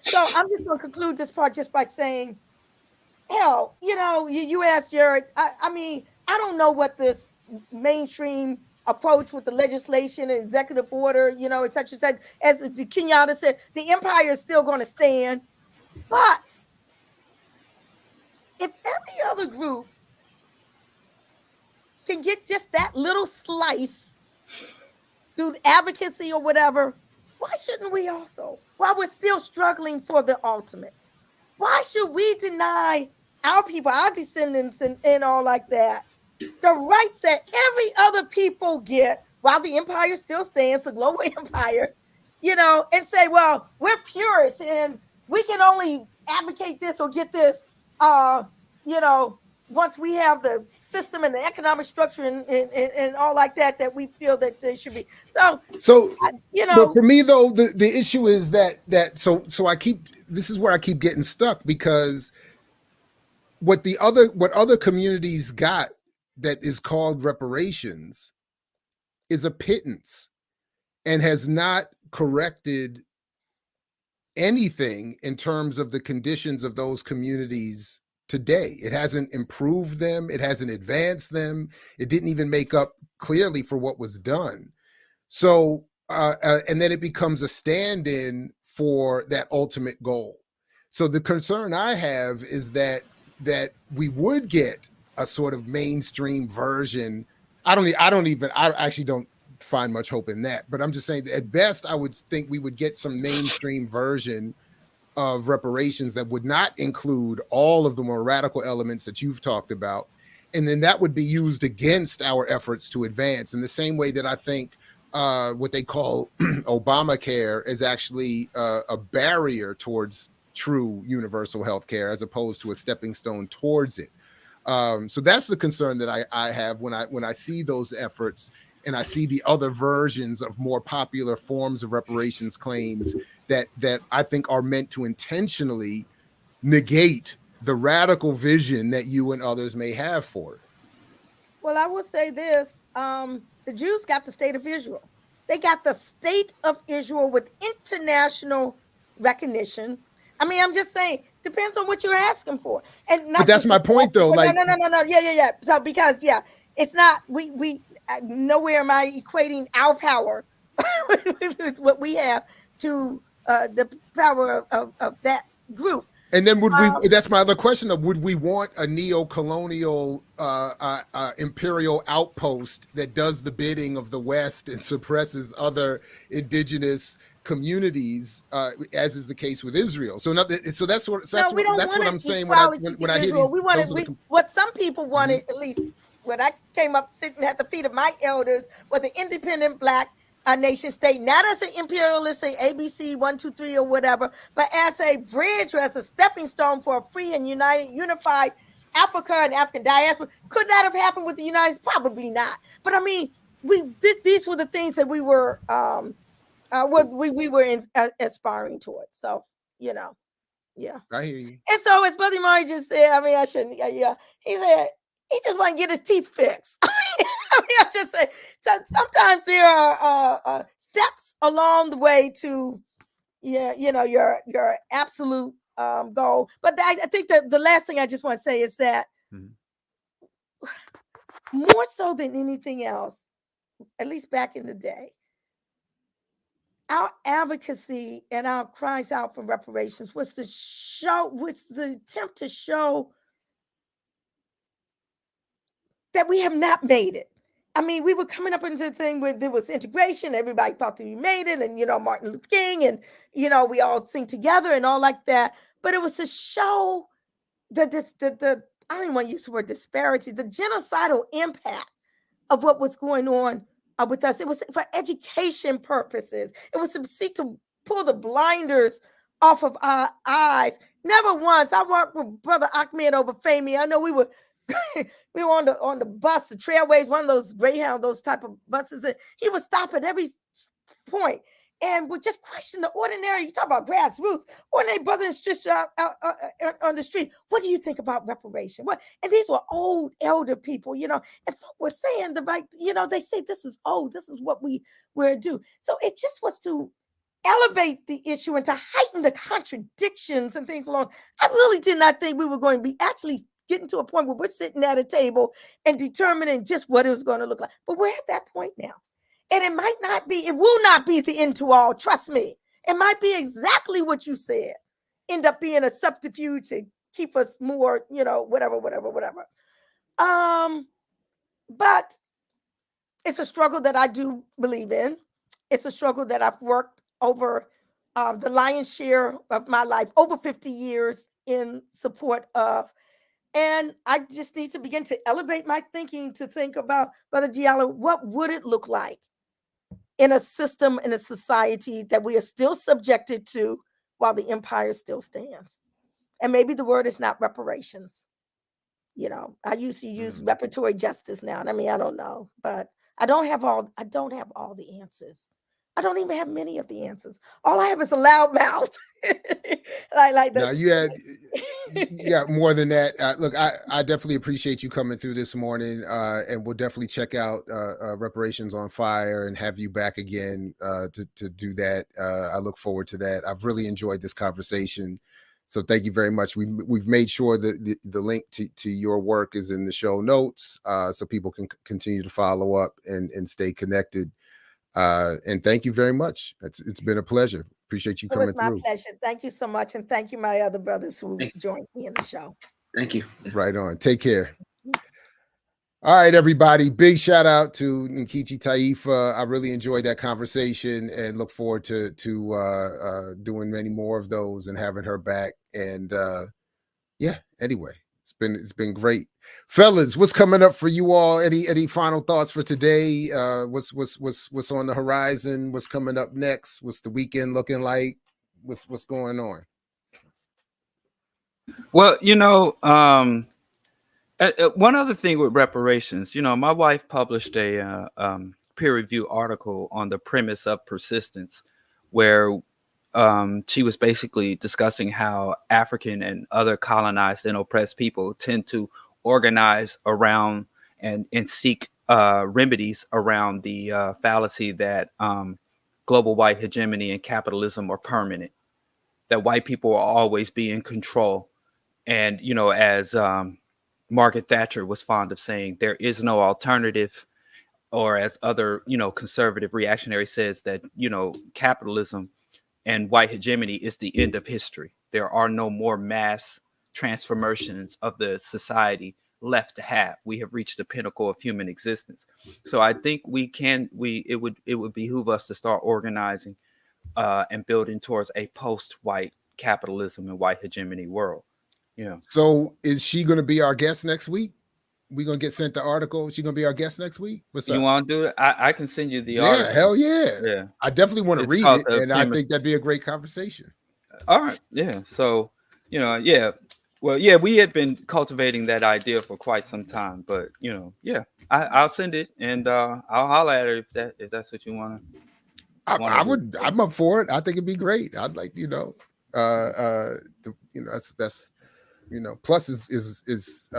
so I'm just going to conclude this part just by saying, hell, you asked Gerald, I mean, I don't know what this mainstream approach with the legislation and executive order, et cetera, as Kenyatta said, the empire is still going to stand. But if every other group can get just that little slice through advocacy or whatever, why shouldn't we also? While we're still struggling for the ultimate, why should we deny our people, our descendants, and all like that, the rights that every other people get while the empire still stands, the global empire, and say, well, we're purists and we can only advocate this or get this, once we have the system and the economic structure and all like that we feel that they should be. So but for me though, the issue is that this is where I keep getting stuck, because what other communities got that is called reparations is a pittance and has not corrected anything in terms of the conditions of those communities today. It hasn't improved them. It hasn't advanced them. It didn't even make up clearly for what was done. So, and then it becomes a stand-in for that ultimate goal. So the concern I have is that we would get a sort of mainstream version. I actually don't find much hope in that, but I'm just saying that at best, I would think we would get some mainstream version of reparations that would not include all of the more radical elements that you've talked about. And then that would be used against our efforts to advance in the same way that I think what they call Obamacare is actually a barrier towards true universal health care as opposed to a stepping stone towards it. So that's the concern that I have when I see those efforts and I see the other versions of more popular forms of reparations claims that I think are meant to intentionally negate the radical vision that you and others may have for it. Well, I will say this. The Jews got the state of Israel. They got the state of Israel with international recognition. I mean, I'm just saying, depends on what you're asking for. And not but that's my point, though. Like, no. Yeah. So because it's not. We nowhere am I equating our power with what we have to the power of that group. And then that's my other question of, would we want a neo-colonial imperial outpost that does the bidding of the West and suppresses other indigenous communities, as is the case with Israel? So that's what I'm saying when I hear these. What some people wanted, at least when I came up sitting at the feet of my elders, was an independent Black nation state, not as an imperialistic ABC 1, 2, 3 or whatever, but as a bridge or as a stepping stone for a free and unified Africa and African diaspora. Could that have happened with the United States? Probably not. But I mean, these were the things that we were aspiring towards. So yeah. I hear you. And so as Brother Murray just said, I mean, I shouldn't. He said he just want to get his teeth fixed. I just say sometimes there are steps along the way to your absolute goal. But I think that the last thing I just want to say is that more so than anything else, at least back in the day, our advocacy and our cries out for reparations was the attempt to show that we have not made it. I mean, we were coming up into the thing where there was integration. Everybody thought that we made it. And, Martin Luther King and, we all sing together and all like that. But it was to show I don't even want to use the word disparity, the genocidal impact of what was going on with us. It was for education purposes. It was to seek to pull the blinders off of our eyes. Never once. I worked with Brother Ahmed over Fahmy. I know we were on the bus, the Trailways, one of those Greyhound, those type of buses, and he would stop at every point and would just question the ordinary. You talk about grassroots, ordinary brothers just out on the street. What do you think about reparation? What? And these were old, elder people, and folk were saying the right. They say this is old. This is what we're due. So it just was to elevate the issue and to heighten the contradictions and things along. I really did not think we were going to be actually getting to a point where we're sitting at a table and determining just what it was going to look like. But we're at that point now. And it will not be the end to all. Trust me. It might be exactly what you said. End up being a subterfuge to keep us more, whatever. But it's a struggle that I do believe in. It's a struggle that I've worked over the lion's share of my life, over 50 years in support of. And I just need to begin to elevate my thinking to think about, Brother Giallo, what would it look like in a system, in a society that we are still subjected to while the empire still stands? And maybe the word is not reparations. I used to use reparatory justice now. I mean, I don't know, but I don't have all the answers. I don't even have many of the answers. All I have is a loud mouth. like now you got more than that. Look, I definitely appreciate you coming through this morning, and we'll definitely check out Reparations on Fire and have you back again to do that. I look forward to that. I've really enjoyed this conversation. So thank you very much. We've made sure that the link to your work is in the show notes, so people can continue to follow up and stay connected. And thank you very much. It's been a pleasure. Appreciate you coming through. It was my pleasure. Thank you so much. And thank you, my other brothers who joined me in the show. Thank you. Right on. Take care. All right, everybody. Big shout out to Nkechi Taifa. I really enjoyed that conversation and look forward to doing many more of those and having her back. And yeah, anyway, it's been great. Fellas, what's coming up for you all? Any final thoughts for today? What's on the horizon? What's coming up next? What's the weekend looking like? What's going on? Well, one other thing with reparations, my wife published a peer-reviewed article on the premise of persistence, where she was basically discussing how African and other colonized and oppressed people tend to organize around and seek remedies around the fallacy that global white hegemony and capitalism are permanent, that white people will always be in control. And, as Margaret Thatcher was fond of saying, there is no alternative, or as other, conservative reactionary says, that, capitalism and white hegemony is the end of history. There are no more mass transformations of the society left to have. We have reached the pinnacle of human existence. So I think it would behoove us to start organizing and building towards a post-white capitalism and white hegemony world. So is she going to be our guest next week? We're going to get sent the article. She's going to be our guest next week. What's up? You want to do it? I can send you the article. Hell yeah. Yeah. I definitely want to read it, and I think that'd be a great conversation. All right. Yeah. So, yeah. Well, yeah, we had been cultivating that idea for quite some time, but I'll send it, and I'll holler at her if that's what you want to. I'm up for it. I think it'd be great. I'd like, that's plus is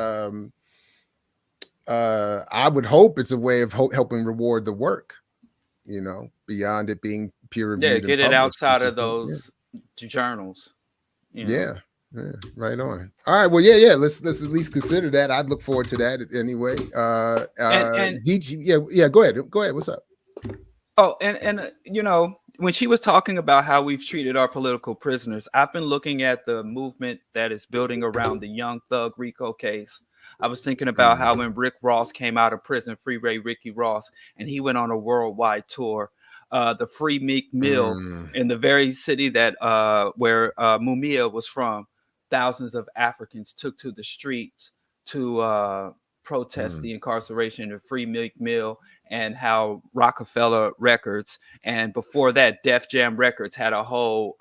I would hope it's a way of helping reward the work, beyond it being peer reviewed. Yeah, get it outside of those journals. Yeah, right on. All right, well, yeah. Let's at least consider that. I'd look forward to that anyway. Go ahead. What's up? Oh, and when she was talking about how we've treated our political prisoners, I've been looking at the movement that is building around the Young Thug RICO case. I was thinking about how when Rick Ross came out of prison, Free Ray Ricky Ross, and he went on a worldwide tour, the Free Meek Mill in the very city that where Mumia was from, thousands of Africans took to the streets to protest the incarceration of Free Meek Mill, and how Rockefeller Records, and before that, Def Jam Records had a whole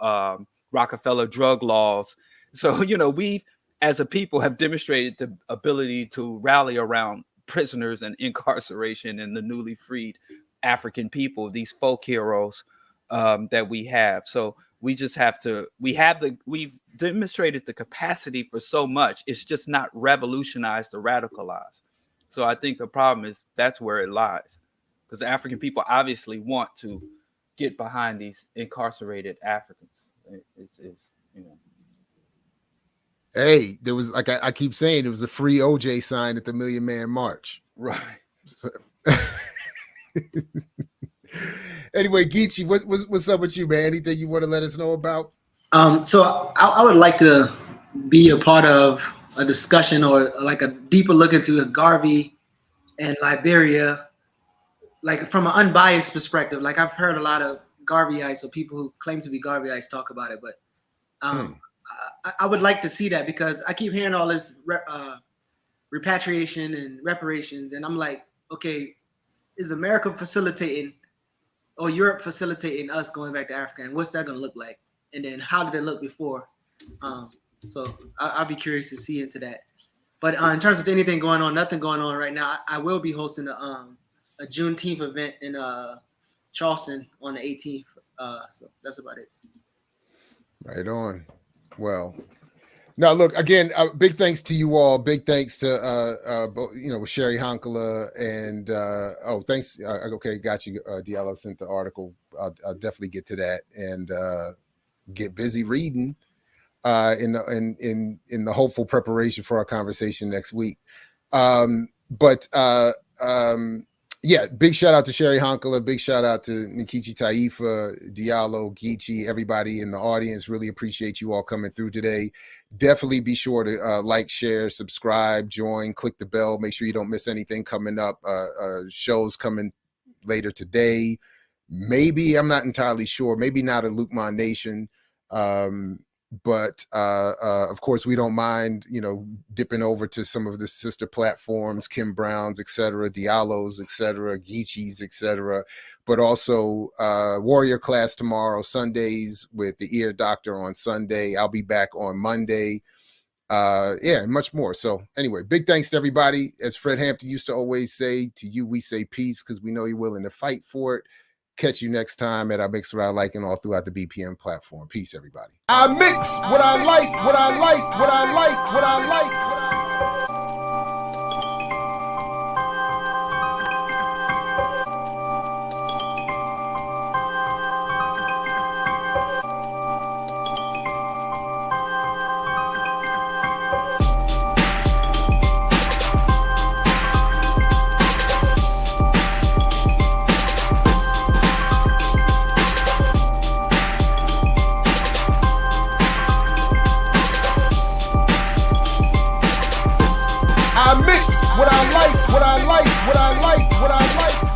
Rockefeller drug laws. So, we as a people have demonstrated the ability to rally around prisoners and incarceration and the newly freed African people, these folk heroes that we have. So we just have to, we've demonstrated the capacity for so much. It's just not revolutionized or radicalized. So I think the problem is that's where it lies, because African people obviously want to get behind these incarcerated Africans. It's Hey, there was, like I keep saying, there was a free OJ sign at the Million Man March. Right. So, anyway, Geechee, what's up with you, man? Anything you want to let us know about? So I would like to be a part of a discussion or like a deeper look into Garvey and Liberia, like from an unbiased perspective. Like I've heard a lot of Garveyites or people who claim to be Garveyites talk about it, but I would like to see that, because I keep hearing all this repatriation and reparations, and I'm like, okay, is America facilitating or Europe facilitating us going back to Africa, and what's that going to look like? And then how did it look before? So I'll be curious to see into that. But in terms of anything going on, nothing going on right now. I will be hosting a Juneteenth event in Charleston on the 18th. So that's about it. Right on. Well, now look again. Big thanks to you all. Big thanks to with Cheri, Honkala, and thanks. Okay, got you. Diallo sent the article. I'll definitely get to that and get busy reading in the hopeful preparation for our conversation next week. Yeah, big shout out to Cheri, Honkala, big shout out to Nkechi Taifa, Diallo, Geechee, everybody in the audience. Really appreciate you all coming through today. Definitely be sure to like, share, subscribe, join, click the bell. Make sure you don't miss anything coming up. Shows coming later today. Maybe, I'm not entirely sure, maybe not a Luke Mon Nation. But of course, we don't mind, dipping over to some of the sister platforms, Kim Brown's, etc., Diallo's, etc., Geechee's, etc., but also Warrior Class tomorrow, Sundays with the Ear Doctor on Sunday. I'll be back on Monday. And much more. So anyway, big thanks to everybody. As Fred Hampton used to always say, to you, we say peace because we know you're willing to fight for it. Catch you next time at I Mix What I Like and all throughout the BPM platform. Peace, everybody. I mix what I like, what I like, what I like, what I like. What I like, what I like, what I like, what I like.